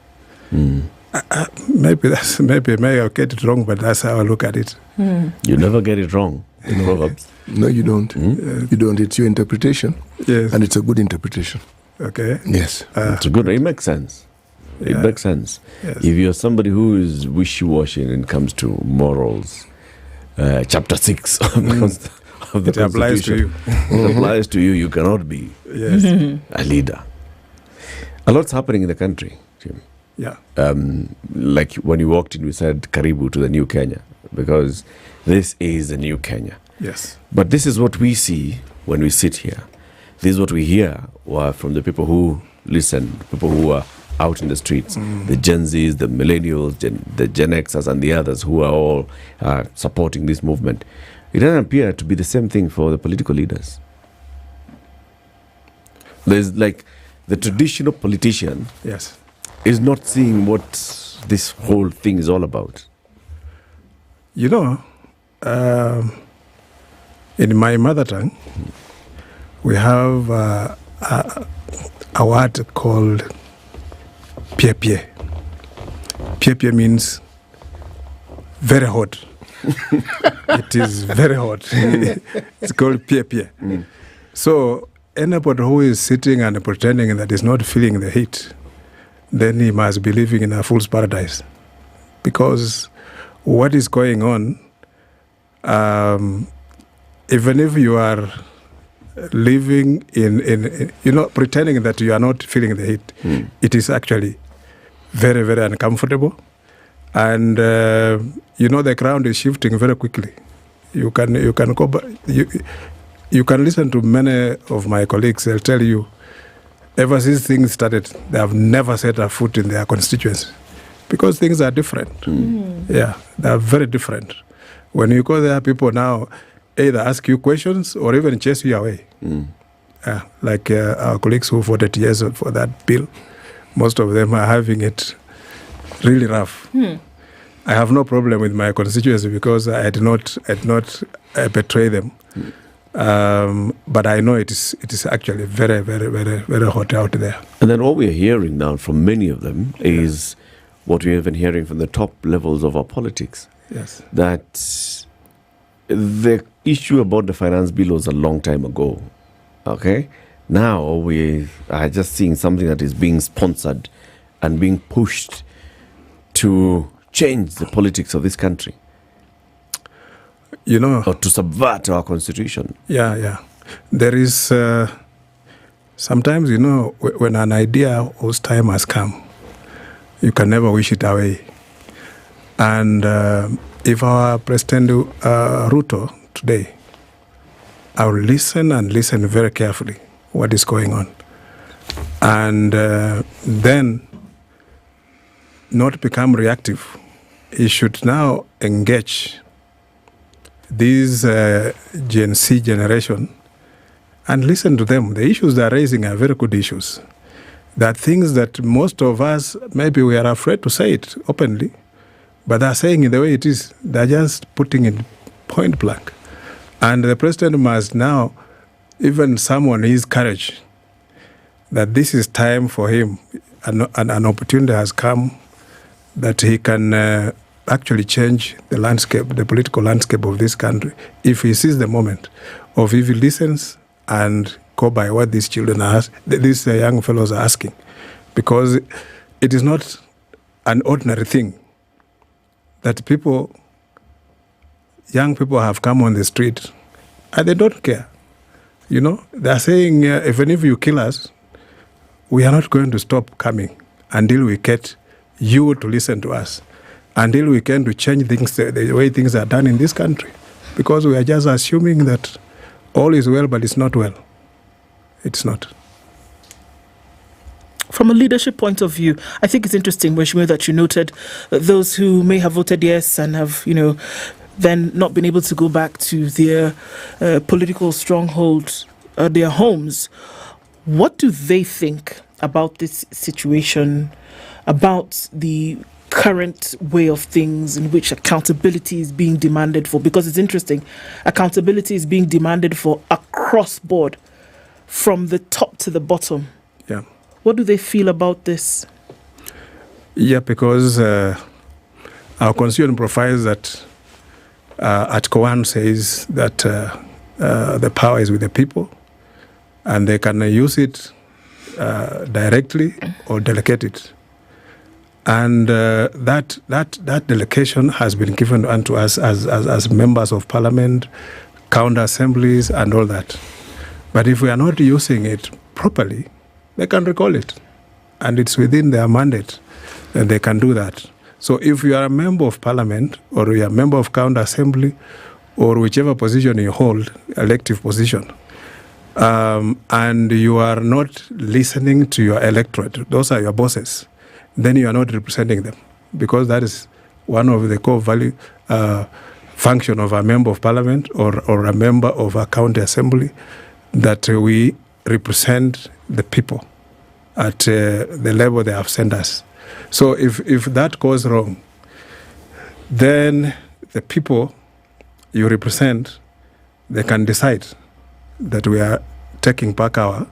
Maybe I get it wrong, but that's how I look at it. You never get it wrong in Proverbs. No, you don't. You don't. It's your interpretation. Yes. And it's a good interpretation. Okay. Yes. It's a good. It makes sense. It makes sense. Yes. If you're somebody who is wishy-washy when it comes to morals, chapter 6 of the It applies to you. It applies to you. You cannot be a leader. A lot's happening in the country, Jim. Yeah. Like when you walked in, we said Karibu to the new Kenya, because this is the new Kenya. Yes. But this is what we see when we sit here. This is what we hear from the people who listen, people who are out in the streets, the Gen Zs, the millennials, the Gen Xers, and the others who are all supporting this movement. It doesn't appear to be the same thing for the political leaders. There's like the traditional politician is not seeing what this whole thing is all about. You know, in my mother tongue, we have a word called pie pie. Pie pie means very hot. It is very hot. It's called pie pie. So anybody who is sitting and pretending that is not feeling the heat, then he must be living in a fool's paradise. Because what is going on, even if you are living in pretending that you are not feeling the heat, it is actually very, very uncomfortable. And, the ground is shifting very quickly. You can go back. you can listen to many of my colleagues. They'll tell you, ever since things started, they have never set a foot in their constituency because things are different. Yeah, they are very different. When you go there, people now either ask you questions or even chase you away. Like our colleagues who voted yes for that bill, most of them are having it really rough. I have no problem with my constituency because I did not betray them. But I know it is actually very, very, very, very hot out there. And then what we are hearing now from many of them is what we have been hearing from the top levels of our politics. Yes. That the issue about the finance bill was a long time ago. Okay? Now we are just seeing something that is being sponsored and being pushed to change the politics of this country. You know, or to subvert our constitution. Yeah. There is sometimes, you know, when an idea whose time has come, you can never wish it away. And if our President Ruto today, I will listen and listen very carefully what is going on. And then not become reactive. He should now engage this Gen Z generation and listen to them. The issues they are raising are very good issues. There are things that most of us, maybe we are afraid to say it openly, but they are saying it the way it is. They are just putting it point blank. And the president must now even summon his courage that this is time for him. An opportunity has come that he can actually change the landscape, the political landscape of this country, if he sees the moment, or if he listens and go by what these children are, these young fellows are asking. Because it is not an ordinary thing that young people have come on the street and they don't care. You know, they're saying, even if you kill us, we are not going to stop coming until we get you to listen to us, until we can to change things, the way things are done in this country. Because we are just assuming that all is well, but it's not well. It's not. From a leadership point of view, I think it's interesting, Mheshimiwa, that you noted that those who may have voted yes and have, then not been able to go back to their political strongholds, their homes. What do they think about this situation, about the current way of things in which accountability is being demanded for? Because it's interesting, accountability is being demanded for across board, from the top to the bottom. Yeah. What do they feel about this? Yeah, because our constitution provides that Article 1 says that the power is with the people and they can use it directly or delegate it. And that delegation has been given unto us as members of parliament, county assemblies and all that. But if we are not using it properly, they can recall it. And it's within their mandate that they can do that. So if you are a member of parliament or you are a member of county assembly or whichever position you hold, elective position, and you are not listening to your electorate, those are your bosses, then you are not representing them, because that is one of the core value function of a member of parliament or a member of a county assembly, that we represent the people at the level they have sent us. So if that goes wrong, then the people you represent, they can decide that we are taking back our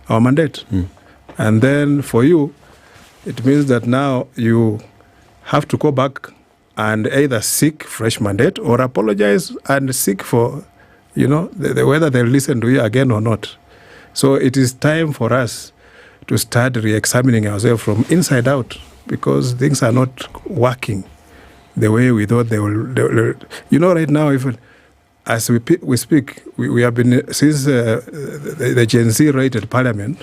mandate. And then for you, it means that now you have to go back and either seek fresh mandate or apologize and seek for, whether they'll listen to you again or not. So it is time for us to start re-examining ourselves from inside out, because things are not working the way we thought they will. Right now, even as we speak, we have been, since the Gen Z raided parliament,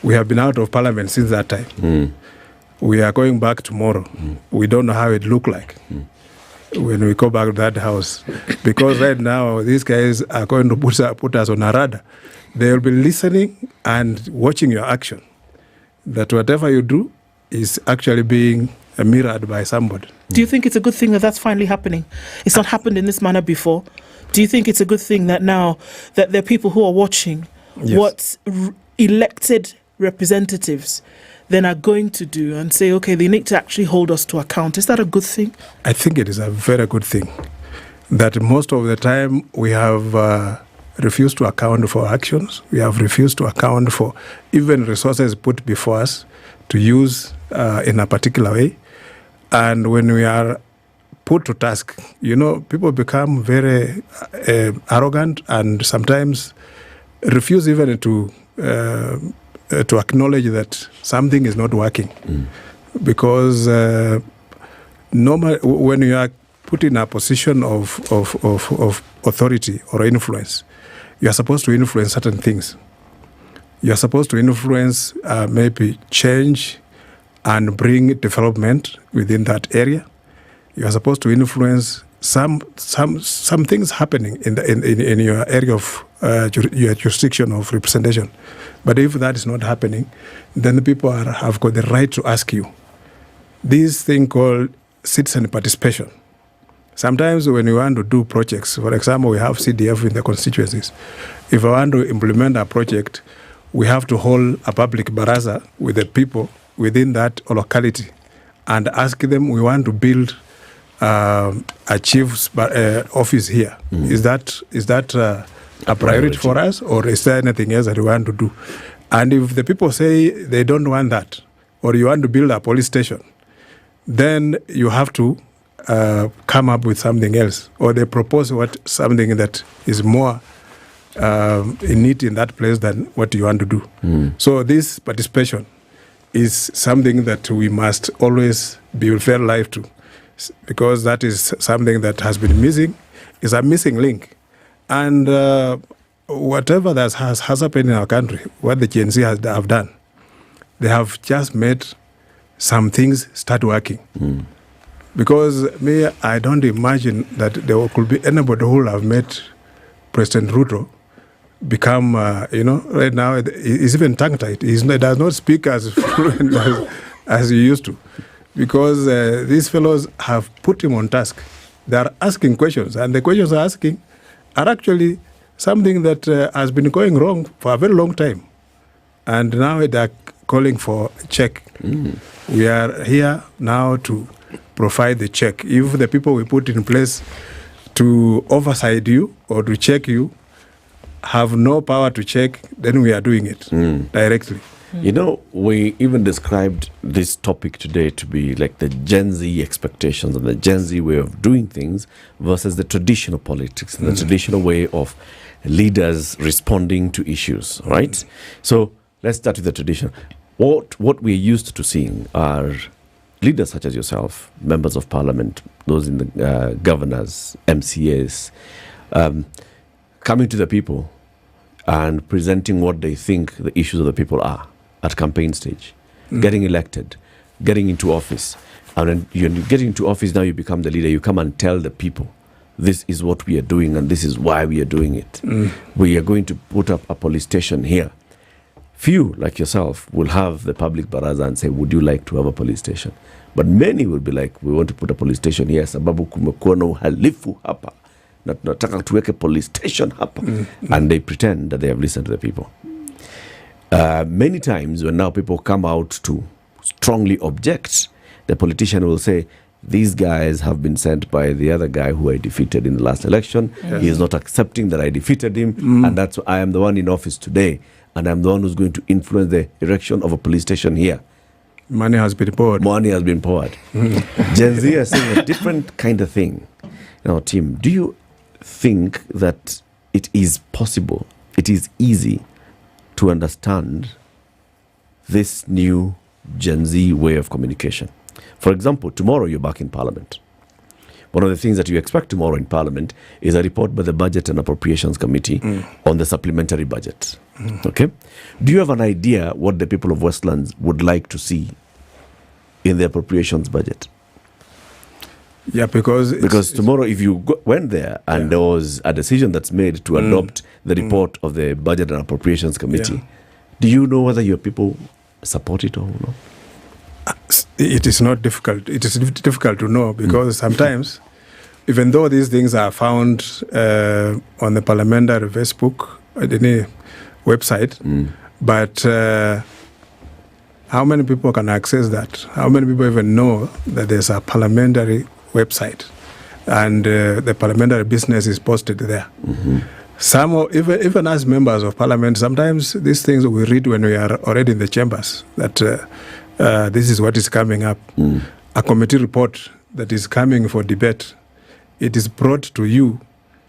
we have been out of parliament since that time. We are going back tomorrow. We don't know how it look like. when we go back to that house. Because right now, these guys are going to put us on a radar. They'll be listening and watching your action. That whatever you do is actually being mirrored by somebody. Do you think it's a good thing that that's finally happening? It's not happened in this manner before. Do you think it's a good thing that now that there are people who are watching what elected representatives then are going to do and say, okay, they need to actually hold us to account? Is that a good thing? I think it is a very good thing. That most of the time we have refused to account for actions. We have refused to account for even resources put before us to use in a particular way. And when we are put to task, people become very arrogant and sometimes refuse even to acknowledge that something is not working. Because normally when you are put in a position of authority or influence, you are supposed to influence certain things. You are supposed to influence maybe change and bring development within that area. You are supposed to influence some things happening in your area of your jurisdiction of representation. But if that is not happening, then the people have got the right to ask you. This thing called citizen participation. Sometimes when you want to do projects, for example, we have CDF in the constituencies. If I want to implement a project, we have to hold a public baraza with the people within that locality and ask them, we want to build a chief's office here. Is that a priority for us, or is there anything else that we want to do? And if the people say they don't want that, or you want to build a police station, then you have to come up with something else, or they propose something that is more in need in that place than what you want to do. So this participation is something that we must always be very alive to, because that is something that has been missing, is a missing link. And whatever that has happened in our country, what the Gen Z have done, they have just made some things start working. Because I don't imagine that there could be anybody who will have met President Ruto become, right now, he's even tongue-tied. He does not speak as fluent as he used to. Because these fellows have put him on task. They are asking questions, and the questions they're asking are actually something that has been going wrong for a very long time. And now they're calling for a check. We are here now to provide the check. If the people we put in place to oversight you or to check you have no power to check, then we are doing it directly. We even described this topic today to be like the Gen Z expectations and the Gen Z way of doing things versus the traditional politics and the traditional way of leaders responding to issues, right? So let's start with the tradition. What we're used to seeing are leaders such as yourself, members of parliament, those in the governors, MCAs, coming to the people and presenting what they think the issues of the people are at campaign stage, getting elected, getting into office. And then you're getting into office, now you become the leader. You come and tell the people, this is what we are doing and this is why we are doing it. We are going to put up a police station here. Few, like yourself, will have the public baraza and say, would you like to have a police station? But many will be like, we want to put a police station here, sababu kumekuwa na uhalifu hapa. Na tunataka tuweke police station hapa. And they pretend that they have listened to the people. Many times when now people come out to strongly object, the politician will say, these guys have been sent by the other guy who I defeated in the last election. He is not accepting that I defeated him, and that's why I am the one in office today, and I'm the one who's going to influence the erection of a police station here. Money has been poured. Gen Z are saying a different kind of thing. Now, Tim, do you think that it is possible, it is easy to understand this new Gen Z way of communication? For example, tomorrow you're back in Parliament. One of the things that you expect tomorrow in Parliament is a report by the Budget and Appropriations Committee on the supplementary budget. Okay? Do you have an idea what the people of Westlands would like to see in the appropriations budget? Yeah, because tomorrow, if you went there and there was a decision that's made to adopt the report of the Budget and Appropriations Committee, do you know whether your people support it or not? It is not difficult. It is difficult to know because sometimes, even though these things are found on the Parliamentary Facebook, any website, but how many people can access that? How many people even know that there's a Parliamentary website and the Parliamentary business is posted there? Some, even as members of Parliament, sometimes these things we read when we are already in the chambers, that this is what is coming up. A committee report that is coming for debate, it is brought to you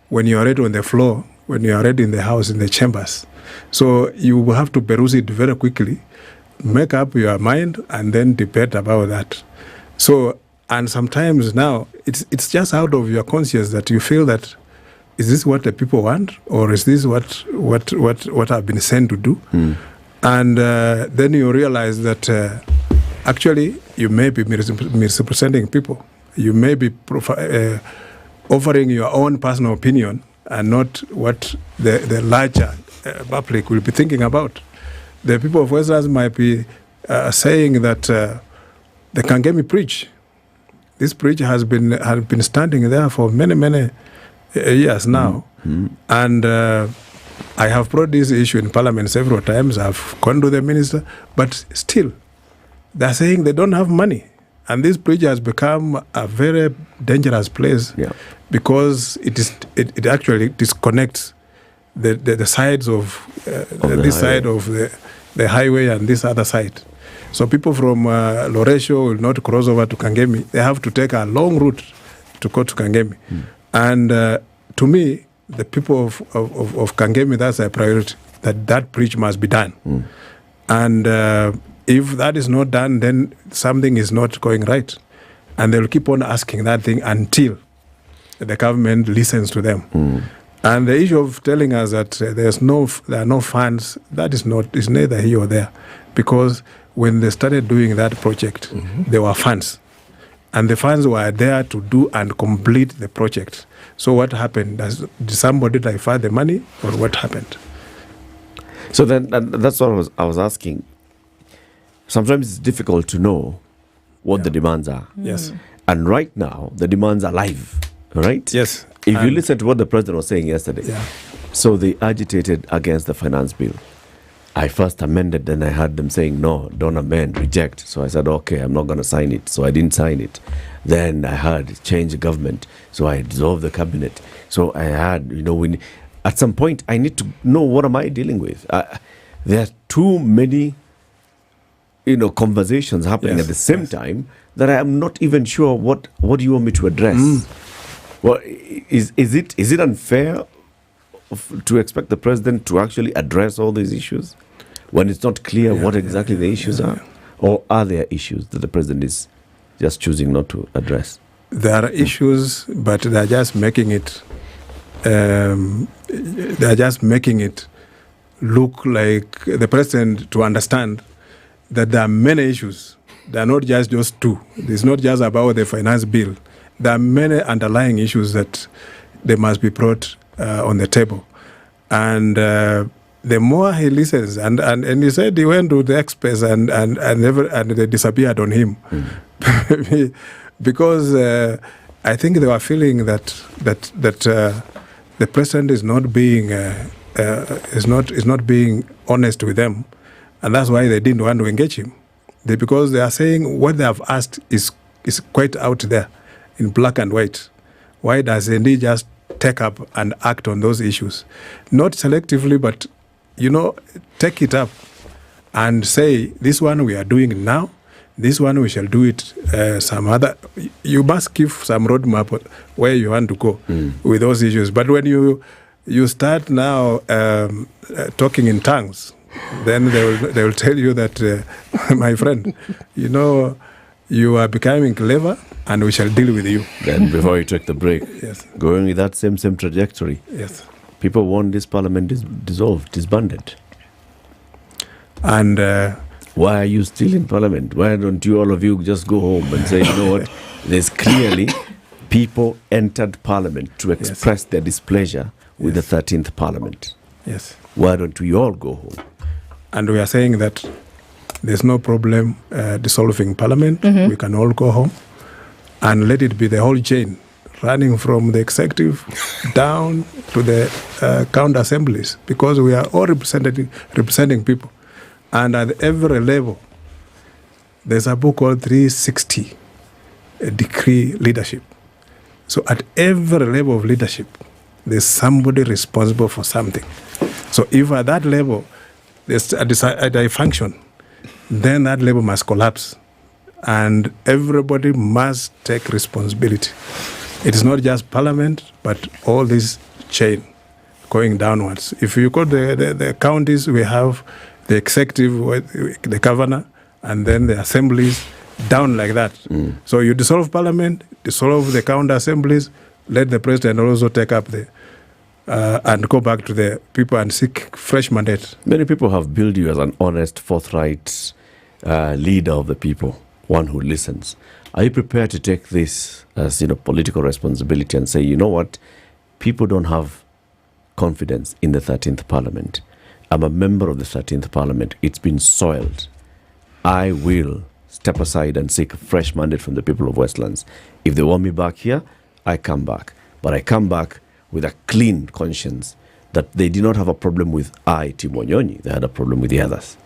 when you are already on the floor, when you are already in the house, in the chambers. So you will have to peruse it very quickly, make up your mind, and then debate about that. So, and sometimes now, it's just out of your conscience that you feel that, is this what the people want, or is this what I've been sent to do? And then you realize that actually you may be misrepresenting people. You may be offering your own personal opinion and not what the larger public will be thinking about. The people of Westlands might be saying that the Kangemi preach. This preach has been standing there for many years now. And I have brought this issue in Parliament several times. I've gone to the minister, but still, they're saying they don't have money. And this bridge has become a very dangerous place because it actually disconnects the sides of this side of the highway and this other side. So people from Loresho will not cross over to Kangemi. They have to take a long route to go to Kangemi. And to me, the people of Kangemi, that's a priority, that bridge must be done. And if that is not done, then something is not going right. And they'll keep on asking that thing until the government listens to them. And the issue of telling us that there are no funds, that is neither here or there. Because when they started doing that project, there were funds. And the funds were there to do and complete the project. So what happened? Did somebody divert the money, or what happened? So then that's what I was asking. Sometimes it's difficult to know what the demands are. Yes. And right now, the demands are live, right? Yes. If you listen to what the president was saying yesterday, so they agitated against the finance bill. I first amended, then I heard them saying, no, don't amend, reject. So I said, okay, I'm not going to sign it. So I didn't sign it. Then I heard change the government. So I dissolved the cabinet. So I had, at some point, I need to know what am I dealing with. There are too many conversations happening at the same time that I am not even sure what do you want me to address. Well, is it unfair to expect the president to actually address all these issues when it's not clear what exactly the issues are? Or are there issues that the president is just choosing not to address? There are issues, but they're just making it look like the president to understand that there are many issues. They are not just two. It's not just about the finance bill. There are many underlying issues that they must be brought on the table. And the more he listens, and he said he went to the experts and they disappeared on him. Because I think they were feeling that the president is not being honest with them. And that's why they didn't want to engage him. Because they are saying what they have asked is quite out there in black and white. Why doesn't he just take up and act on those issues? Not selectively, but, take it up and say, this one we are doing now, this one we shall do it some other. You must give some roadmap where you want to go with those issues. But when you start now talking in tongues, then they will tell you that, my friend, you are becoming clever and we shall deal with you. Then before you took the break, going with that same trajectory, people want this parliament disbanded. And why are you still in parliament? Why don't all of you just go home and say, you know what, there's clearly people entered Parliament to express their displeasure with the 13th Parliament. Yes. Why don't we all go home? And we are saying that there's no problem dissolving Parliament. We can all go home and let it be the whole chain, running from the executive down to the county assemblies, because we are all representing people. And at every level, there's a book called 360, a decree leadership. So at every level of leadership, there's somebody responsible for something. So if at that level there's a dysfunction, then that level must collapse. And everybody must take responsibility. It is not just Parliament, but all this chain going downwards. If you go to the counties, we have the executive, the governor, and then the assemblies down like that. So you dissolve Parliament, dissolve the county assemblies, let the president also take up the and go back to the people and seek fresh mandate. Many people have billed you as an honest, forthright leader of the people, one who listens. Are you prepared to take this as political responsibility and say, you know what, people don't have confidence in the 13th Parliament. I'm a member of the 13th Parliament. It's been soiled. I will step aside and seek a fresh mandate from the people of Westlands. If they want me back here, I come back. But I come back with a clean conscience that they did not have a problem with Tim Wanyonyi. They had a problem with the others.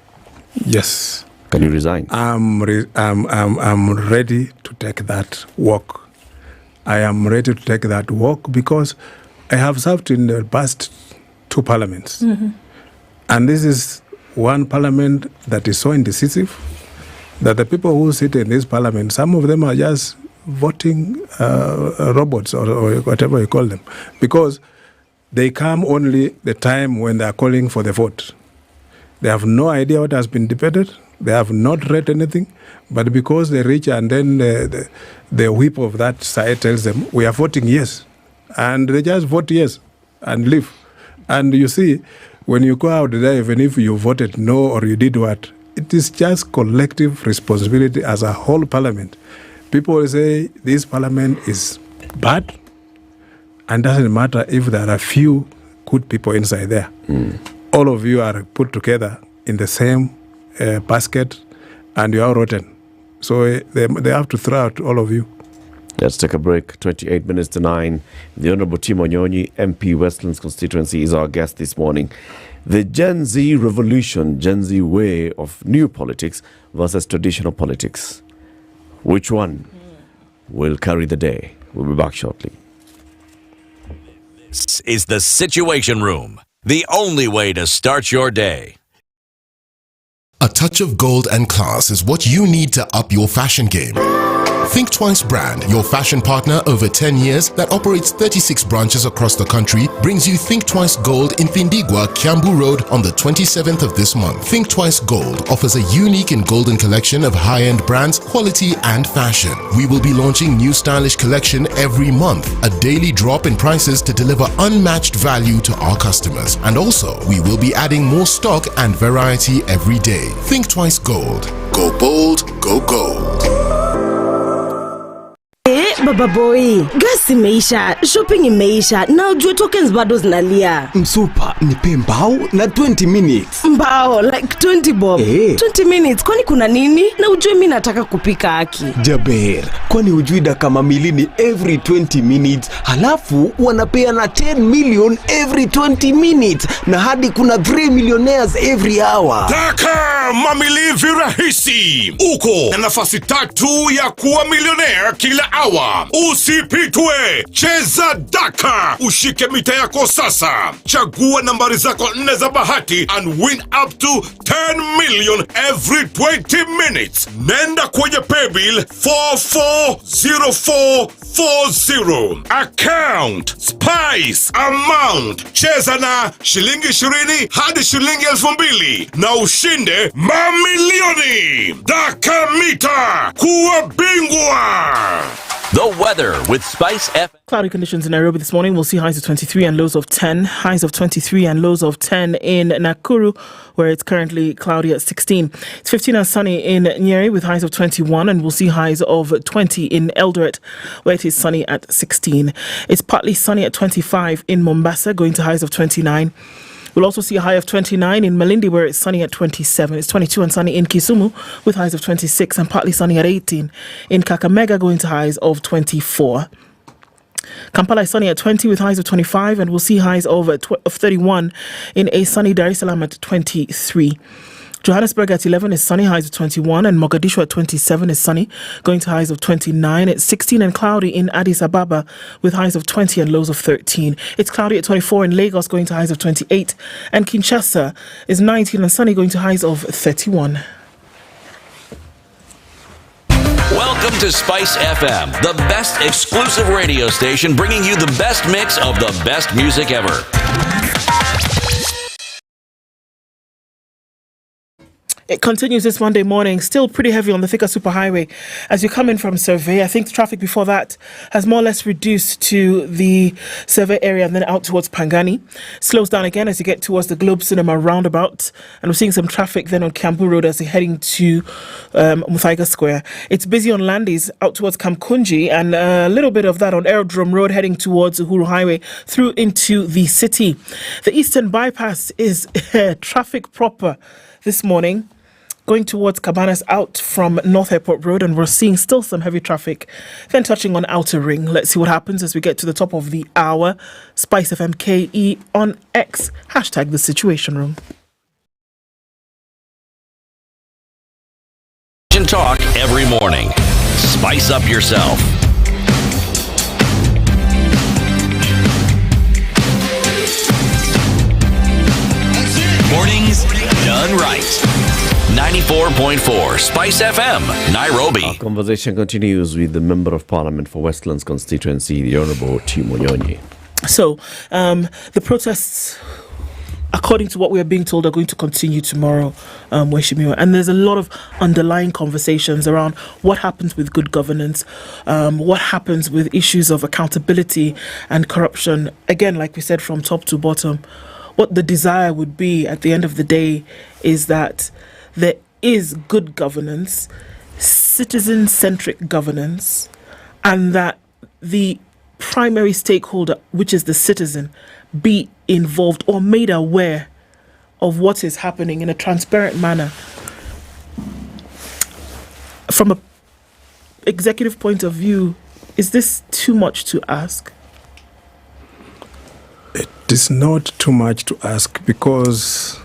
Yes. Can you resign? I'm ready to take that walk. I am ready to take that walk because I have served in the past 2 parliaments. And this is one parliament that is so indecisive that the people who sit in this parliament, some of them are just voting robots or whatever you call them, because they come only the time when they are calling for the vote. They have no idea what has been debated. They have not read anything, but because they reach and then the whip of that side tells them, we are voting yes. And they just vote yes and leave. And you see, when you go out there, even if you voted no or you did what, it is just collective responsibility as a whole parliament. People will say this parliament is bad, and doesn't matter if there are a few good people inside there. All of you are put together in the same basket, and you are rotten. So they have to throw out all of you. Let's take a break. 28 minutes to 9. The Honorable Tim Wanyonyi, MP Westlands constituency, is our guest this morning. The Gen Z revolution, Gen Z way of new politics versus traditional politics. Which one will carry the day? We'll be back shortly. This is the Situation Room, the only way to start your day. A touch of gold and class is what you need to up your fashion game. Think Twice brand, your fashion partner over 10 years that operates 36 branches across the country, brings you Think Twice Gold in Thindigwa, Kiambu Road on the 27th of this month. Think Twice Gold offers a unique and golden collection of high-end brands, quality and fashion. We will be launching new stylish collection every month, a daily drop in prices to deliver unmatched value to our customers. And also, we will be adding more stock and variety every day. Think Twice Gold. Go bold, go gold. Baba boy, gas imeisha, shopping imeisha, na ujue tokens bado zinalia. Msupa, nipe mbao na 20 minutes. Mbao, like 20 bob. 20 minutes, kwani kuna nini? Na ujue mimi nataka kupika haki. Jaber, kwani ujui dakika mamilini every 20 minutes, halafu wanapea na 10 million every 20 minutes, na hadi kuna 3 millionaires every hour. Daka mamili virahisi. Uko na nafasi 3 ya kuwa millionaire kila hour. Usipitwe, cheza daka, ushike mita yako sasa. Chagua nambari zako 4 za bahati and win up to 10 million every 20 minutes. Nenda kwenye paybill 440440. Account, Spice, amount. Cheza na shilingi 20 hadi shilingi 2,000 na ushinde mamilioni. Daka mita, kuwa bingwa. The weather with SpiceFM. Cloudy conditions in Nairobi this morning. We'll see highs of 23 and lows of 10. Highs of 23 and lows of 10 in Nakuru, where it's currently cloudy at 16. It's 15 and sunny in Nyeri with highs of 21, and we'll see highs of 20 in Eldoret, where it is sunny at 16. It's partly sunny at 25 in Mombasa, going to highs of 29. We'll also see a high of 29 in Malindi, where it's sunny at 27. It's 22 and sunny in Kisumu with highs of 26 and partly sunny at 18. In Kakamega, going to highs of 24. Kampala is sunny at 20 with highs of 25, and we'll see highs of 31 in a sunny Dar es Salaam at 23. Johannesburg at 11 is sunny, highs of 21, and Mogadishu at 27 is sunny, going to highs of 29. It's 16 and cloudy in Addis Ababa with highs of 20 and lows of 13. It's cloudy at 24 in Lagos, going to highs of 28, and Kinshasa is 19 and sunny, going to highs of 31. Welcome to SpiceFM, the best exclusive radio station bringing you the best mix of the best music ever. It continues this Monday morning, still pretty heavy on the Thika Superhighway. As you come in from Survey, I think the traffic before that has more or less reduced to the Survey area and then out towards Pangani. Slows down again as you get towards the Globe Cinema roundabout. And we're seeing some traffic then on Kiambu Road as you're heading to Muthaiga Square. It's busy on Landis out towards Kamkunji, and a little bit of that on Aerodrome Road heading towards Uhuru Highway through into the city. The Eastern Bypass is traffic proper this morning, going towards Cabanas out from North Airport Road, and we're seeing still some heavy traffic. Then touching on Outer Ring. Let's see what happens as we get to the top of the hour. SpiceFM KE on X, hashtag the Situation Room. Talk every morning. Spice up yourself. Mornings done right. 94.4 Spice FM, Nairobi. Our conversation continues with the Member of Parliament for Westlands constituency, the Honourable Timo Nyonyi. So, the protests, according to what we are being told, are going to continue tomorrow, and there's a lot of underlying conversations around what happens with good governance, what happens with issues of accountability and corruption. Again, like we said, from top to bottom, what the desire would be at the end of the day is that there is good governance, citizen-centric governance, and that the primary stakeholder, which is the citizen, be involved or made aware of what is happening in a transparent manner. From an executive point of view, is this too much to ask? It is not too much to ask, because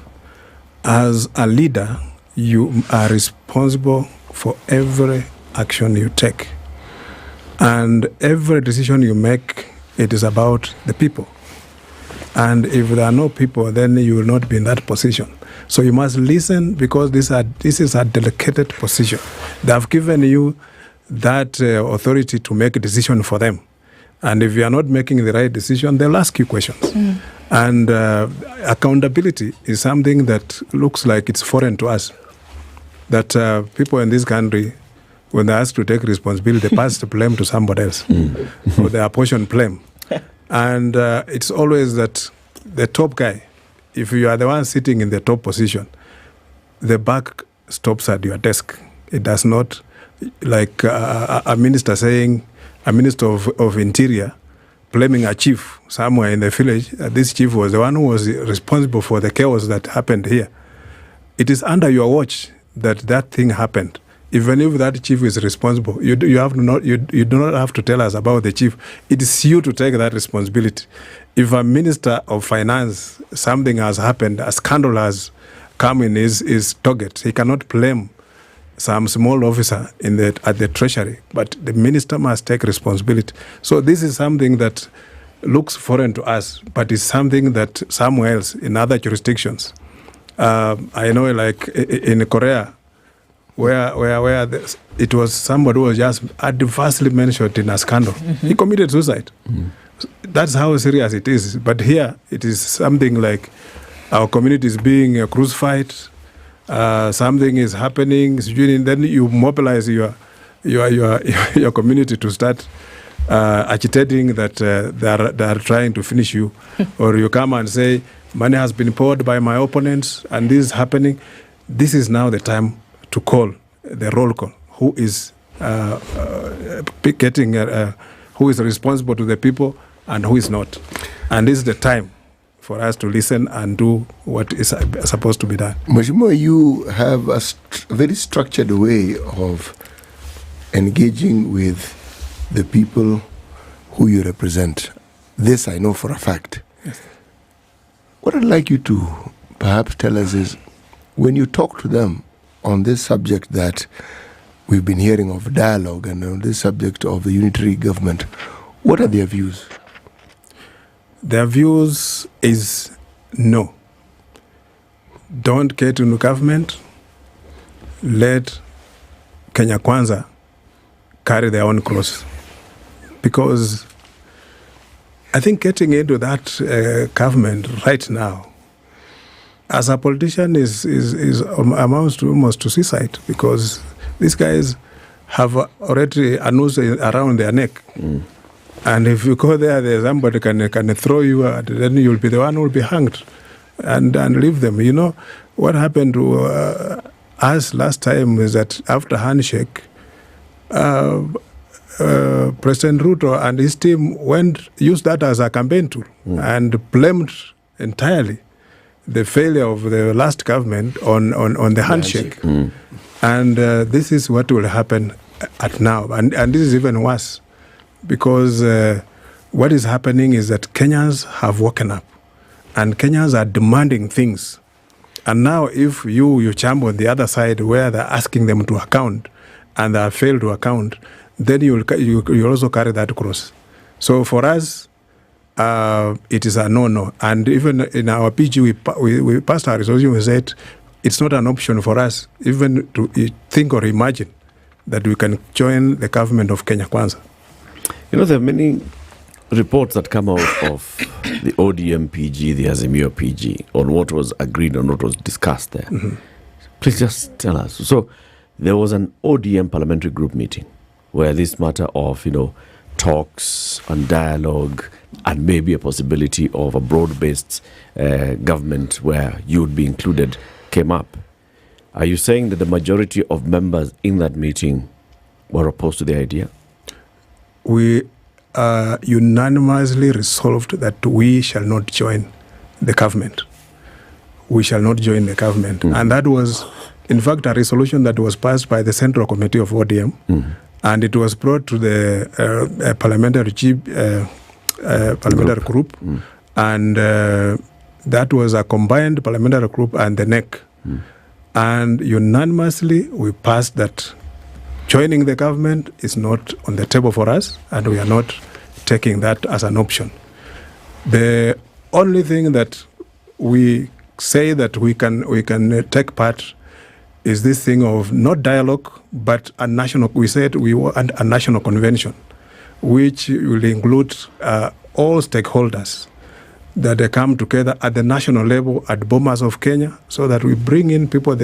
as a leader, you are responsible for every action you take. And every decision you make, it is about the people. And if there are no people, then you will not be in that position. So you must listen, because this is a delicate position. They have given you that authority to make a decision for them. And if you are not making the right decision, they'll ask you questions. And accountability is something that looks like it's foreign to us. That people in this country, when they're asked to take responsibility, they pass the blame to somebody else. Or they apportion blame. And it's always that the top guy, if you are the one sitting in the top position, the buck stops at your desk. It does not, like a minister saying, a minister of Interior blaming a chief somewhere in the village. This chief was the one who was responsible for the chaos that happened here. It is under your watch that thing happened. Even if that chief is responsible, you do not have to tell us about the chief. It is you to take that responsibility. If a minister of finance, something has happened, a scandal has come in his target, he cannot blame some small officer at the treasury, but the minister must take responsibility. So this is something that looks foreign to us, but is something that somewhere else in other jurisdictions. I know, like in Korea, where it was somebody who was just adversely mentioned in a scandal. He committed suicide. That's how serious it is. But here, it is something like our community is being crucified. Something is happening, then you mobilize your your community to start agitating that they are trying to finish you, or you come and say money has been poured by my opponents and this is happening. This is now the time to call the roll call. Who is getting who is responsible to the people and who is not, and this is the time for us to listen and do what is supposed to be done. Mheshimiwa, you have a very structured way of engaging with the people who you represent. This I know for a fact. Yes. What I'd like you to perhaps tell us is, when you talk to them on this subject that we've been hearing of dialogue, and on this subject of the unitary government, what are their views? Their views is no. Don't get into government. Let Kenya Kwanza carry their own cross. Because I think getting into that government right now, as a politician, is amounts to almost to suicide, because these guys have already a noose around their neck. And if you go there, somebody can throw you, then you'll be the one who will be hanged and leave them. You know, what happened to us last time is that after handshake, President Ruto and his team used that as a campaign tool and blamed entirely the failure of the last government on the handshake. And this is what will happen at now. And this is even worse, because what is happening is that Kenyans have woken up and Kenyans are demanding things. And now if you jump on the other side where they're asking them to account and they have failed to account, then you also carry that cross. So for us, it is a no-no. And even in our PG, we passed our resolution, we said it's not an option for us even to think or imagine that we can join the government of Kenya Kwanza. You know, there are many reports that come out of the ODM PG, the Azimio PG, on what was agreed and what was discussed there. Please just tell us. So there was an ODM parliamentary group meeting where this matter of, talks and dialogue and maybe a possibility of a broad-based government where you would be included came up. Are you saying that the majority of members in that meeting were opposed to the idea? We unanimously resolved that we shall not join the government. We shall not join the government. And that was, in fact, a resolution that was passed by the Central Committee of ODM. And it was brought to the Parliamentary group. And that was a combined Parliamentary group and the NEC. And unanimously, we passed that joining the government is not on the table for us, and we are not taking that as an option. The only thing that we say that we can take part is this thing of not dialogue, but a national. We said we want a national convention, which will include all stakeholders, that they come together at the national level at Bomas of Kenya, so that we bring in people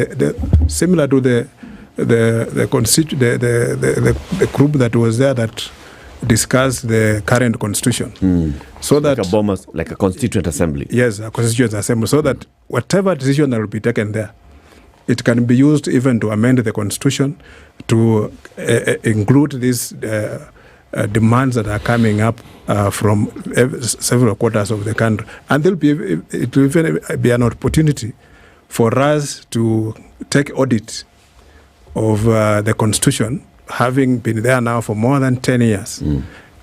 similar to the group that was there that discussed the current constitution. So that like a Bomas, like a constituent assembly. Yes, a constituent assembly, so that whatever decision that will be taken there, it can be used even to amend the constitution to include these demands that are coming up from several quarters of the country. And it will even be an opportunity for us to take audit of the constitution, having been there now for more than 10 years.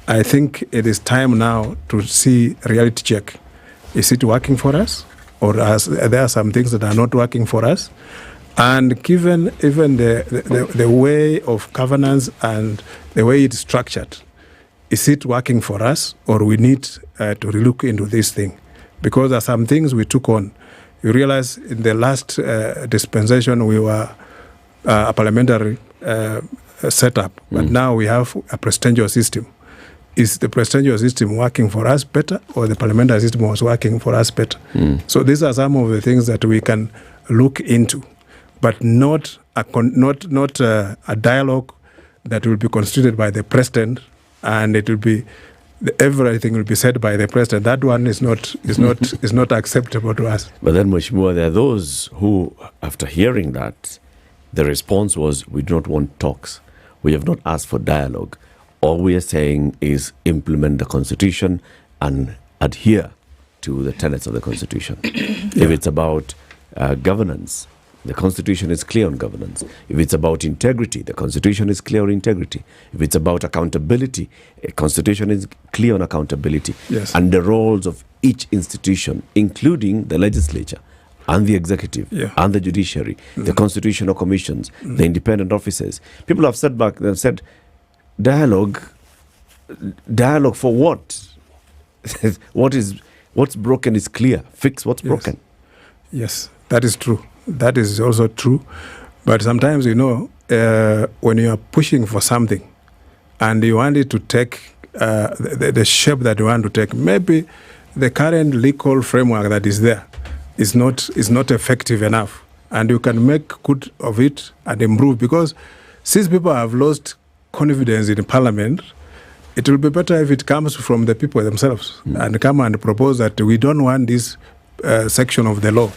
I think it is time now to see reality check. Is it working for us? Or there are some things that are not working for us? And given even the way of governance and the way it's structured, is it working for us, or we need to relook into this thing? Because there are some things we took on. You realize in the last dispensation we were a parliamentary setup, but now we have a presidential system. Is the presidential system working for us better, or the parliamentary system was working for us better? So these are some of the things that we can look into, but not a dialogue that will be constituted by the president, and it will be everything will be said by the president. That one is not acceptable to us. But then, Mheshimiwa, there are those who, after hearing that, the response was, we do not want talks. We have not asked for dialogue. All we are saying is implement the Constitution and adhere to the tenets of the Constitution. If it's about governance, the Constitution is clear on governance. If it's about integrity, the Constitution is clear on integrity. If it's about accountability, a Constitution is clear on accountability. Yes. And the roles of each institution, including the legislature and the executive and the judiciary, the constitutional commissions, the independent officers. People have said back, they've said, dialogue for what? What's broken is clear. Fix what's broken. Yes, that is true. That is also true. But sometimes, when you are pushing for something and you want it to take the shape that you want to take, maybe the current legal framework that is there is not effective enough. And you can make good of it and improve, because since people have lost confidence in Parliament, it will be better if it comes from the people themselves and come and propose that we don't want this section of the law.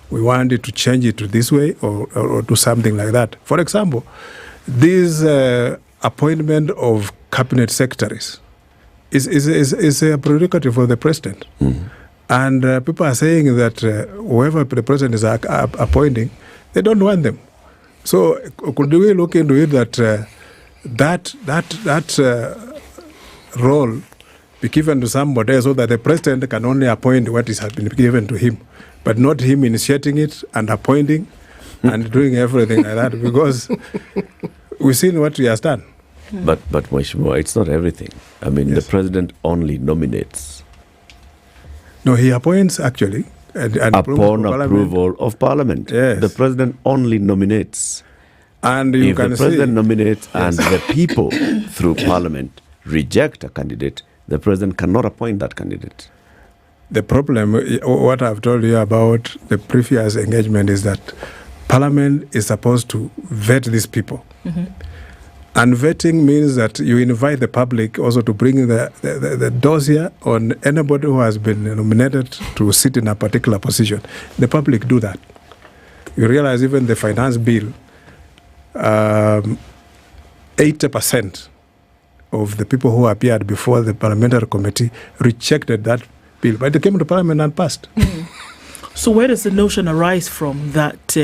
We want it to change it to this way or do something like that. For example, this appointment of cabinet secretaries is a prerogative for the president. And people are saying that whoever the president is appointing, they don't want them. So could we look into it that role be given to somebody else, so that the president can only appoint what has been given to him, but not him initiating it and appointing and doing everything like that, because we've seen what he has done. But Mheshimiwa, it's not everything. I mean, the president only nominates. No, he appoints actually. And upon approval of Parliament. Yes. The president only nominates. And if the president nominates and the people through Parliament reject a candidate, the president cannot appoint that candidate. The problem, what I've told you about the previous engagement, is that Parliament is supposed to vet these people. And vetting means that you invite the public also to bring the dossier on anybody who has been nominated to sit in a particular position. The public do that. You realize even the finance bill, 80% of the people who appeared before the Parliamentary Committee rejected that bill, but it came to Parliament and passed. So where does the notion arise from that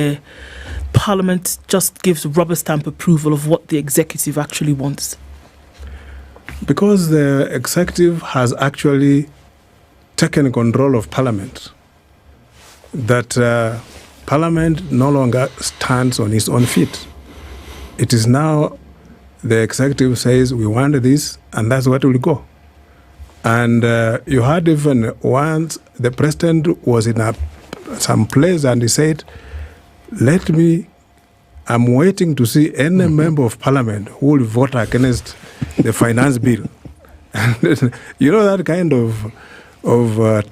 Parliament just gives rubber stamp approval of what the executive actually wants? Because the executive has actually taken control of Parliament. That Parliament no longer stands on its own feet. It is now the executive says, we want this, and that's what will go. And you heard even once the president was in some place and he said, I'm waiting to see any member of Parliament who will vote against the finance bill. And that kind of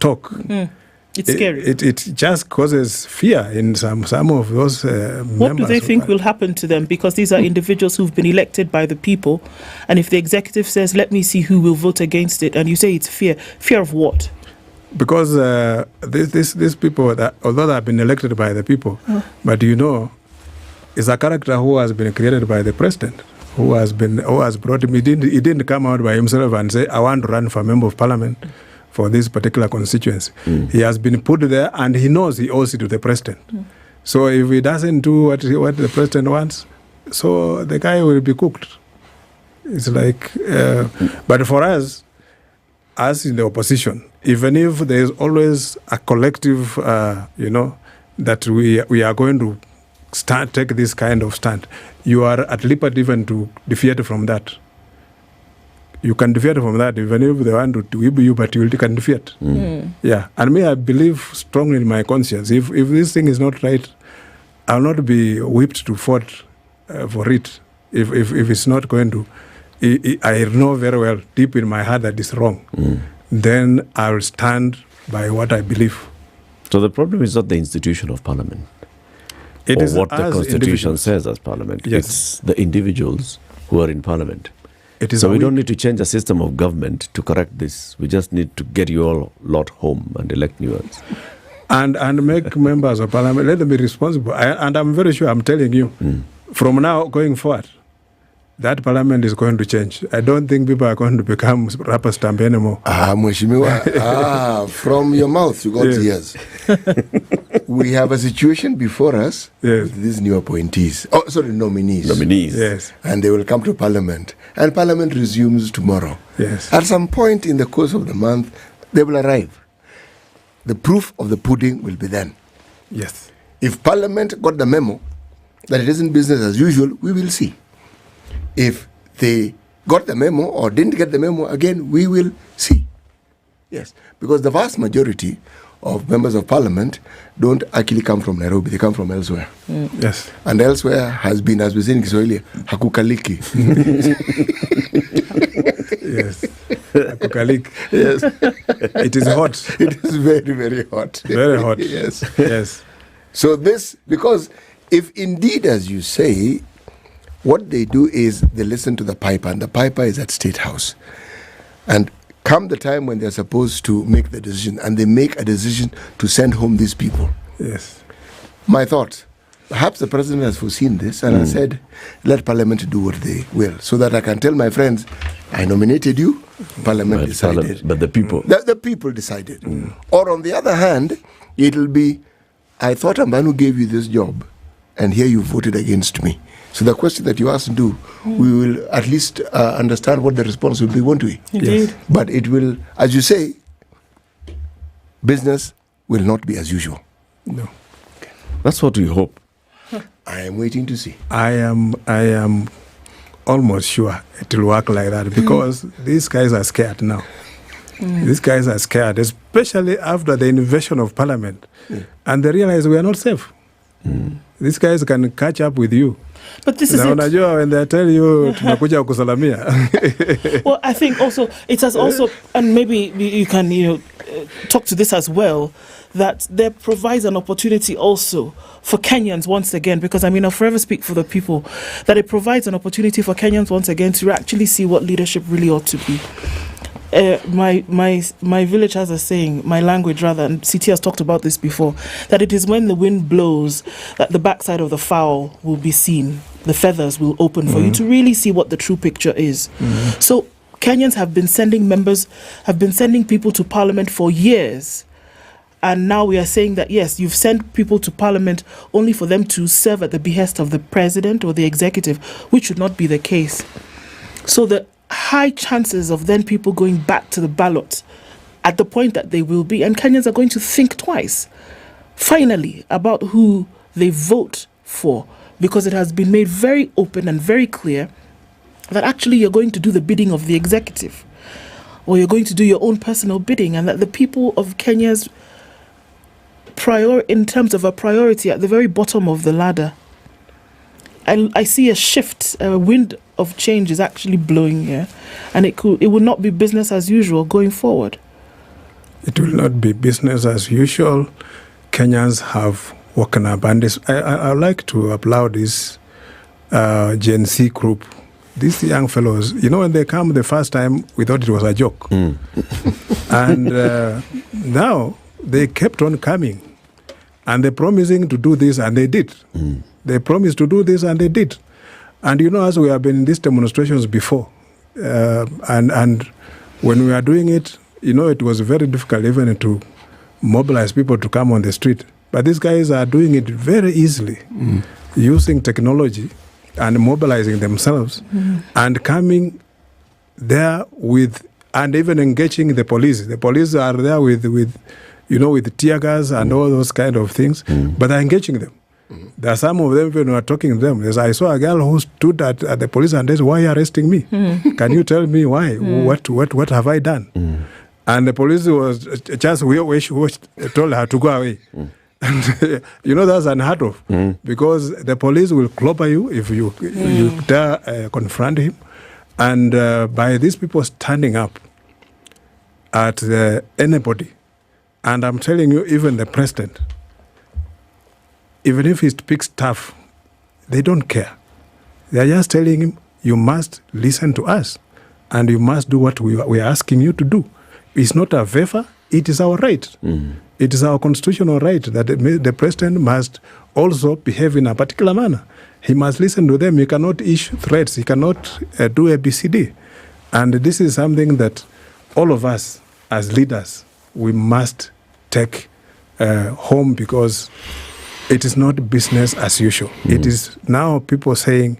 talk. It's scary. It just causes fear in some of those members. What do they think will happen to them? Because these are individuals who've been elected by the people. And if the executive says, let me see who will vote against it, and you say it's fear of what? Because these people, although they have been elected by the people, but is a character who has been created by the president, who has brought him. He didn't come out by himself and say, I want to run for member of Parliament for this particular constituency. He has been put there, and he knows he owes it to the president. So if he doesn't do what the president wants, so the guy will be cooked. It's like, but for us, as in the opposition, even if there is always a collective, that we are going to take this kind of stand, you are at liberty even to deviate from that. You can deviate from that, even if they want to whip you, but you can deviate. Yeah, and I believe strongly in my conscience. If this thing is not right, I'll not be whipped to fight for it. If it's not going to, I know very well deep in my heart that it's wrong. Then I will stand by what I believe. So the problem is not the institution of Parliament. It or is what the Constitution says as Parliament. Yes. It's the individuals who are in parliament. It is so a we weak- don't need to change the system of government to correct this. We just need to get you all lot home and elect new ones. And make members of parliament, let them be responsible. And I'm very sure, I'm telling you, from now going forward, that parliament is going to change. I don't think people are going to become rubber stamp anymore. Mheshimiwa, from your mouth you got yes. We have a situation before us with these new appointees. Nominees. Yes. And they will come to parliament. And parliament resumes tomorrow. Yes. At some point in the course of the month, they will arrive. The proof of the pudding will be then. Yes. If parliament got the memo that it isn't business as usual, we will see. If they got the memo or didn't get the memo, again, we will see. Yes, because the vast majority of members of parliament don't actually come from Nairobi, they come from elsewhere. Yes. And elsewhere has been, as we say in Kiswahili, hakukaliki. Yes. Hakukaliki. Yes. It is hot. It is very, very hot. Very hot. Yes. Yes. So this, because if indeed, as you say, what they do is they listen to the piper, and the piper is at State House. And come the time when they're supposed to make the decision, and they make a decision to send home these people. Yes. My thought, perhaps the president has foreseen this and has said, let parliament do what they will, so that I can tell my friends, I nominated you, parliament decided. But the people. The people decided. Or on the other hand, it'll be, I thought Ambanu gave you this job, and here you voted against me. So the question that you asked do, we will at least understand what the response will be, won't we? Indeed. Yes. But it will, as you say, business will not be as usual. No. That's what we hope. I am waiting to see. I am almost sure it will work like that because these guys are scared now. These guys are scared, especially after the invasion of parliament. And they realize we are not safe. These guys can catch up with you. But this is unajua when they tell you tunakuja kusalamia. Well, I think also it has also, and maybe you can talk to this as well, that there provides an opportunity also for Kenyans once again, because I mean I'll forever speak for the people, that it provides an opportunity for Kenyans once again to actually see what leadership really ought to be. My village has a saying, my language rather, and CT has talked about this before, that it is when the wind blows that the backside of the fowl will be seen, the feathers will open for you to really see what the true picture is. So Kenyans have been sending people to parliament for years. And now we are saying that, yes, you've sent people to parliament only for them to serve at the behest of the president or the executive, which should not be the case. So the high chances of then people going back to the ballot at the point that they will be, and Kenyans are going to think twice, finally, about who they vote for, because it has been made very open and very clear that actually you're going to do the bidding of the executive, or you're going to do your own personal bidding, and that the people of Kenya's in terms of a priority at the very bottom of the ladder. I see a shift, a wind of change is actually blowing here, and it will not be business as usual going forward. It will not be business as usual. Kenyans have woken up, and I like to applaud this Gen Z group. These young fellows, when they come the first time, we thought it was a joke. And now they kept on coming. And they're promising to do this, and they did. They promised to do this, and they did. And as we have been in these demonstrations before, and when we are doing it, it was very difficult even to mobilize people to come on the street. But these guys are doing it very easily, using technology and mobilizing themselves, and coming there and even engaging the police. The police are there with tear gas and all those kind of things, but they're engaging them. There are some of them when we are talking to them. I saw a girl who stood at the police and said, "Why are you arresting me? Can you tell me why? What have I done?" And the police was just told her to go away. And that's unheard of, because the police will clobber you if you dare confront him. And by these people standing up at anybody, and I'm telling you, even the president, even if he speaks tough, they don't care. They are just telling him, you must listen to us and you must do what we are asking you to do. It's not a favor, it is our right. It is our constitutional right that the president must also behave in a particular manner. He must listen to them. He cannot issue threats. He cannot do ABCD. And this is something that all of us as leaders, we must take home, because it is not business as usual. It is now people saying,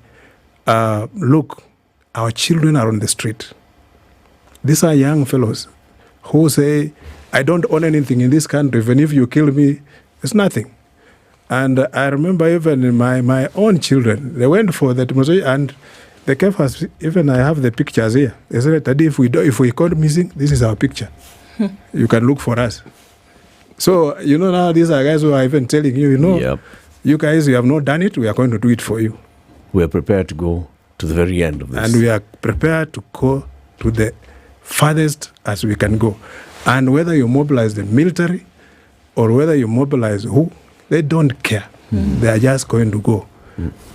look, our children are on the street. These are young fellows who say, I don't own anything in this country. Even if you kill me, it's nothing. And I remember even my own children, they went for the demonstration and they gave us, even I have the pictures here. They said that if we got missing, this is our picture. You can look for us. So, now these are guys who are even telling you, you guys, you have not done it, we are going to do it for you. We are prepared to go to the very end of this. And we are prepared to go to the farthest as we can go. And whether you mobilize the military or whether you mobilize who, they don't care. They are just going to go.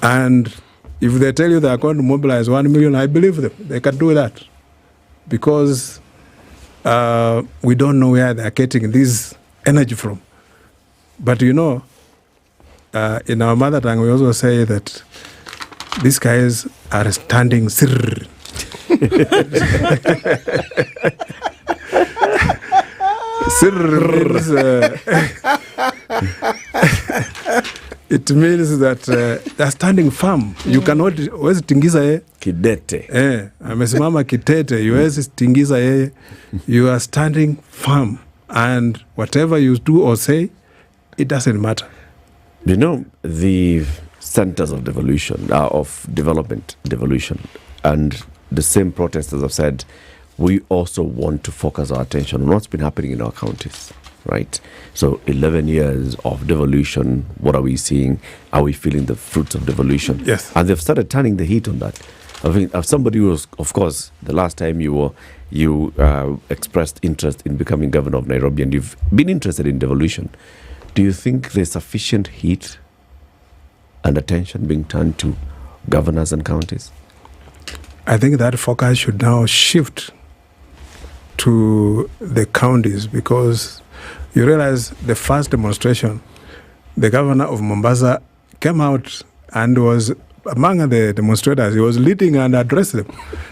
And if they tell you they are going to mobilize 1 million, I believe them. They can do that. Because we don't know where they are getting this energy from. But in our mother tongue, we also say that these guys are standing sirr. Sirr it means that they're standing firm. You cannot huwezi tingiza yeye kidete. Amesimama kitete, huwezi tingiza yeye. You are standing firm, and whatever you do or say, it doesn't matter. The centers of development, devolution, and the same protesters have said, we also want to focus our attention on what's been happening in our counties, right? So 11 years of devolution, what are we seeing? Are we feeling the fruits of devolution? Yes. And they've started turning the heat on that. I mean, as somebody who was, of course, the last time you expressed interest in becoming governor of Nairobi, and you've been interested in devolution, do you think there's sufficient heat and attention being turned to governors and counties? I think that focus should now shift to the counties, because you realize the first demonstration, the governor of Mombasa came out and was among the demonstrators. He was leading and addressed them.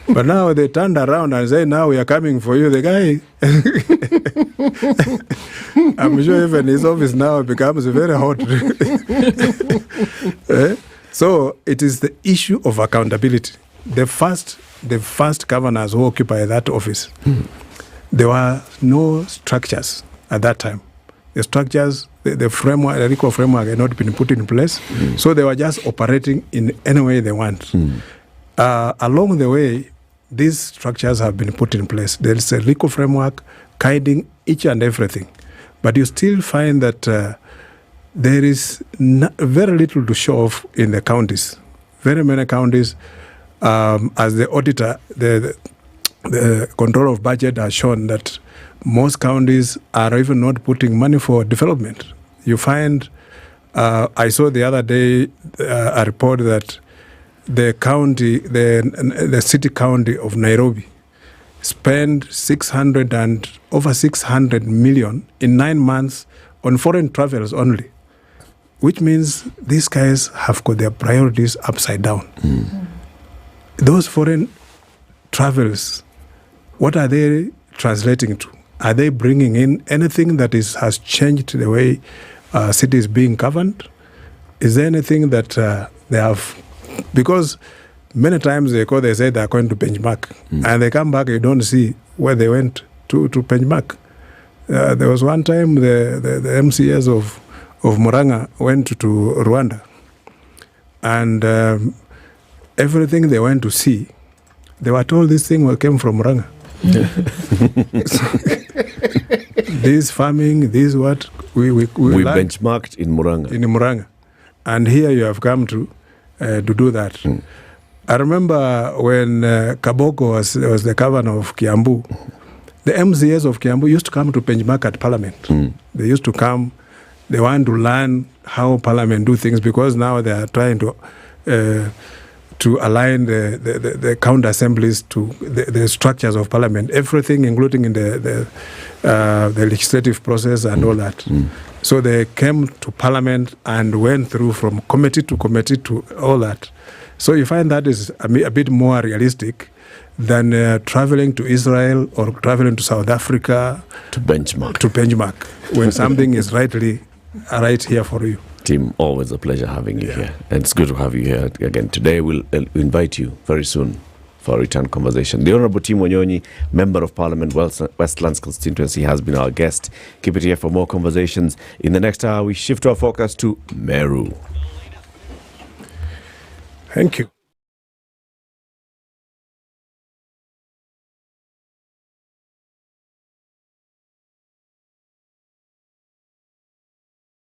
But now they turned around and said, now we are coming for you. The guy, I'm sure even his office now becomes very hot. So it is the issue of accountability. The first governors who occupy that office, there were no structures at that time. The structures, the framework, the legal framework had not been put in place. So they were just operating in any way they want. Along the way, these structures have been put in place. There is a legal framework guiding each and everything. But you still find that there is very little to show off in the counties. Very many counties, as the auditor, the control of budget has shown that most counties are even not putting money for development. You find, I saw the other day a report that the county, the city county of Nairobi spent over 600 million in 9 months on foreign travels only, which means these guys have got their priorities upside down. Those foreign travels, what are they translating to? Are they bringing in anything that has changed the way city is being governed? Is there anything that they have? Because many times they say they are going to benchmark, and they come back, you don't see where they went to benchmark. There was one time the MCAs of Muranga went to Rwanda, and everything they went to see, they were told this thing came from Muranga. This farming, this what we benchmarked in Muranga. In Muranga, and here you have come to do that. I remember when Kaboko was the governor of Kiambu, the MCAs of Kiambu used to come to benchmark at Parliament. They used to come. They want to learn how Parliament do things, because now they are trying to to align the county assemblies to the structures of parliament, everything, including in the legislative process and all that. So they came to parliament and went through from committee to all that. So you find that is a bit more realistic than traveling to Israel or traveling to South Africa to benchmark when something is right here for you. Tim, always a pleasure having you here. And it's good to have you here again. Today we'll invite you very soon for a return conversation. The Honorable Tim Wanyonyi, Member of Parliament, Westlands constituency, has been our guest. Keep it here for more conversations. In the next hour, we shift our focus to Meru. Thank you.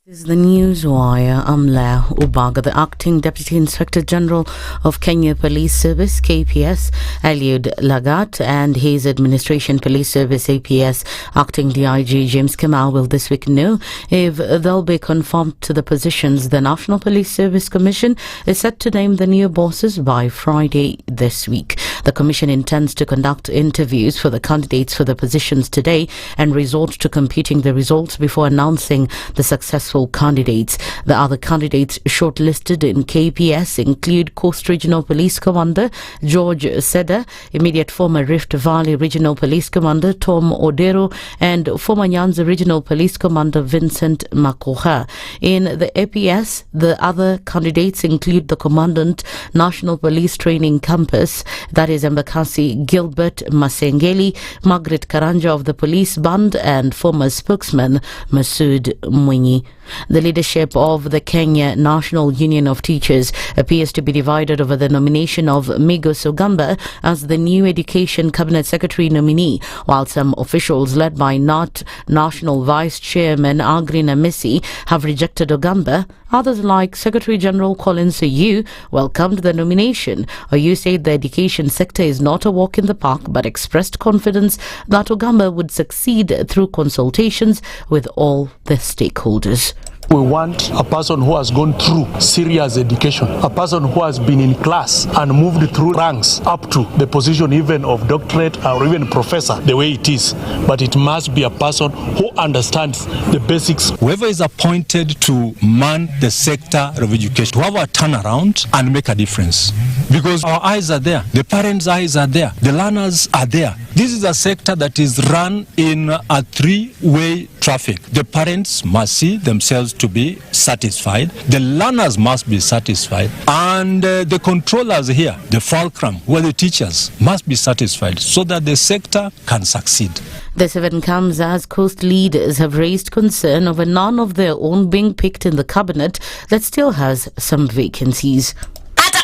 This is the Newswire. I'm Lea Ubaga. The Acting Deputy Inspector General of Kenya Police Service, KPS, Eliud Lagat, and his Administration Police Service, APS, Acting DIG James Kamau will this week know if they'll be confirmed to the positions. The National Police Service Commission is set to name the new bosses by Friday this week. The Commission intends to conduct interviews for the candidates for the positions today and resort to computing the results before announcing the successful candidates. The other candidates shortlisted in KPS include Coast Regional Police Commander George Seda, immediate former Rift Valley Regional Police Commander Tom Odero, and former Nyanza Regional Police Commander Vincent Makoha. In the APS, the other candidates include the Commandant, National Police Training Campus, that is Embakasi Gilbert Masengeli, Margaret Karanja of the Police Band, and former spokesman Masood Mwinyi. The leadership of the Kenya National Union of Teachers appears to be divided over the nomination of Migos Ogamba as the new Education Cabinet Secretary nominee, while some officials led by NAT National Vice Chairman Agri Namisi have rejected Ogamba. Others, like Secretary General Collins Oyu, welcomed the nomination. Oyu said the education sector is not a walk in the park, but expressed confidence that Ogamba would succeed through consultations with all the stakeholders. We want a person who has gone through serious education, a person who has been in class and moved through ranks up to the position even of doctorate or even professor, the way it is. But it must be a person who understands the basics. Whoever is appointed to man the sector of education, to have a turnaround and make a difference. Because our eyes are there, the parents' eyes are there, the learners are there. This is a sector that is run in a three-way traffic. The parents must see themselves to be satisfied, the learners must be satisfied, and the controllers here, the fulcrum, who are the teachers, must be satisfied so that the sector can succeed. This event comes as coast leaders have raised concern over none of their own being picked in the cabinet that still has some vacancies.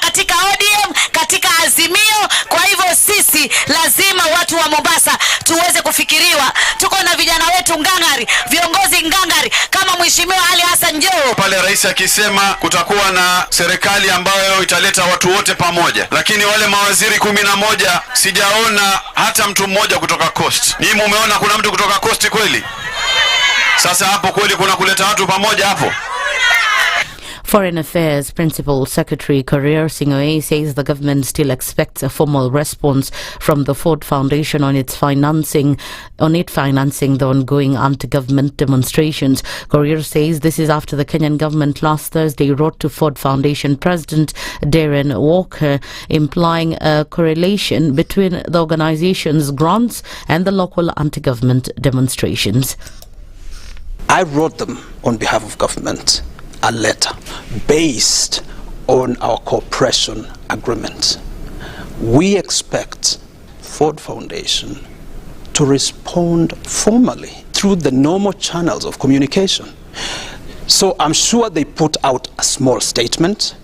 Katika ODM, katika Azimio. Kwa hivyo sisi lazima watu wa Mombasa tuweze kufikiriwa. Tuko na vijana wetu ngangari, viongozi ngangari kama Mheshimiwa Ali Hassan Joho. Pale rais akisema kutakuwa na serikali ambayo italeta watu wote pamoja, lakini wale mawaziri 11 sijaona hata mtu mmoja kutoka Coast. Ni mumeona kuna mtu kutoka Coast kweli? Sasa hapo kweli kuna kuleta watu pamoja hapo? Foreign Affairs Principal Secretary Korir Singh says the government still expects a formal response from the Ford Foundation on it financing the ongoing anti-government demonstrations. Korir says this is after the Kenyan government last Thursday wrote to Ford Foundation President Darren Walker, implying a correlation between the organization's grants and the local anti-government demonstrations. I wrote them on behalf of government a letter based on our cooperation agreement. We expect Ford Foundation to respond formally through the normal channels of communication. So I'm sure they put out a small statement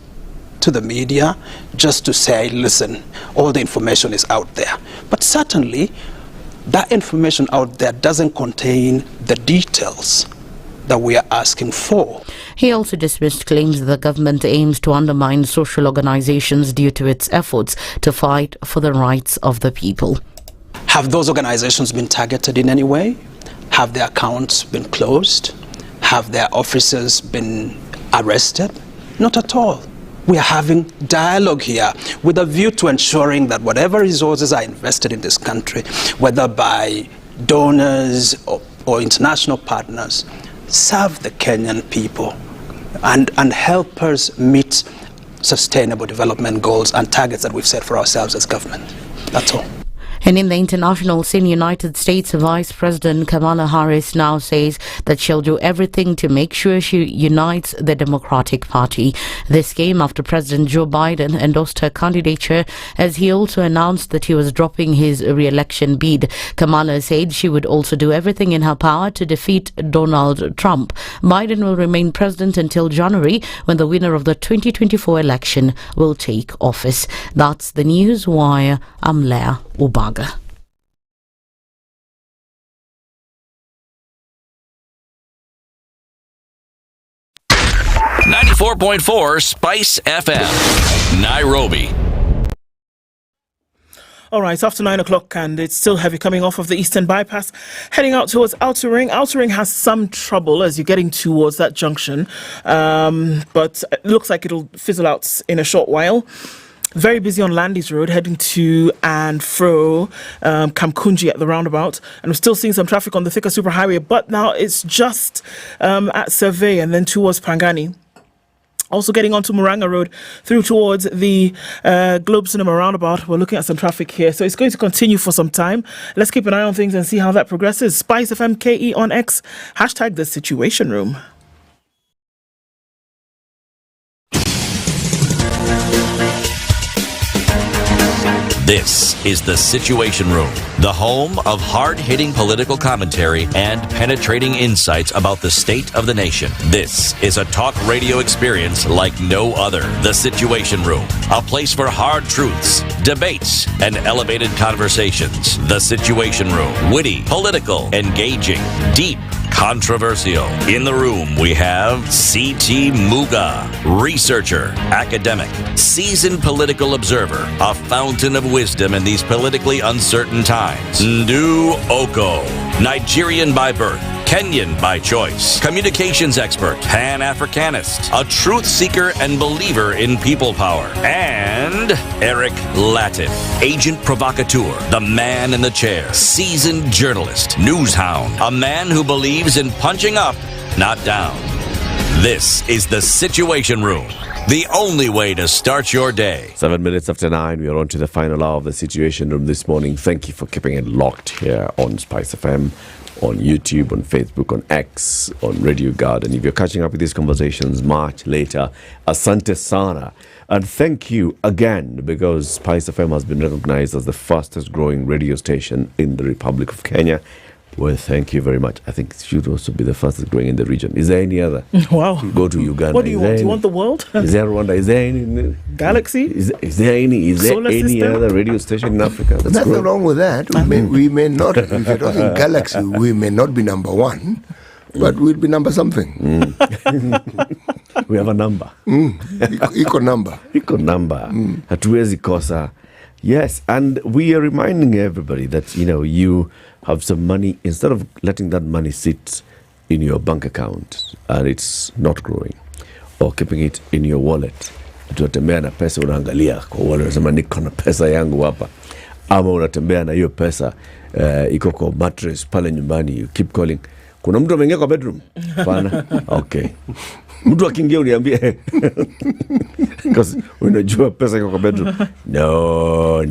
to the media just to say, listen, all the information is out there. But certainly that information out there doesn't contain the details that we are asking for. He also dismissed claims that the government aims to undermine social organizations due to its efforts to fight for the rights of the people. Have those organizations been targeted in any way? Have their accounts been closed? Have their officers been arrested? Not at all. We are having dialogue here with a view to ensuring that whatever resources are invested in this country, whether by donors or international partners, serve the Kenyan people and help us meet sustainable development goals and targets that we've set for ourselves as government. That's all. And in the international scene, United States Vice President Kamala Harris now says that she'll do everything to make sure she unites the Democratic Party. This came after President Joe Biden endorsed her candidature, as he also announced that he was dropping his re-election bid. Kamala said she would also do everything in her power to defeat Donald Trump. Biden will remain president until January, when the winner of the 2024 election will take office. That's the News Wire. I'm Leah Ubaga. 94.4 Spice FM, Nairobi. All right, it's after 9 o'clock and it's still heavy coming off of the Eastern Bypass, heading out towards Outer Ring. Outer Ring has some trouble as you're getting towards that junction, but it looks like it'll fizzle out in a short while. Very busy on Landis Road, heading to and fro Kamkunji at the roundabout. And we're still seeing some traffic on the Thika Superhighway, but now it's just at Survey and then towards Pangani. Also getting onto Muranga Road through towards the Globe Cinema roundabout. We're looking at some traffic here. So it's going to continue for some time. Let's keep an eye on things and see how that progresses. SpiceFM KE on X. Hashtag the Situation Room. This is The Situation Room, the home of hard-hitting political commentary and penetrating insights about the state of the nation. This is a talk radio experience like no other. The Situation Room, a place for hard truths, debates, and elevated conversations. The Situation Room, witty, political, engaging, deep, controversial. In the room, we have C.T. Muga, researcher, academic, seasoned political observer, a fountain of wisdom in these politically uncertain times. Ndu Okoh, Nigerian by birth, Kenyan by choice, communications expert, Pan-Africanist, a truth seeker and believer in people power, and Eric Latiff, agent provocateur, the man in the chair, seasoned journalist, news hound, a man who believes in punching up, not down. This is The Situation Room, the only way to start your day. 7 minutes after 9, we are on to the final hour of The Situation Room this morning. Thank you for keeping it locked here on Spice FM, on YouTube, on Facebook, on X, on Radio Garden. If you're catching up with these conversations much later, asante sana. And thank you again, because Spice FM has been recognized as the fastest growing radio station in the Republic of Kenya. Well, thank you very much. I think it should also be the fastest growing in the region. Is there any other? Wow. Go to Uganda. What do you want? Do you want the world? Is there Rwanda? Is there any galaxy? Is there any other radio station in Africa? There's nothing wrong with that. We may not, if you're talking galaxy, we may not be number one, but we'll be number something. We have a number. Eco number. Hatuwezi kosa. Yes, and we are reminding everybody that, you have some money, instead of letting that money sit in your bank account and it's not growing, or keeping it in your wallet. Tunatembea na pesa, unaangalia kwa wallet, unasema niko na pesa yangu hapa, ama unatembea na hiyo pesa iko kwa mattress pale nyumbani, you keep calling, kuna mtu ameingia kwa bedroom? Hapana. Okay. Mtu akiingia uniambie, because unajua pesa iko kwa bedroom. No.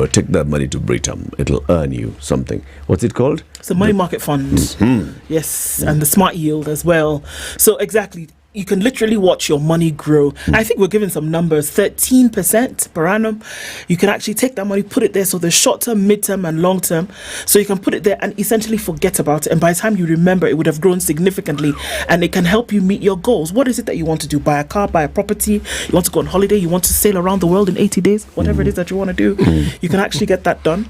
Take that money to Britam. It'll earn you something. What's it called? It's a money market fund. Mm-hmm. Yes, and the smart yield as well. So exactly, you can literally watch your money grow. I think we're given some numbers, 13% per annum. You can actually take that money, put it there. So there's short term, mid term, and long term. So you can put it there and essentially forget about it. And by the time you remember, it would have grown significantly, and it can help you meet your goals. What is it that you want to do? Buy a car, buy a property, you want to go on holiday, you want to sail around the world in 80 days, whatever it is that you want to do, you can actually get that done.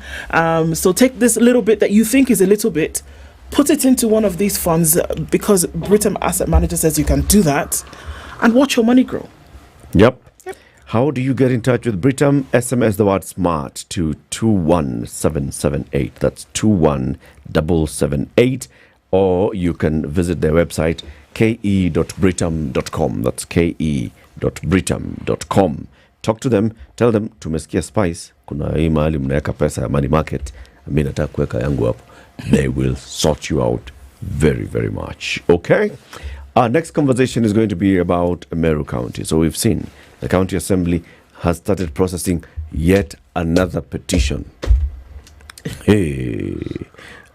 So take this little bit that you think is a little bit, put it into one of these funds, because Britam Asset Manager says you can do that, and watch your money grow. Yep. How do you get in touch with Britam? SMS the word SMART to 21778. That's 21778. Or you can visit their website, ke.britam.com. That's ke.britam.com. www.britam.com. Talk to them, tell them tumesikia Spice, kuna hii mahali mnaweka pesa ya money market, mimi nataka kuweka yangu hapo. They will sort you out very, very much. Okay? Our next conversation is going to be about Meru County. So we've seen the County Assembly has started processing yet another petition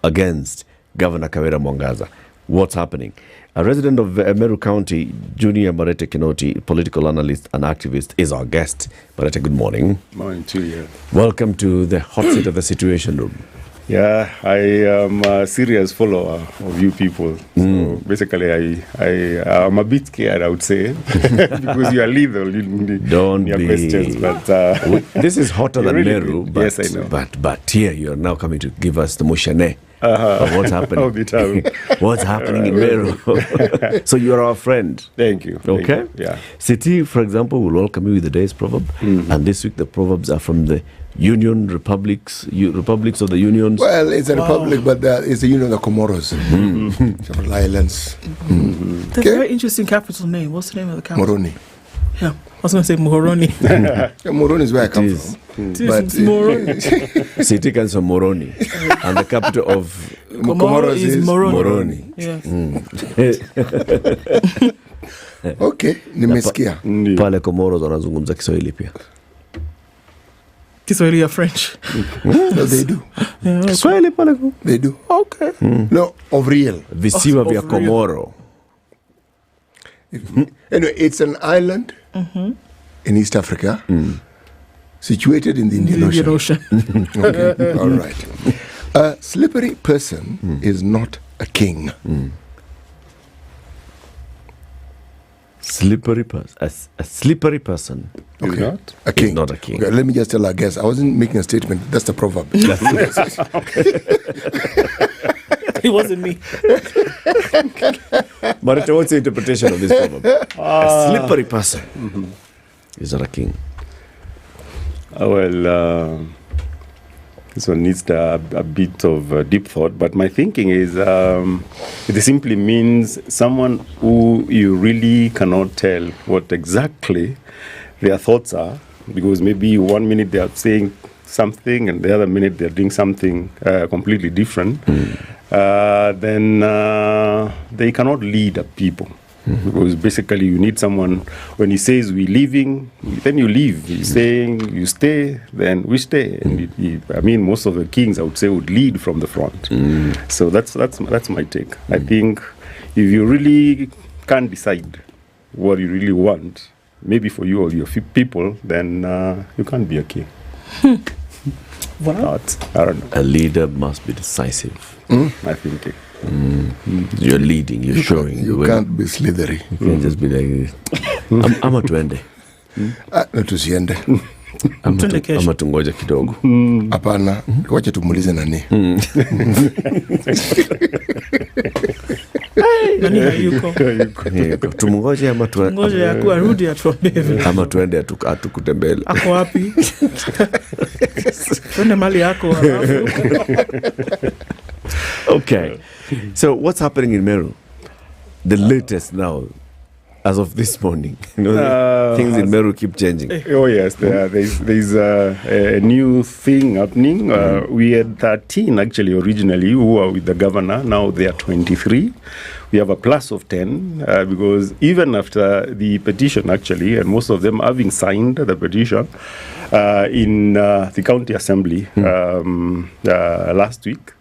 against Governor Kawira Mwangaza. What's happening? A resident of Meru County, Junior Marete Kinoti, political analyst and activist, is our guest. Marete, good morning. Morning to you. Welcome to the hot seat of the Situation Room. Yeah, I am a serious follower of you people. So basically, I'm a bit scared, I would say, because you are lethal in your questions. But this is hotter than really Meru, good. but, Yes, I know. but here you are now coming to give us the mushane of what's happening. What's happening in Meru. So you are our friend. Thank you. Okay? Thank you. Yeah. City, for example, will welcome you with the day's proverb. And this week the proverbs are from the republics of the unions. Well, it's a republic, but it's the Union of the Comoros. Several islands. The very interesting capital name. What's the name of the capital? Moroni. Yeah, I was going to say Moroni. Moroni is where I come from. But Moroni. City comes from Moroni. And the capital of Comoros is Moroni. Yes. Okay, nimesikia. Pale Comoros wanazungumza Kiswahili pia. Kiswahili are French. No, they do. Kiswahili pale. They do. Okay. No, of real. Visiwa vya Komoro. Anyway, it's an island in East Africa, situated in the Indian Ocean. Okay, all right. A slippery person is not a king. Slippery person. A slippery person. Okay. Not? A king. Is not a king. Okay, let me just tell our guests. I wasn't making a statement. That's the proverb. It wasn't me. Marita, what's the interpretation of this proverb? A slippery person is not a king. This one needs a bit of deep thought, but my thinking is it simply means someone who you really cannot tell what exactly their thoughts are, because maybe 1 minute they are saying something and the other minute they are doing something completely different. Then they cannot lead a people. Because basically you need someone, when he says we're leaving, then you leave. He's saying you stay, then we stay. And I mean, most of the kings, I would say, would lead from the front. So that's my take. I think if you really can't decide what you really want, maybe for you or your people, then you can't be a king. Not, I don't know. A leader must be decisive. I think. You're leading, you're showing. You can't be slithery. You can't just be like, ama tuende. Tusiende. Ama tungoja kidogo. Hapana, wacha tumulize nani. Nani hayuko? Tumungoje ama tuende. Ngoja yaku arudi atuambie. Ama tuende atukutembele. Ako wapi? Twende mali yako alafu. Okay. So what's happening in Meru? The latest now, as of this morning. Things in Meru keep changing. Oh yes, there's a new thing happening. We had 13 actually originally who were with the governor. Now they are 23. We have a plus of 10 because even after the petition actually, and most of them having signed the petition in the county assembly last week.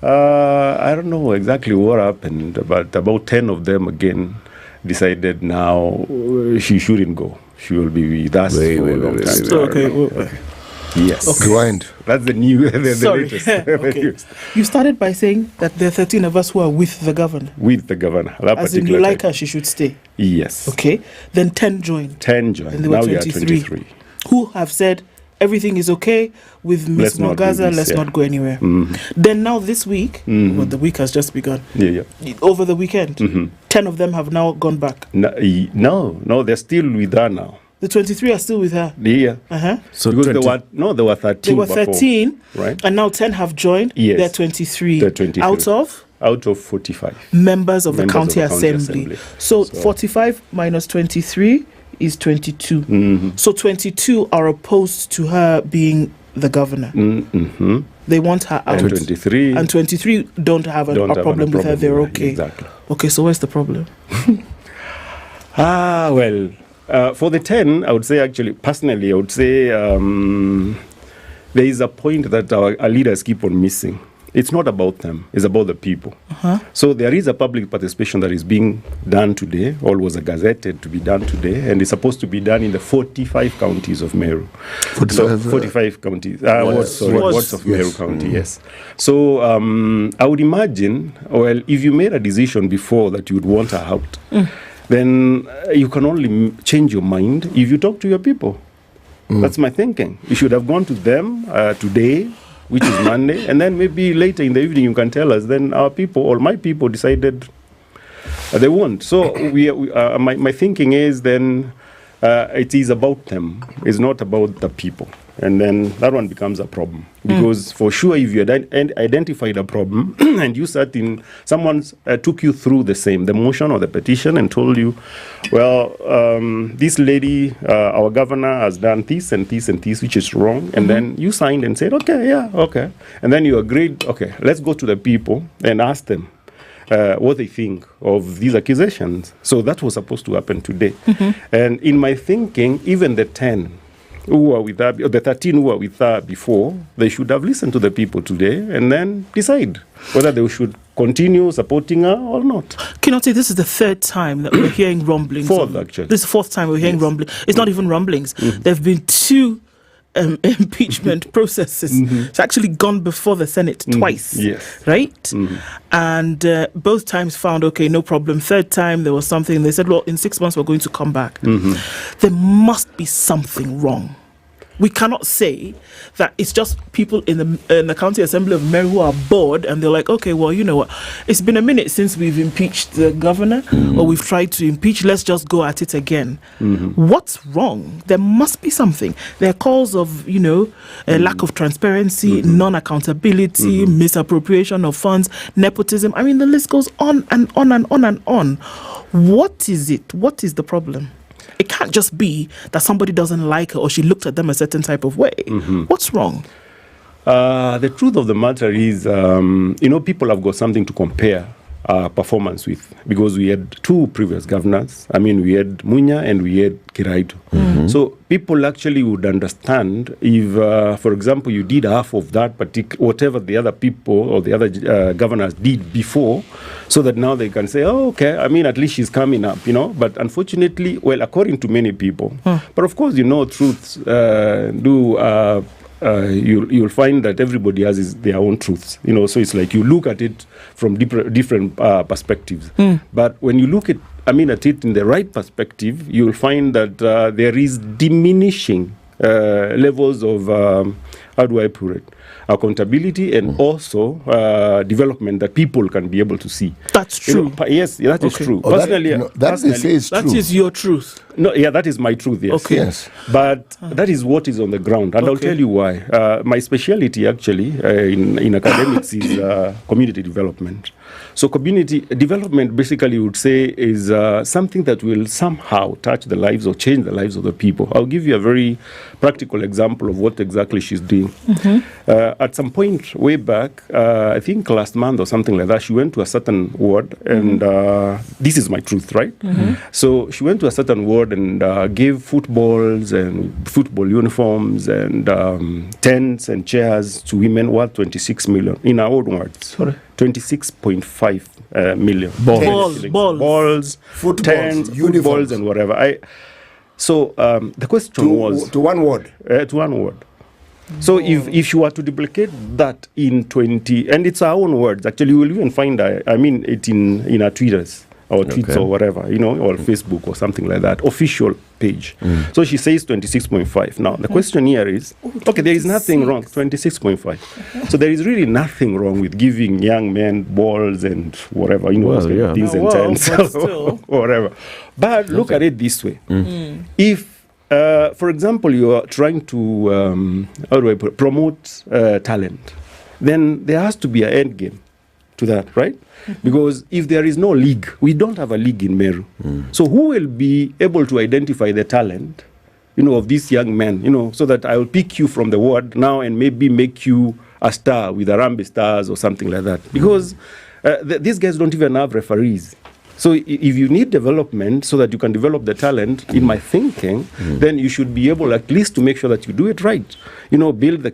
I don't know exactly what happened, but about 10 of them again decided now she shouldn't go. She will be with us for a long time. Okay. Yes. Okay. Rewind. That's the new, the Sorry. latest. Okay. You started by saying that there are 13 of us who are with the governor. With the governor. That As in you particular like time. her, she should stay. Yes. Okay. Then 10 joined. 10 joined. And there were Now we are 23. 23. Who have said everything is okay with Miss Let's not do Mwangaza, this, let's yeah. not go anywhere. Mhm. Then now this week, well, the week has just begun. Yeah. Over the weekend, 10 of them have now gone back. No, they're still with her now. The 23 are still with her. Yeah. So because 20. there were 13 They were before, 13, right? and now 10 have joined. Yes. They're 23. They're 23. Out of 45 members of the Members county of the county assembly. assembly. So 45 minus 23 is 22. So 22 are opposed to her being the governor. They want her out. And 23. And 23 don't have a problem with her. They're okay. Exactly. Okay, so where's the problem? For the 10, I would say actually, personally, I would say there is a point that our leaders keep on missing. It's not about them, it's about the people. So there is a public participation that is being done today, or was gazetted to be done today, and it's supposed to be done in the 45 counties of Meru. 45 counties, wards of Meru County, yes. So I would imagine, well, if you made a decision before that you would want her out, then you can only change your mind if you talk to your people. That's my thinking. You should have gone to them today, which is Monday, and then maybe later in the evening you can tell us, then our people, or my people decided they won't. So my thinking is then it is about them. It's not about the people. And then that one becomes a problem. Because for sure, if you identified a problem and you sat in, someone took you through the motion or the petition and told you, well, this lady, our governor has done this and this and this, which is wrong. And then you signed and said, okay. And then you agreed, okay, let's go to the people and ask them what they think of these accusations. So that was supposed to happen today. And in my thinking, even the 10 who were with her, or the 13 who were with her before, they should have listened to the people today and then decide whether they should continue supporting her or not. Kinoti, this is the third time that we're hearing rumblings. Fourth, actually. This is the fourth time we're hearing rumblings. It's not even rumblings. There have been 2 impeachment processes. It's actually gone before the Senate twice, right? And both times found, okay, no problem. Third time there was something. They said, well, in 6 months we're going to come back. There must be something wrong. We cannot say that it's just people in the County Assembly of Meru who are bored and they're like, okay, well, you know what? It's been a minute since we've impeached the governor or we've tried to impeach. Let's just go at it again. What's wrong? There must be something. There are calls of, a lack of transparency, non-accountability, misappropriation of funds, nepotism. I mean, the list goes on and on and on and on. What is it? What is the problem? It can't just be that somebody doesn't like her or she looked at them a certain type of way. What's wrong? The truth of the matter is, people have got something to compare our performance with, because we had 2 previous governors. I mean, we had Munya and we had Kiraitu. So people actually would understand if, for example, you did half of that particular, whatever the other people or the other governors did before, so that now they can say, oh, okay, I mean, at least she's coming up, But unfortunately, well, according to many people, but of course, truths you'll find that everybody has their own truths, so it's like you look at it from different perspectives. But when you look at it in the right perspective, you'll find that there is diminishing levels of, how do I put it, accountability and also development that people can be able to see. That's true. Yes, that is true. Personally, that is your truth. No, that is my truth, yes. Okay. Yes. But that is what is on the ground. And I'll tell you why. My speciality, actually, in academics is community development. So community development, basically, would say, is something that will somehow touch the lives or change the lives of the people. I'll give you a very practical example of what exactly she's doing. At some point way back, I think last month or something like that, she went to a certain ward, and this is my truth, right? So she went to a certain ward and gave footballs and football uniforms and tents and chairs to women worth 26 million. In our own words, sorry, 26.5 million. Balls, tents, footballs, and whatever. So the question was to one ward. To one ward. So if you were to duplicate that in 20, and it's our own words, actually, you will even find, it in our Twitters or tweets or whatever, or Facebook or something like that, official page. So she says 26.5. Now, the question here is, okay, there is nothing wrong, 26.5. So there is really nothing wrong with giving young men balls and whatever, things and tents or whatever. But look at it this way. If, for example, you are trying to promote talent, then there has to be an end game to that, right? Because if there is no league, we don't have a league in Meru. So who will be able to identify the talent, of these young men, so that I will pick you from the ward now and maybe make you a star with Harambee Stars or something like that? Because these guys don't even have referees. So if you need development so that you can develop the talent, in my thinking, then you should be able at least to make sure that you do it right. Build the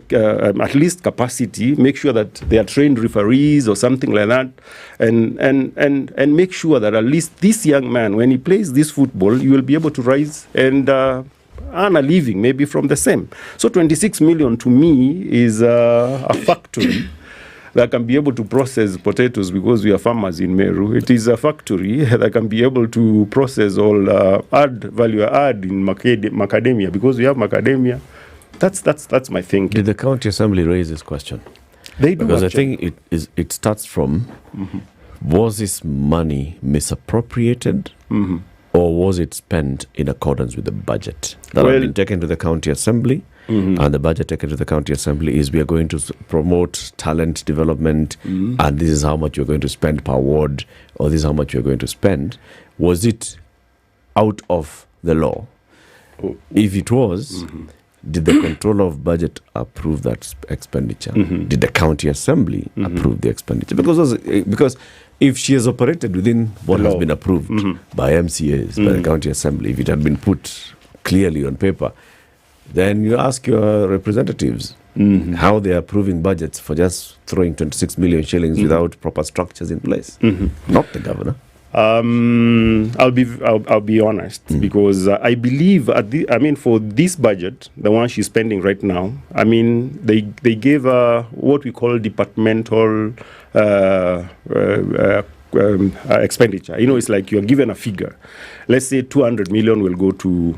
at least capacity, make sure that they are trained referees or something like that, and make sure that at least this young man, when he plays this football, you will be able to rise and earn a living, maybe from the same. So 26 million to me is a factory that can be able to process potatoes, because we are farmers in Meru. It is a factory that can be able to process all value add in macadamia, because we have macadamia. That's my thinking. Did the county assembly raise this question? They do. Because I think it starts from, was this money misappropriated? Or was it spent in accordance with the budget that had been taken to the county assembly? And the budget taken to the county assembly is, we are going to promote talent development, and this is how much you're going to spend per ward, or this is how much you're going to spend. Was it out of the law? If it was, did the controller of budget approve that expenditure? Did the county assembly approve the expenditure? Because if she has operated within what has been approved by MCAs, by the county assembly, if it had been put clearly on paper, then you ask your representatives how they are approving budgets for just throwing 26 million shillings without proper structures in place. Not the governor. I'll be honest, because I believe for this budget, the one she's spending right now, they gave what we call departmental expenditure. It's like you're given a figure. Let's say 200 million will go to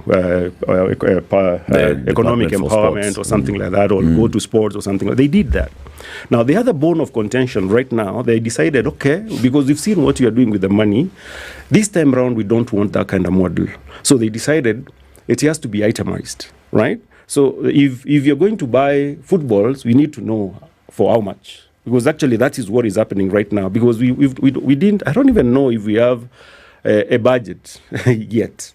economic empowerment or something like that, or go to sports or something like that. They did that. Now, the other bone of contention right now, they decided, okay, because we've seen what you are doing with the money, this time around we don't want that kind of model. So they decided it has to be itemized, right? So if you're going to buy footballs, we need to know for how much. Because actually that is what is happening right now. Because we didn't, I don't even know if we have a budget yet.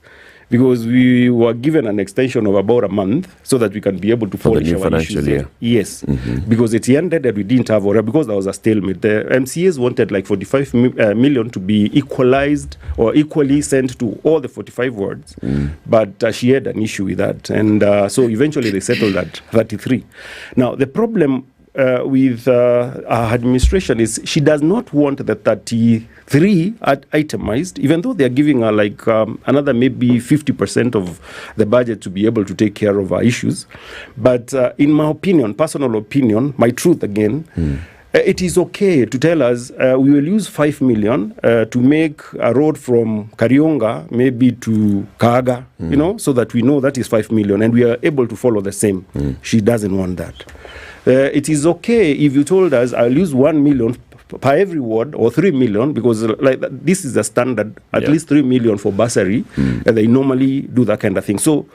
Because we were given an extension of about a month so that we can be able to polish our issues. Year. Yes, because it ended and we didn't have, or because there was a stalemate. The MCAs wanted like 45 million to be equalized or equally sent to all the 45 wards, but she had an issue with that, and so eventually they settled at 33. Now the problem with our administration is she does not want the 33 itemized, even though they are giving her like another maybe 50% of the budget to be able to take care of our issues. But in my opinion, personal opinion, my truth again, it is okay to tell us we will use 5 million to make a road from Karionga maybe to Kaga, so that we know that is 5 million and we are able to follow the same. She doesn't want that. It is okay if you told us I'll use 1 million per every ward, or 3 million, because this is a standard, at least 3 million for bursary, and they normally do that kind of thing. So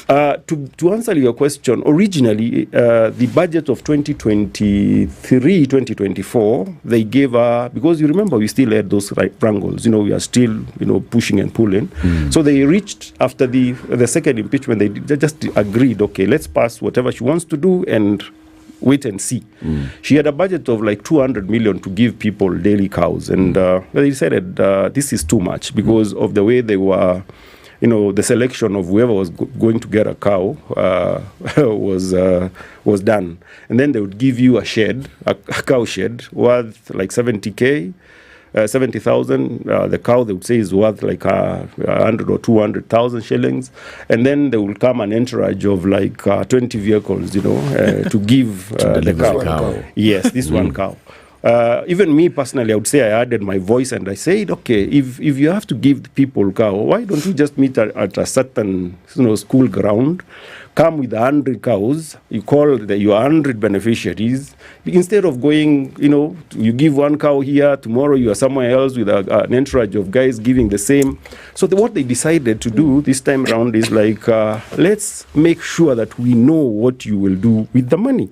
to answer your question, originally the budget of 2023-2024, they gave because you remember we still had those wrangles, we are still pushing and pulling. So they reached after the second impeachment, they just agreed, okay, let's pass whatever she wants to do and wait and see. She had a budget of like 200 million to give people daily cows, and they decided this is too much because of the way they were, the selection of whoever was going to get a cow was done, and then they would give you a shed, a cow shed worth like 70,000. The cow, they would say, is worth like 100 or 200,000 shillings, and then they will come an entourage of like 20 vehicles, to give the cow. Yes, this one cow. Even me personally, I would say I added my voice and I said, okay, if you have to give people cow, why don't you just meet at a certain school ground, come with 100 cows, you call your 100 beneficiaries, instead of going, you give one cow here, tomorrow you are somewhere else with an entourage of guys giving the same. So what they decided to do this time around is like, let's make sure that we know what you will do with the money.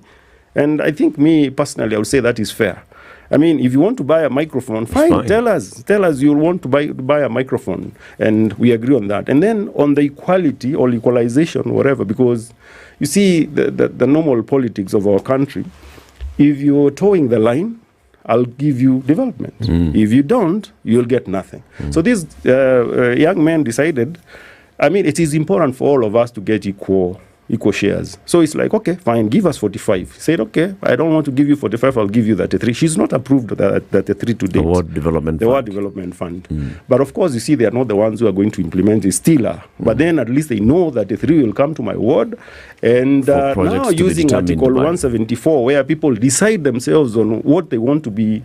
And I think me personally, I would say that is fair. I mean, if you want to buy a microphone, fine. Tell us you want to buy a microphone, and we agree on that. And then on the equality or equalization, whatever, because you see the normal politics of our country, if you're towing the line, I'll give you development. If you don't, you'll get nothing. So these young men decided, I mean, it is important for all of us to get equal shares. So it's like, okay, fine, give us 45. He said, okay, I don't want to give you 45, I'll give you 33. She's not approved that 33 to date. The Ward Development Fund. But of course, you see, they are not the ones who are going to implement it, still are. But then at least they know that the 3 will come to my ward. And now using Article 174, where people decide themselves on what they want to be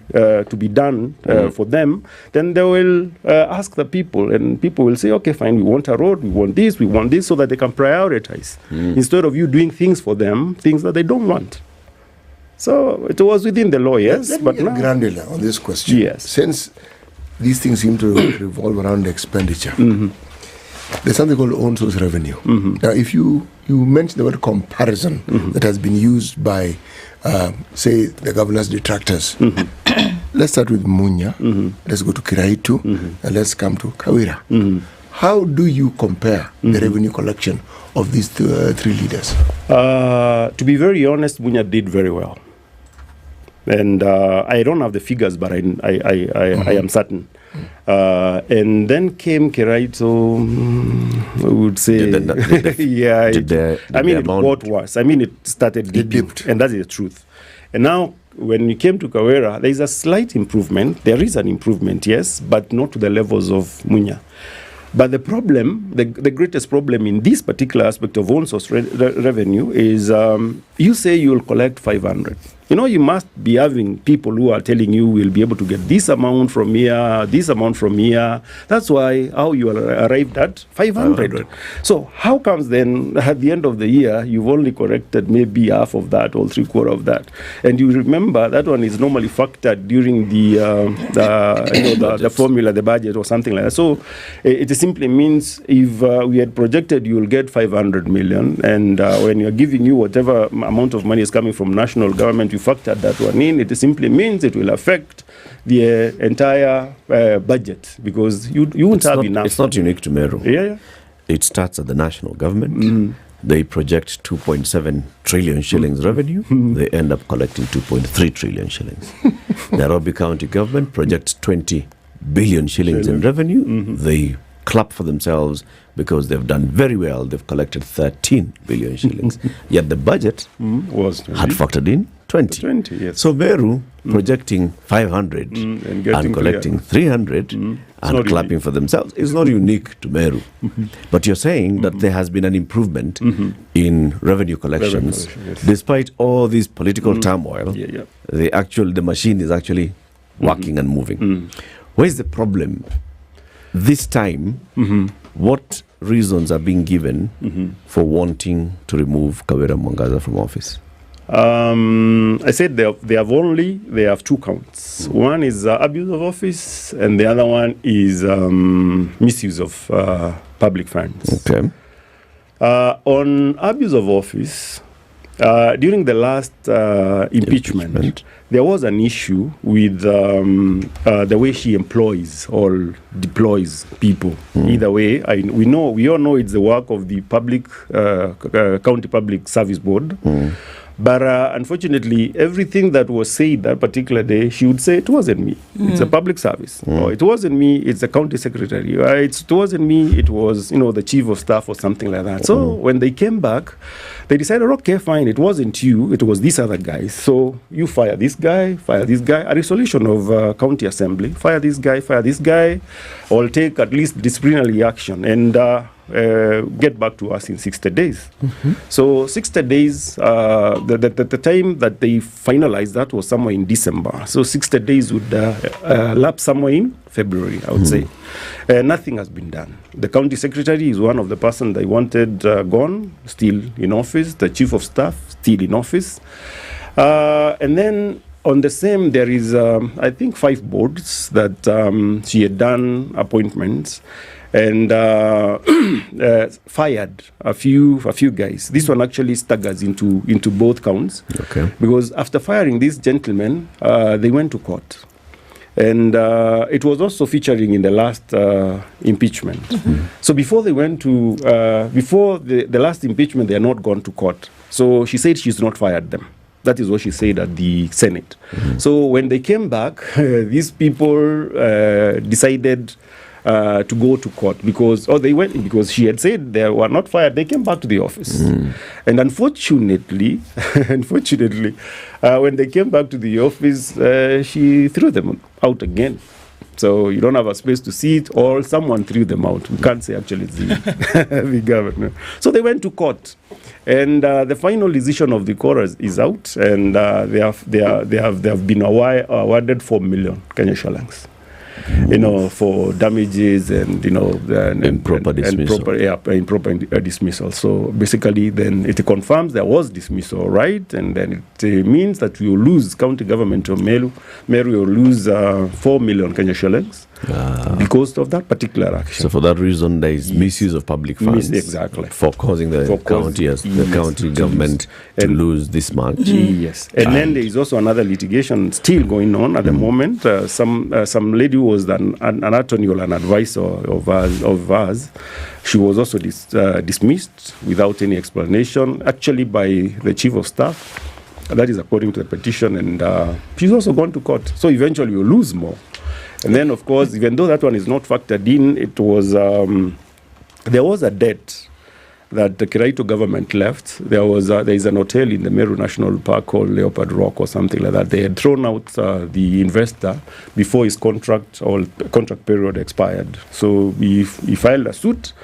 done for them, then they will ask the people, and people will say, okay, fine, we want a road, we want this, so that they can prioritize. Instead of you doing things for them, things that they don't want. So it was within the law, yes. Let but me get granular on this question. Yes. Since these things seem to revolve around expenditure, there's something called own source revenue. Now, if you mention the word comparison that has been used by, say, the governor's detractors, let's start with Munya, let's go to Kiraitu, and let's come to Kawira. How do you compare the revenue collection of these 3 leaders? To be very honest, Munya did very well. And I don't have the figures, but I am certain. And then came Kiraito, I would say, it got worse. I mean, it started dipped, and that's the truth. And now, when we came to Kawera, there is a slight improvement. There is an improvement, yes, but not to the levels of Munya. But the problem, the greatest problem in this particular aspect of own source revenue is you say you will collect 500. You know, you must be having people who are telling you we'll be able to get this amount from here, this amount from here. That's why how you arrived at 500. So how comes then at the end of the year you've only collected maybe half of that or 3/4 of that? And you remember that one is normally factored during the formula, the budget or something like that. So it simply means if we had projected you will get 500 million, and when you're giving you whatever amount of money is coming from national government, you factor that one in, it simply means it will affect the entire budget, because you won't have enough. It's not unique to Meru. Yeah. It starts at the national government. They project 2.7 trillion shillings revenue. They end up collecting 2.3 trillion shillings. Nairobi County government projects 20 billion shillings in revenue. They clap for themselves because they've done very well. They've collected 13 billion shillings. Yet the budget had factored in 20. Yes. So Meru projecting 500 and collecting 300 and clapping for themselves is not unique to Meru. But you're saying that there has been an improvement in revenue collections despite all this political turmoil. The machine is actually working and moving. Where's the problem? This time, what reasons are being given for wanting to remove Kawera Mwangaza from office? I said they have 2 counts. One is abuse of office, and the other one is misuse of public funds. Okay. On abuse of office, during the last impeachment, there was an issue with the way she employs or deploys people. Either way, we all know it's the work of the County Public Service Board. But unfortunately, everything that was said that particular day, she would say, it wasn't me. It's a public service. Or it wasn't me, it's the county secretary. It wasn't me, it was the chief of staff or something like that. So when they came back, they decided, okay, fine, it wasn't you, it was these other guys. So you fire this guy, a resolution of county assembly, fire this guy, or take at least disciplinary action. And get back to us in 60 days. So 60 days, the time that they finalized that was somewhere in December. So 60 days would lapse somewhere in February, I would say. Nothing has been done. The county secretary is one of the person they wanted gone, still in office. The chief of staff, still in office. And then on the same, there is, I think, 5 boards that she had done appointments. and fired a few guys. This one actually staggers into both counts, because after firing these gentlemen, they went to court, and it was also featuring in the last impeachment. So before they went to before the last impeachment, they had not gone to court. So she said she's not fired them. That is what she said at the Senate. So when they came back, these people decided to go to court because she had said they were not fired. They came back to the office, and unfortunately, when they came back to the office, she threw them out again. So you don't have a space to sit, or someone threw them out. We can't say actually it's the governor. So they went to court, and the final decision of the court is out, and they have been awarded 4 million Kenya shillings. For damages and improper dismissal. So basically, then it confirms there was dismissal, right? And then it means that we will lose county government of Meru. Meru will lose 4 million Kenya shillings because of that particular action. So for that reason, there is misuse of public funds, exactly, for causing the county government to lose this much. Yes, and then there is also another litigation still going on at the moment. Some lady who was an attorney or an advisor of ours. She was also dismissed without any explanation, actually by the chief of staff. That is according to the petition, and she's also gone to court. So eventually we'll lose more. And then, of course, even though that one is not factored in, it was there was a debt that the Kiraito government left. There is an hotel in the Meru National Park called Leopard Rock or something like that. They had thrown out the investor before his contract period expired. So he filed a suit,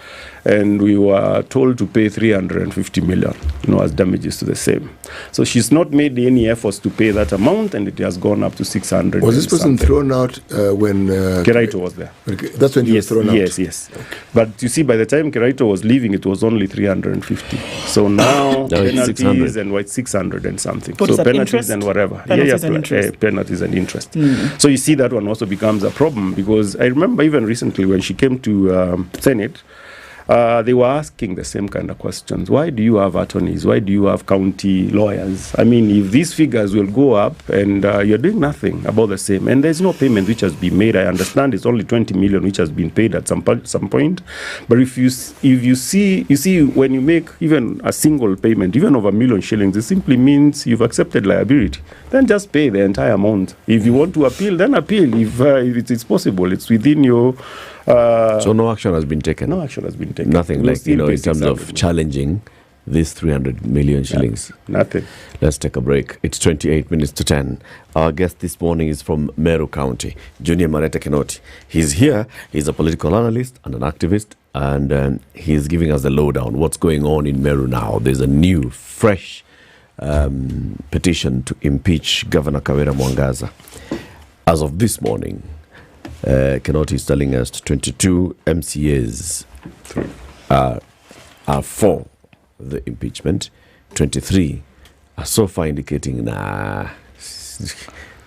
and we were told to pay 350 million, as damages to the same. So she's not made any efforts to pay that amount, and it has gone up to 600. Was this person thrown out when Kiraito was there? That's when he was thrown out? Yes. Okay. But you see, by the time Kiraito was leaving, it was only 350. So now penalties and 600 and something. What so penalties interest? And whatever. Penalties and interest. Penalties and interest. So you see that one also becomes a problem, because I remember even recently when she came to Senate, they were asking the same kind of questions. Why do you have attorneys? Why do you have county lawyers? I mean, if these figures will go up and you're doing nothing about the same, and there's no payment which has been made. I understand it's only 20 million which has been paid at some point. But if you see when you make even a single payment, even of 1 million shillings, it simply means you've accepted liability. Then just pay the entire amount. If you want to appeal, then appeal. If it's possible, it's within your. So no action has been taken. No action has been taken. Nothing in terms of challenging these 300 million shillings. Nothing. Let's take a break. It's 28 minutes to 10. Our guest this morning is from Meru County, Junior Mareta Kinoti. He's here. He's a political analyst and an activist, and he's giving us the lowdown. What's going on in Meru now? There's a new, fresh petition to impeach Governor Kawira Mwangaza. As of this morning, Kinoti is telling us 22 MCAs are for the impeachment. 23 are so far indicating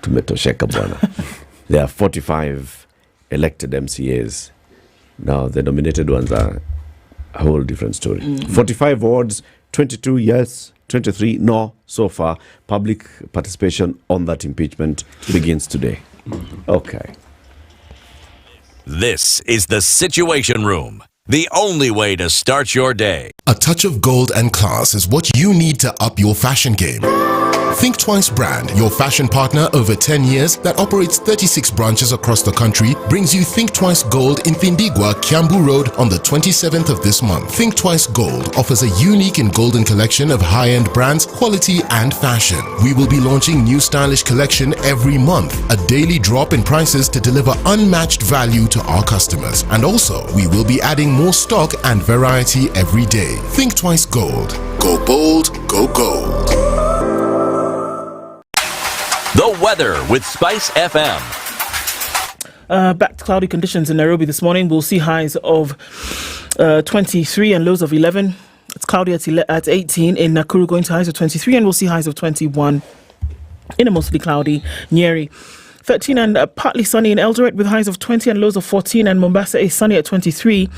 tumetosheka bwana. There are 45 elected MCAs. Now the nominated ones are a whole different story. 45 wards, 22 yes, 23 no. So far, public participation on that impeachment begins today. Okay. This is the Situation Room, the only way to start your day. A touch of gold and class is what you need to up your fashion game. Think Twice brand, your fashion partner over 10 years that operates 36 branches across the country, brings you Think Twice Gold in Thindigwa, Kiambu Road on the 27th of this month. Think Twice Gold offers a unique and golden collection of high-end brands, quality and fashion. We will be launching new stylish collection every month, a daily drop in prices to deliver unmatched value to our customers. And also, we will be adding more stock and variety every day. Think Twice Gold. Go bold, go gold. The weather with SpiceFM. Back to cloudy conditions in Nairobi this morning. We'll see highs of 23 and lows of 11. It's cloudy at 18 in Nakuru, going to highs of 23, and we'll see highs of 21 in a mostly cloudy Nyeri. 13 and partly sunny in Eldoret with highs of 20 and lows of 14, and Mombasa is sunny at 23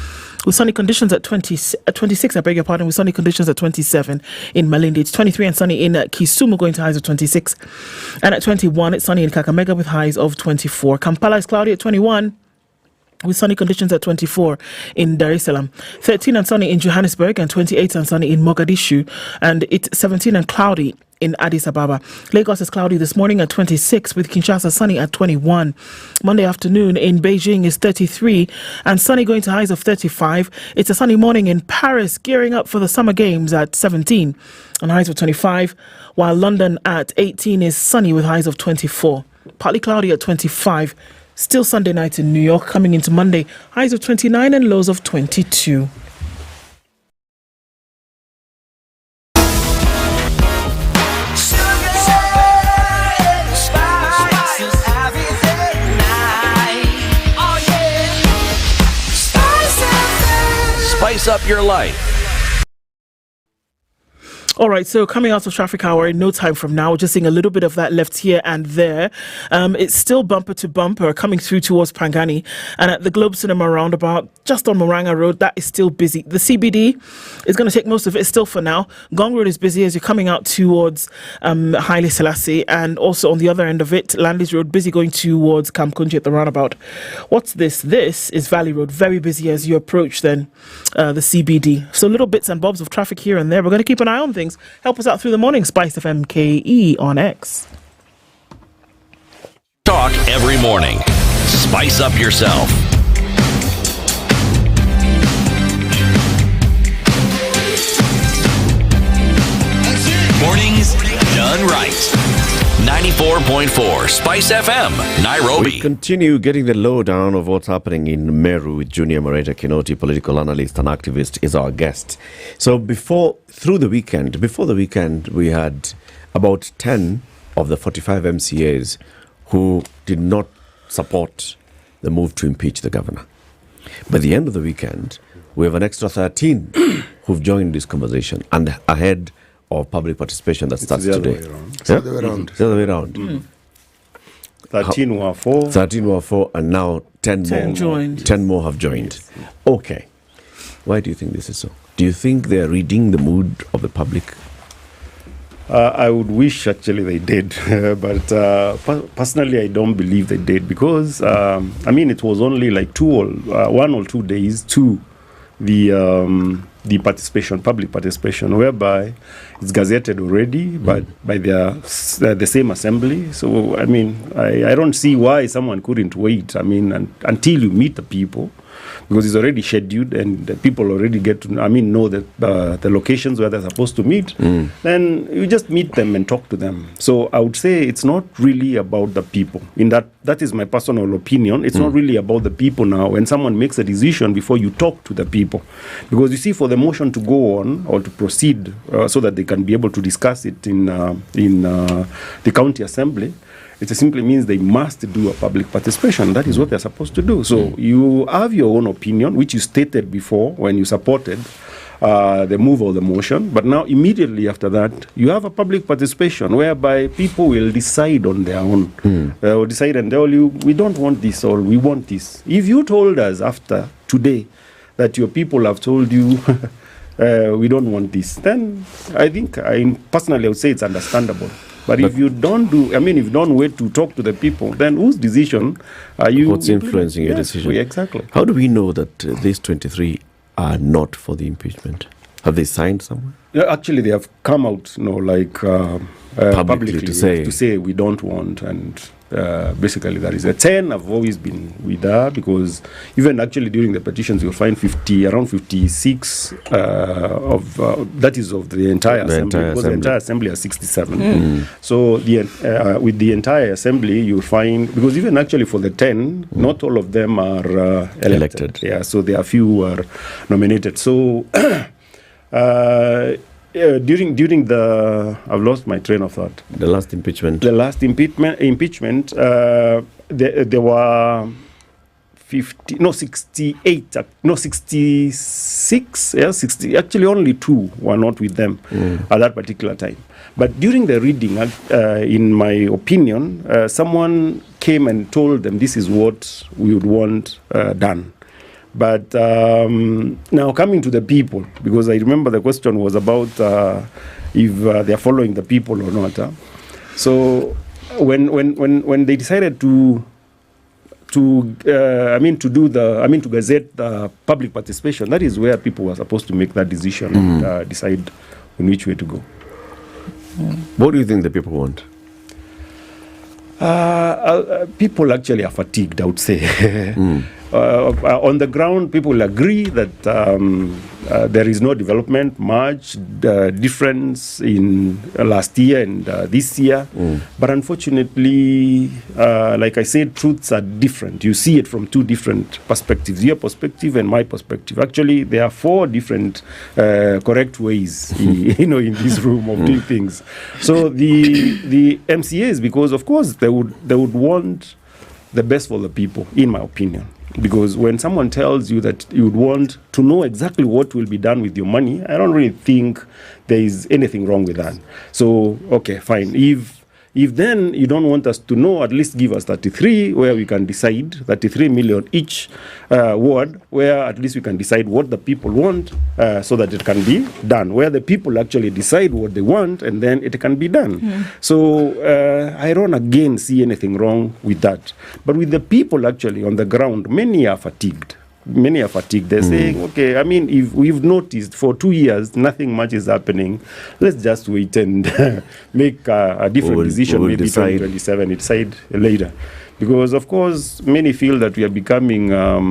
with sunny conditions at 26, I beg your pardon, with sunny conditions at 27 in Malindi. It's 23 and sunny in Kisumu, going to highs of 26, and at 21 it's sunny in Kakamega with highs of 24. Kampala is cloudy at 21 with sunny conditions at 24 in Dar es Salaam, 13 and sunny in Johannesburg, and 28 and sunny in Mogadishu, and it's 17 and cloudy in Addis Ababa. Lagos is cloudy this morning at 26 with Kinshasa sunny at 21. Monday afternoon in Beijing is 33 and sunny, going to highs of 35. It's a sunny morning in Paris, gearing up for the Summer Games at 17 and highs of 25, while London at 18 is sunny with highs of 24. Partly cloudy at 25. Still Sunday night in New York, coming into Monday, highs of 29 and lows of 22. Spice up your life. All right, so coming out of traffic hour in no time from now, we're just seeing a little bit of that left here and there. It's still bumper to bumper coming through towards Pangani, and at the Globe Cinema roundabout, just on Moranga Road, that is still busy. The CBD is going to take most of it still for now. Gong Road is busy as you're coming out towards Haile Selassie, and also on the other end of it, Landleys Road busy going towards Kamkunji at the roundabout. What's this? This is Valley Road, very busy as you approach then the CBD. So little bits and bobs of traffic here and there. We're going to keep an eye on things. Help us out through the morning. SpiceFM KE on X. Talk every morning. Spice up yourself. Mornings done right. 94.4 Spice FM, Nairobi. We continue getting the lowdown of what's happening in Meru with Junior Mareta Kinoti, political analyst and activist, is our guest. So before the weekend, we had about 10 of the 45 MCAs who did not support the move to impeach the governor. By the end of the weekend, we have an extra 13 who've joined this conversation, and ahead of public participation that starts today. It's the other way around. 13 were for. 13 were for, and now 10 more joined. 10 more have joined. Okay. Why do you think this is so? Do you think they're reading the mood of the public? I would wish actually they did, but personally I don't believe they did, because it was only like 1 or 2 days to the public participation, whereby it's gazetted already, but by the same assembly. So I don't see why someone couldn't wait. Until you meet the people, because it's already scheduled and the people already get to know that the locations where they're supposed to meet. Then you just meet them and talk to them. So I would say it's not really about the people. That is my personal opinion. It's not really about the people now. When someone makes a decision, before you talk to the people, because you see, for the motion to go on or to proceed, so that they can be able to discuss it in the county assembly, it simply means they must do a public participation. That is what they're supposed to do. So you have your own opinion, which you stated before when you supported the move or the motion. But now, immediately after that, you have a public participation whereby people will decide on their own. They will decide and tell you, we don't want this or we want this. If you told us after today that your people have told you we don't want this, then I think, personally, I would say it's understandable. But if you don't if you don't wait to talk to the people, then whose decision are you? What's influencing your decision? Exactly. How do we know that these 23 are not for the impeachment? Have they signed somewhere? Yeah, actually, they have come out, publicly to say we don't want, and basically that is 10 have always been with her, because even actually during the petitions you'll find around 56 that is of the entire assembly, because the entire assembly has 67. So with the entire assembly you'll find, because even actually for the 10, not all of them are elected. Yeah, so there are a few who are nominated. So during the, I've lost my train of thought. The last impeachment. There were 68, 66, yeah, 60. Actually, only 2 were not with them at that particular time. But during the reading, in my opinion, someone came and told them this is what we would want done. But now coming to the people, because I remember the question was about if they are following the people or not. So when they decided to gazette the public participation, that is where people were supposed to make that decision and decide in which way to go. What do you think the people want? People actually are fatigued, I would say. On the ground, people agree that there is no development much difference in last year and this year. But unfortunately, like I said, truths are different. You see it from 2 different perspectives, your perspective and my perspective. Actually, there are 4 different correct ways, in this room of doing things. So the MCAs, because of course they would want the best for the people, in my opinion. Because when someone tells you that you would want to know exactly what will be done with your money, I don't really think there is anything wrong with that. So, okay, fine. If then you don't want us to know, at least give us 33, where we can decide, 33 million each ward, where at least we can decide what the people want so that it can be done, where the people actually decide what they want and then it can be done. So I don't again see anything wrong with that. But with the people actually on the ground, many are fatigued. They're saying, okay, I mean, if we've noticed for 2 years, nothing much is happening. Let's just wait and make a different decision, maybe decide. 2027, decide later. Because, of course, many feel that we are becoming, a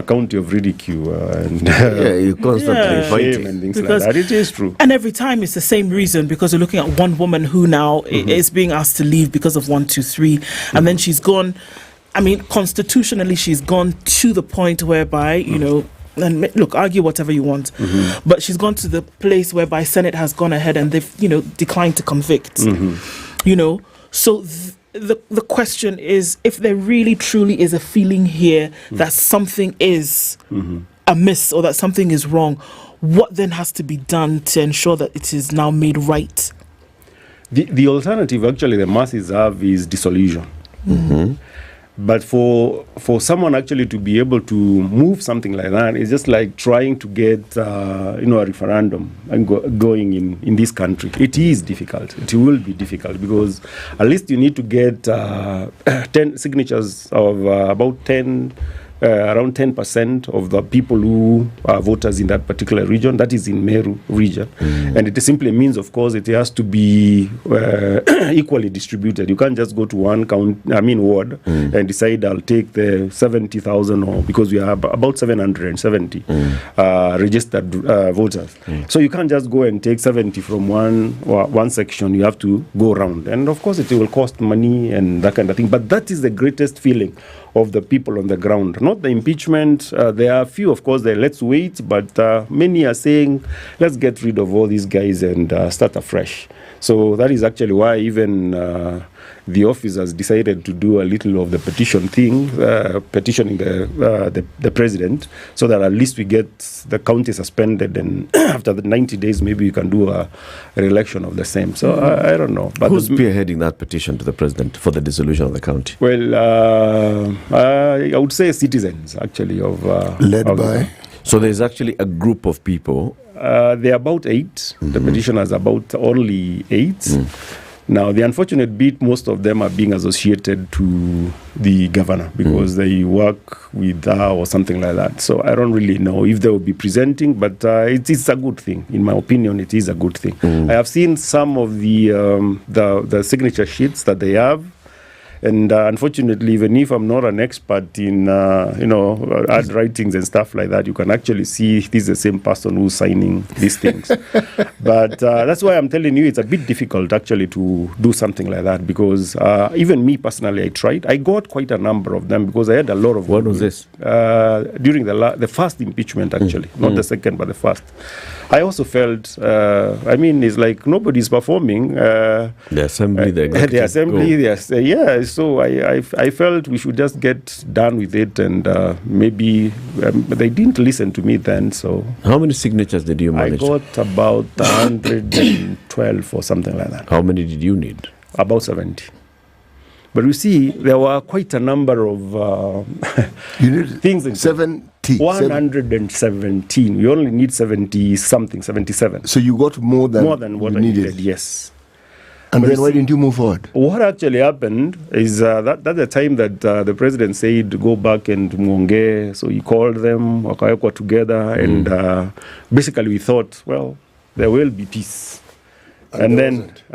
county of ridicule. And you constantly fighting and things like that. It is true. And every time it's the same reason, because you're looking at one woman who now is being asked to leave because of 1, 2, 3, and then she's gone. I mean, constitutionally, she's gone to the point whereby, and look, argue whatever you want, but she's gone to the place whereby Senate has gone ahead and they've, declined to convict. So the question is, if there really truly is a feeling here that something is amiss or that something is wrong, what then has to be done to ensure that it is now made right? The alternative, actually, the masses have is dissolution. But for someone actually to be able to move something like that, it's just like trying to get a referendum and going in this country. It is difficult. It will be difficult because at least you need to get 10 signatures of about 10. Around 10% of the people who are voters in that particular region, that is in Meru region. And it simply means, of course, it has to be equally distributed. You can't just go to one ward and decide I'll take the 70,000 or because we have about 770 registered voters. So you can't just go and take 70 from one section. You have to go around. And of course, it will cost money and that kind of thing. But that is the greatest feeling of the people on the ground, not the impeachment. There are a few, of course, let's wait, but many are saying, let's get rid of all these guys and start afresh. So that is actually why even the office has decided to do a little of the petition thing, petitioning the president, so that at least we get the county suspended, and after the 90 days, maybe we can do a re-election of the same. So I don't know. But who's spearheading that petition to the president for the dissolution of the county? Well, I would say citizens, actually. Led by? So there's actually a group of people. There are about 8. The petition has about only 8. Now, the unfortunate bit, most of them are being associated to the governor because they work with her or something like that. So I don't really know if they will be presenting, but it's a good thing. In my opinion, it is a good thing. I have seen some of the signature sheets that they have. And unfortunately, even if I'm not an expert in, ad writings and stuff like that, you can actually see this is the same person who's signing these things. But that's why I'm telling you it's a bit difficult actually to do something like that, because even me personally, I tried. I got quite a number of them because I had a lot of... What was this? During the first impeachment, actually. Not the second, but the first. I also felt, it's like nobody's performing. The assembly, the executive. The assembly, yes. So I felt we should just get done with it, and maybe they didn't listen to me then. So how many signatures did you manage? I got about 112 or something like that. How many did you need? About 70. But you see, there were quite a number of things. 70. 117. We only need 70 something, 77. So you got more than what I needed. Yes. And then why didn't you move forward? What actually happened is that the time that the president said go back and muongee, so he called them, wakawekwa together, and basically we thought, well, there will be peace. And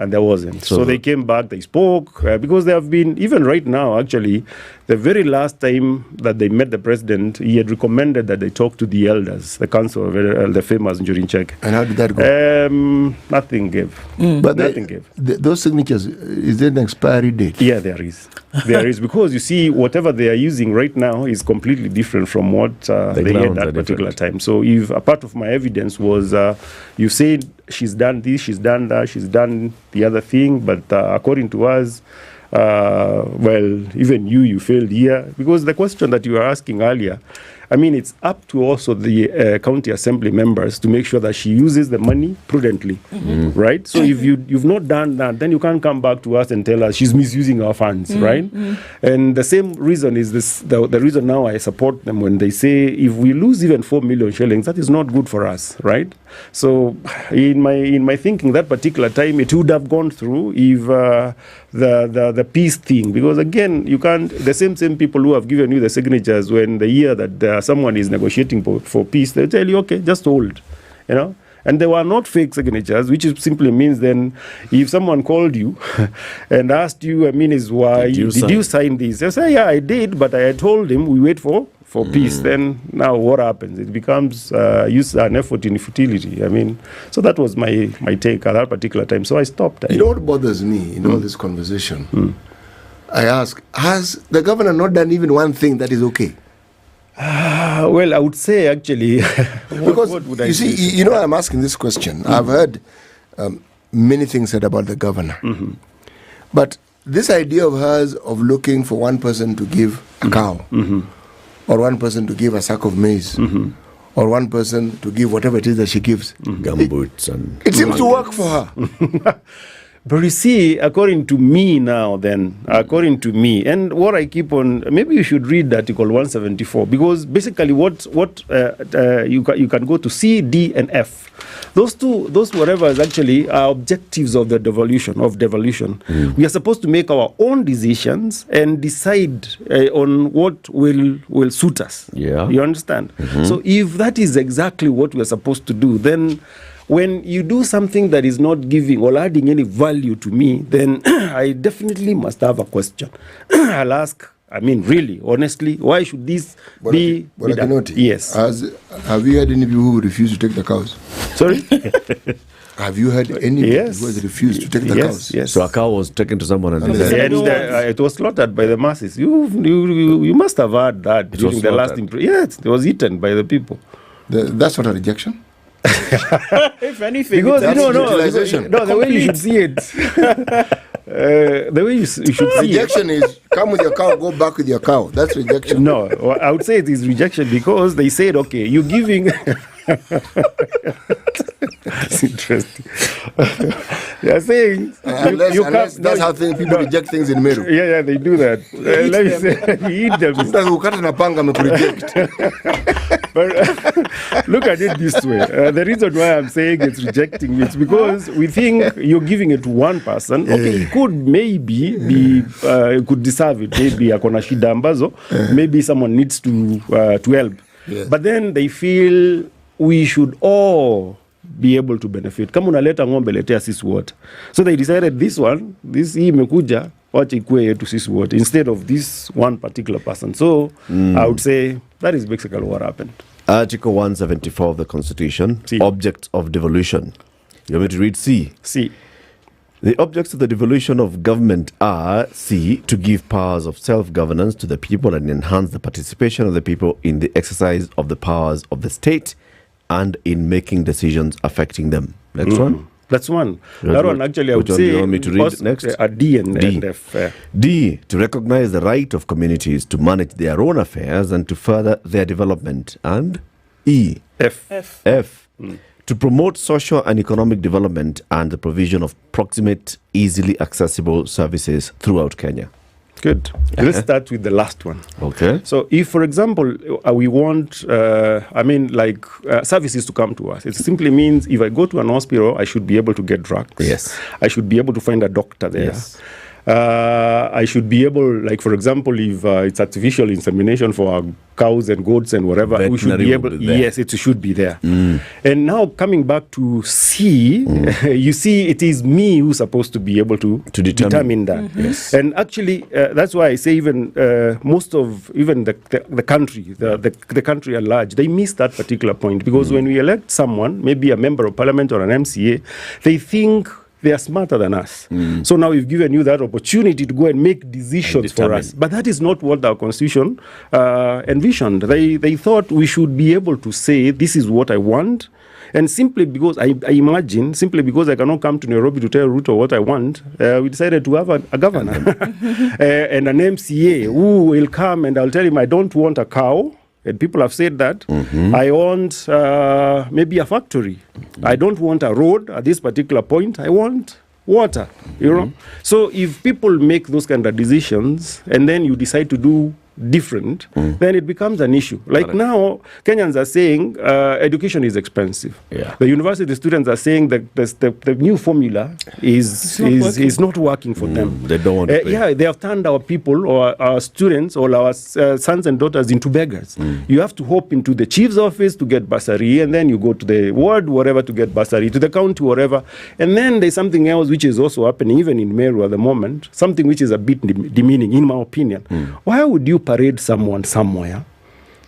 there wasn't. So they came back, they spoke, because they have been, even right now, actually, the very last time that they met the president, he had recommended that they talk to the elders, the council of the famous Nyeri. And how did that go? Nothing gave. But nothing gave. Those signatures, is there an expiry date? Yeah, there is. There is, because you see, whatever they are using right now is completely different from what they had at that particular time. So if a part of my evidence was, you said she's done this, she's done that, she's done the other thing, but according to us, even you failed here. Because the question that you were asking earlier, it's up to also the county assembly members to make sure that she uses the money prudently, right? So if you've not done that, then you can't come back to us and tell us she's misusing our funds, right? And the same reason is this. The reason now I support them when they say if we lose even 4 million shillings, that is not good for us, right? So in my thinking, that particular time it would have gone through if the peace thing, because again you can't. The same people who have given you the signatures when the year that someone is negotiating for peace, they tell you, okay, just hold, And they were not fake signatures, which simply means then if someone called you and asked you, why did you sign this? You say, yeah, I did, but I told him we wait for peace. Then now what happens? It becomes an effort in futility. So that was my take at that particular time. So I stopped. You know what bothers me in all this conversation? I ask, has the governor not done even one thing that is okay? I would say actually, because I'm asking this question. I've heard many things said about the governor, but this idea of hers of looking for one person to give a cow, or one person to give a sack of maize, or one person to give whatever it is that she gives, gumboots, it seems to work for her. But you see, according to me, and what I keep on, maybe you should read Article 174, because basically what you can go to C, D, and F. Those whatever is actually are objectives of the devolution. We are supposed to make our own decisions and decide on what will suit us. Yeah. You understand? So if that is exactly what we are supposed to do, then when you do something that is not giving or adding any value to me, then I definitely must have a question. I'll ask, really, honestly, why should this be done? Yes. Have you heard any people who refuse to take the cows? Sorry? Have you heard any people who has refused to take the cows? Yes. So a cow was taken to someone and it was slaughtered by the masses. You must have heard that during the last Yes, it was eaten by the people. That's not a rejection? If anything, because the way you should see it, the way you should see rejection is come with your cow, go back with your cow. That's rejection. No, I would say it is rejection because they said, okay, you're giving. That's interesting. They are saying unless that's how people reject things in Meru. Yeah, they do that. Let me say, you eat them. But look at it this way. The reason why I'm saying it's rejecting it's because we think you're giving it to one person. Okay, it could maybe be, could deserve it. Maybe akona shida ambazo. Maybe someone needs to help. Yeah. But then they feel we should all be able to benefit. Kama unaleta ng'ombe letea sisi wote. So they decided this hii imekuja wacha ikue yetu sisi wote instead of this one particular person. So I would say that is basically what happened. Article 174 of the Constitution, object of devolution. You want me to read C? C. The objects of the devolution of government are C. To give powers of self-governance to the people and enhance the participation of the people in the exercise of the powers of the state and in making decisions affecting them. Next one. That's one. That one actually I would say. You want me to read next? A D and D. F. D. To recognize the right of communities to manage their own affairs and to further their development. And E. F. F. To promote social and economic development and the provision of proximate, easily accessible services throughout Kenya. Good. Let's start with the last one. Okay. So if, for example, we want, services to come to us, it simply means if I go to an hospital, I should be able to get drugs. Yes. I should be able to find a doctor there. Yes. I should be able, like, for example, if it's artificial insemination for our cows and goats and whatever, we should be able, yes, it should be there. And now coming back to C, you see, it is me who's supposed to be able to determine that. Yes. And actually, that's why I say even most of, even the country, the country at large, they miss that particular point. Because when we elect someone, maybe a member of parliament or an MCA, they think they are smarter than us. So now we've given you that opportunity to go and make decisions for us. But that is not what our constitution envisioned. They thought we should be able to say, this is what I want. And simply because, I imagine, simply because I cannot come to Nairobi to tell Ruto what I want, we decided to have a governor and an MCA who will come and I'll tell him I don't want a cow. And people have said that. I want maybe a factory. I don't want a road at this particular point. I want water, you know. So if people make those kind of decisions and then you decide to do different, then it becomes an issue. Like now, Kenyans are saying education is expensive. The university students are saying that the new formula is not working for them. They don't want to pay. They have turned our people or our students or our sons and daughters into beggars. You have to hop into the chief's office to get bursary, and then you go to the ward, whatever, to get bursary, to the county, whatever. And then there's something else which is also happening, even in Meru at the moment, something which is a bit demeaning, in my opinion. Why would you parade someone somewhere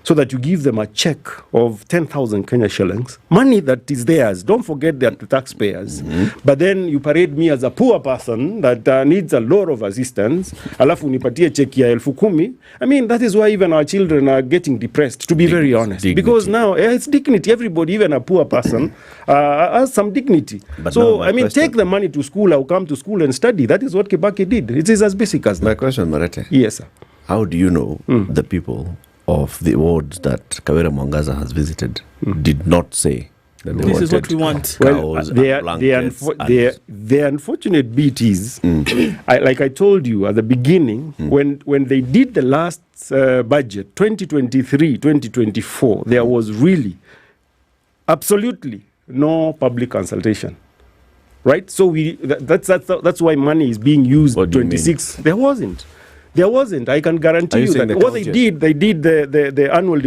so that you give them a check of 10,000 Kenya shillings, money that is theirs? Don't forget that the taxpayers. But then you parade me as a poor person that needs a lot of assistance, alafu nipatie check ya 10,000. I mean, that is why even our children are getting depressed, to be very honest. Dignity. Because now it's dignity. Everybody, even a poor person, has some dignity. But so, I mean, take the money to school or come to school and study. That is what Kibaki did. It is as basic as that. My question, Marete. Yes, sir. How do you know the people of the wards that Kawera Mwangaza has visited did not say that they this is what we want? Well, the unfortunate bit is, like I told you at the beginning, when they did the last budget, 2023-2024, there was really absolutely no public consultation. Right? So that's why money is being used. 26. There wasn't. I can guarantee you that what they did the annual I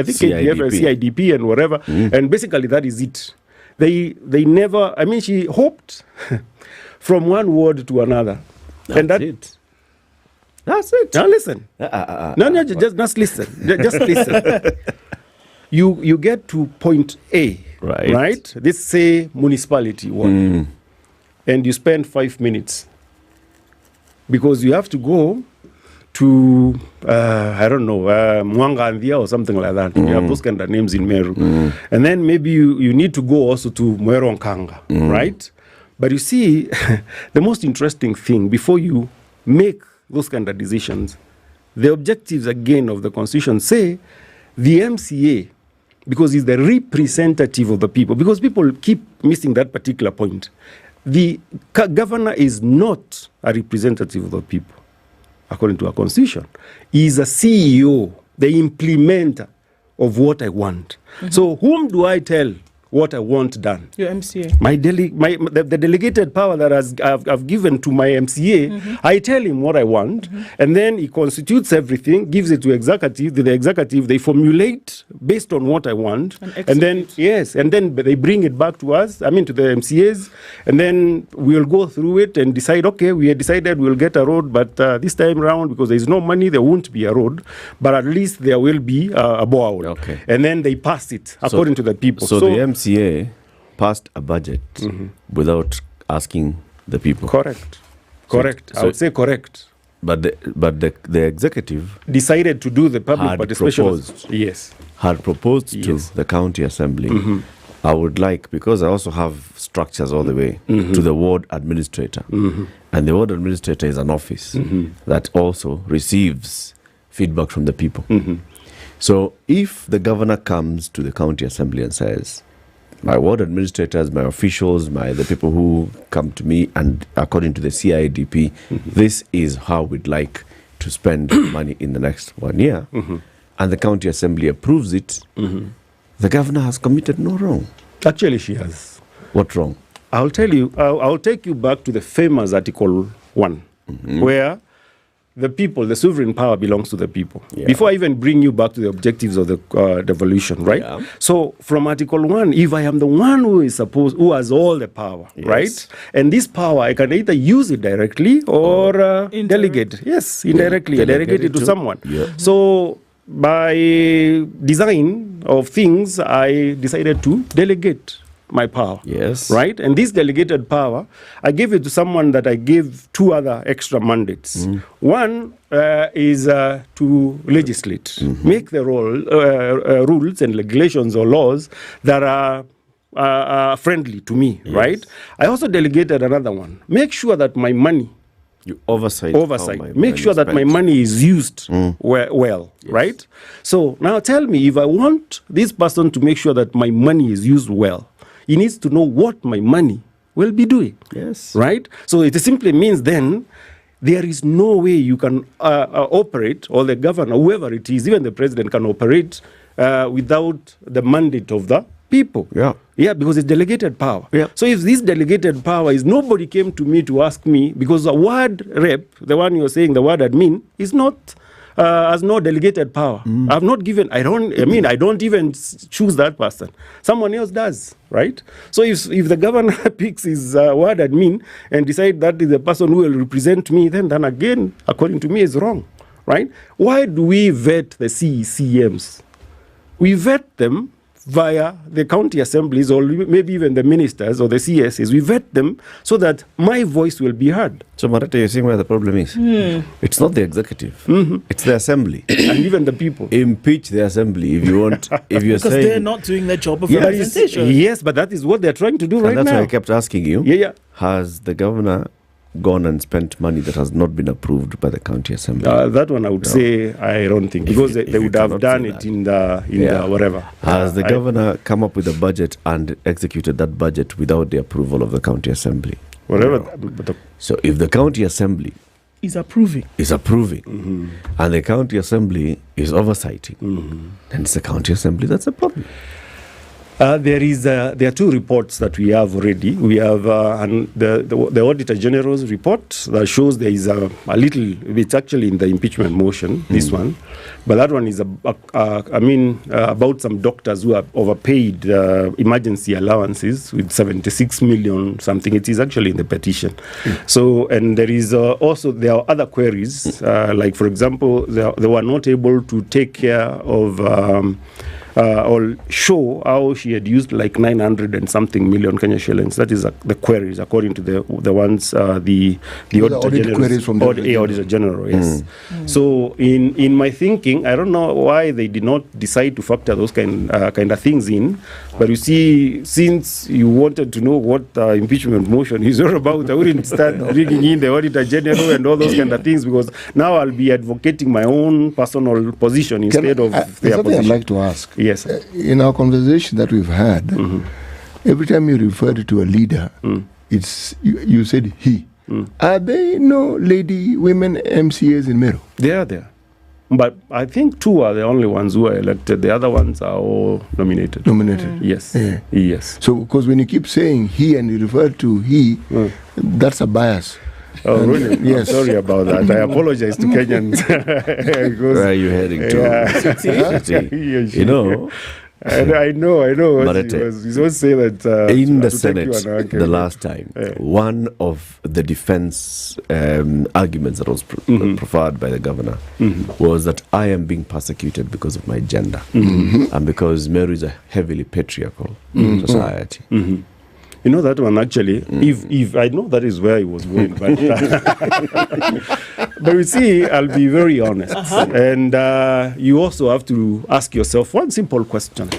think CIDP and whatever, and basically that is it. They never. I mean, she hopped from one word to another, That's it. Now listen. No, just listen. Just listen. You get to point A, right? Let's say municipality one, and you spend 5 minutes. Because you have to go to, I don't know, Mwangandia or something like that. You have those kind of names in Meru. And then maybe you need to go also to Mweronkanga, right? But you see, the most interesting thing, before you make those kind of decisions, the objectives, again, of the Constitution say the MCA, because he's the representative of the people, because people keep missing that particular point. The governor is not a representative of the people, according to our constitution. He is a CEO, the implementer of what I want. So whom do I tell what I want done? Your MCA. The delegated power that I've given to my MCA, I tell him what I want, and then he constitutes everything, gives it to executive. The executive, they formulate based on what I want, and then they bring it back to us. I mean, to the MCAs, and then we'll go through it and decide. Okay, we had decided we'll get a road, but this time around, because there is no money, there won't be a road, but at least there will be a borehole. And then they pass it according to the people. So the MCA passed a budget without asking the people. Correct. I would say correct. But the executive decided to do the public participation. Had proposed to the county assembly. I would like, because I also have structures all the way to the ward administrator. And the ward administrator is an office that also receives feedback from the people. So if the governor comes to the county assembly and says, my ward administrators, my officials, the people who come to me, and according to the CIDP, this is how we'd like to spend money in the next 1 year, and the county assembly approves it, the governor has committed no wrong. Actually, she has. What wrong? I'll tell you, I'll take you back to the famous Article 1, where the people, the sovereign power belongs to the people. Before I even bring you back to the objectives of the devolution, right? So from Article 1, if I am the one who has all the power, right? And this power, I can either use it directly or delegate. Yes, indirectly, delegate it to someone. So by design of things, I decided to delegate my power. Right? And this delegated power, I gave it to someone that I gave 2 other extra mandates. One is to legislate, make the rules and regulations or laws that are friendly to me, right? I also delegated another one. Make sure that my money, you oversight. Make sure that my money is used well, right? So now tell me, if I want this person to make sure that my money is used well, he needs to know what my money will be doing. Right? So it simply means then there is no way you can operate, or the governor, whoever it is, even the president can operate without the mandate of the people. Because it's delegated power. So if this delegated power is, nobody came to me to ask me, because the ward rep, the one you're saying, the ward admin, is not has no delegated power. I've not given, I don't even choose that person. Someone else does, right? So if the governor picks his ward admin and decide that is the person who will represent me, then again, according to me, is wrong, right? Why do we vet the CECMs? We vet them via the county assemblies, or maybe even the ministers or the CSs. We vet them so that my voice will be heard. So, Marata, you're seeing where the problem is? It's not the executive. It's the assembly. And even the people. Impeach the assembly if you want. If you're because saying, they're not doing their job of representation. Yes, but that is what they're trying to do right now. And that's why I kept asking you. Has the governor gone and spent money that has not been approved by the county assembly? That one I would say I don't think, because they would have done it in the whatever. Has the governor come up with a budget and executed that budget without the approval of the county assembly? So if the county assembly is approving, and the county assembly is oversighting, then it's the county assembly that's a problem. There are 2 reports that we have already. We have the Auditor General's report that shows there is a little, it's actually in the impeachment motion, this one. But that one is, about some doctors who have overpaid emergency allowances with 76 million something. It is actually in the petition. So, and there is there are other queries, like for example, they were not able to take care of or show how she had used like 900 and something million Kenya shillings. That is the queries, according to the ones the Auditor General. Yes. So in my thinking, I don't know why they did not decide to factor those kind of things in. But you see, since you wanted to know what the impeachment motion is all about, I wouldn't start reading in the Auditor General and all those kind of things, because now I'll be advocating my own personal position instead of their position. Something I'd like to ask. Yes. In our conversation that we've had, every time you referred to a leader, it's you said he. Are there no women MCAs in Meru? They are there. But I think 2 are the only ones who are elected. The other ones are all nominated. Yes. Yes. So, because when you keep saying he and you refer to he, that's a bias. Oh, really? Yes. Sorry about that. I apologize to Kenyans. Where are you heading to? You know. I know. But you always say that in the Senate the last time, one of the defense arguments that was proffered by the governor was that I am being persecuted because of my gender and because Meru is a heavily patriarchal society. You know that one actually, if I know that is where he was going, but but you see, I'll be very honest. And you also have to ask yourself one simple question.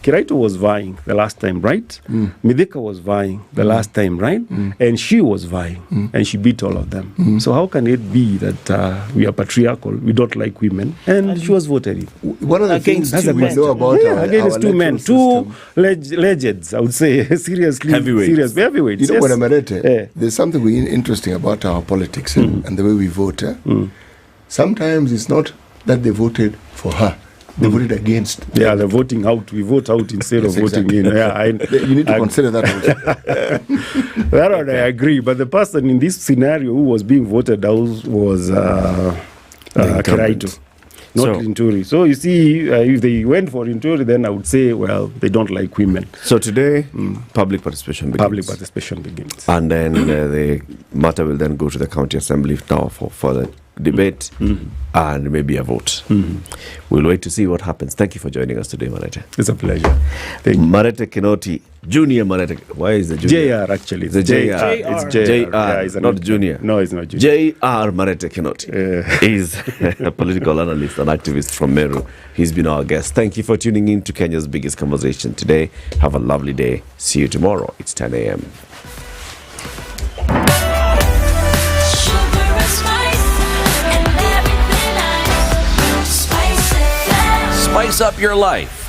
Kiraito was vying the last time, right? Midhika was vying the last time, right? And she was vying, and she beat all of them. So how can it be that we are patriarchal, we don't like women, and she was voted in? One of the things we know about against two men, two legends, I would say, seriously, heavyweights. You know what, Amarete? There's something interesting about our politics and the way we vote. Sometimes it's not that they voted for her. They voted against. Yeah, they're voting out. We vote out instead of voting in. Yeah, you need to consider that also. That one I agree. But the person in this scenario who was being voted out was Kiraito, not Linturi. So you see, if they went for Linturi, then I would say, well, they don't like women. So today, public participation begins. Public participation begins. And then the matter will then go to the county assembly now for further debate and maybe a vote. We'll wait to see what happens. Thank you for joining us today, Marete. It's a pleasure. Thank you. Marete Kinoti, Junior Marete. Why is the Junior? JR actually. The JR. It's JR. Yeah, it's not Junior. No, it's not Junior. JR Marete Kinoti is a political analyst and activist from Meru. He's been our guest. Thank you for tuning in to Kenya's biggest conversation today. Have a lovely day. See you tomorrow. It's 10 a.m. Spice up your life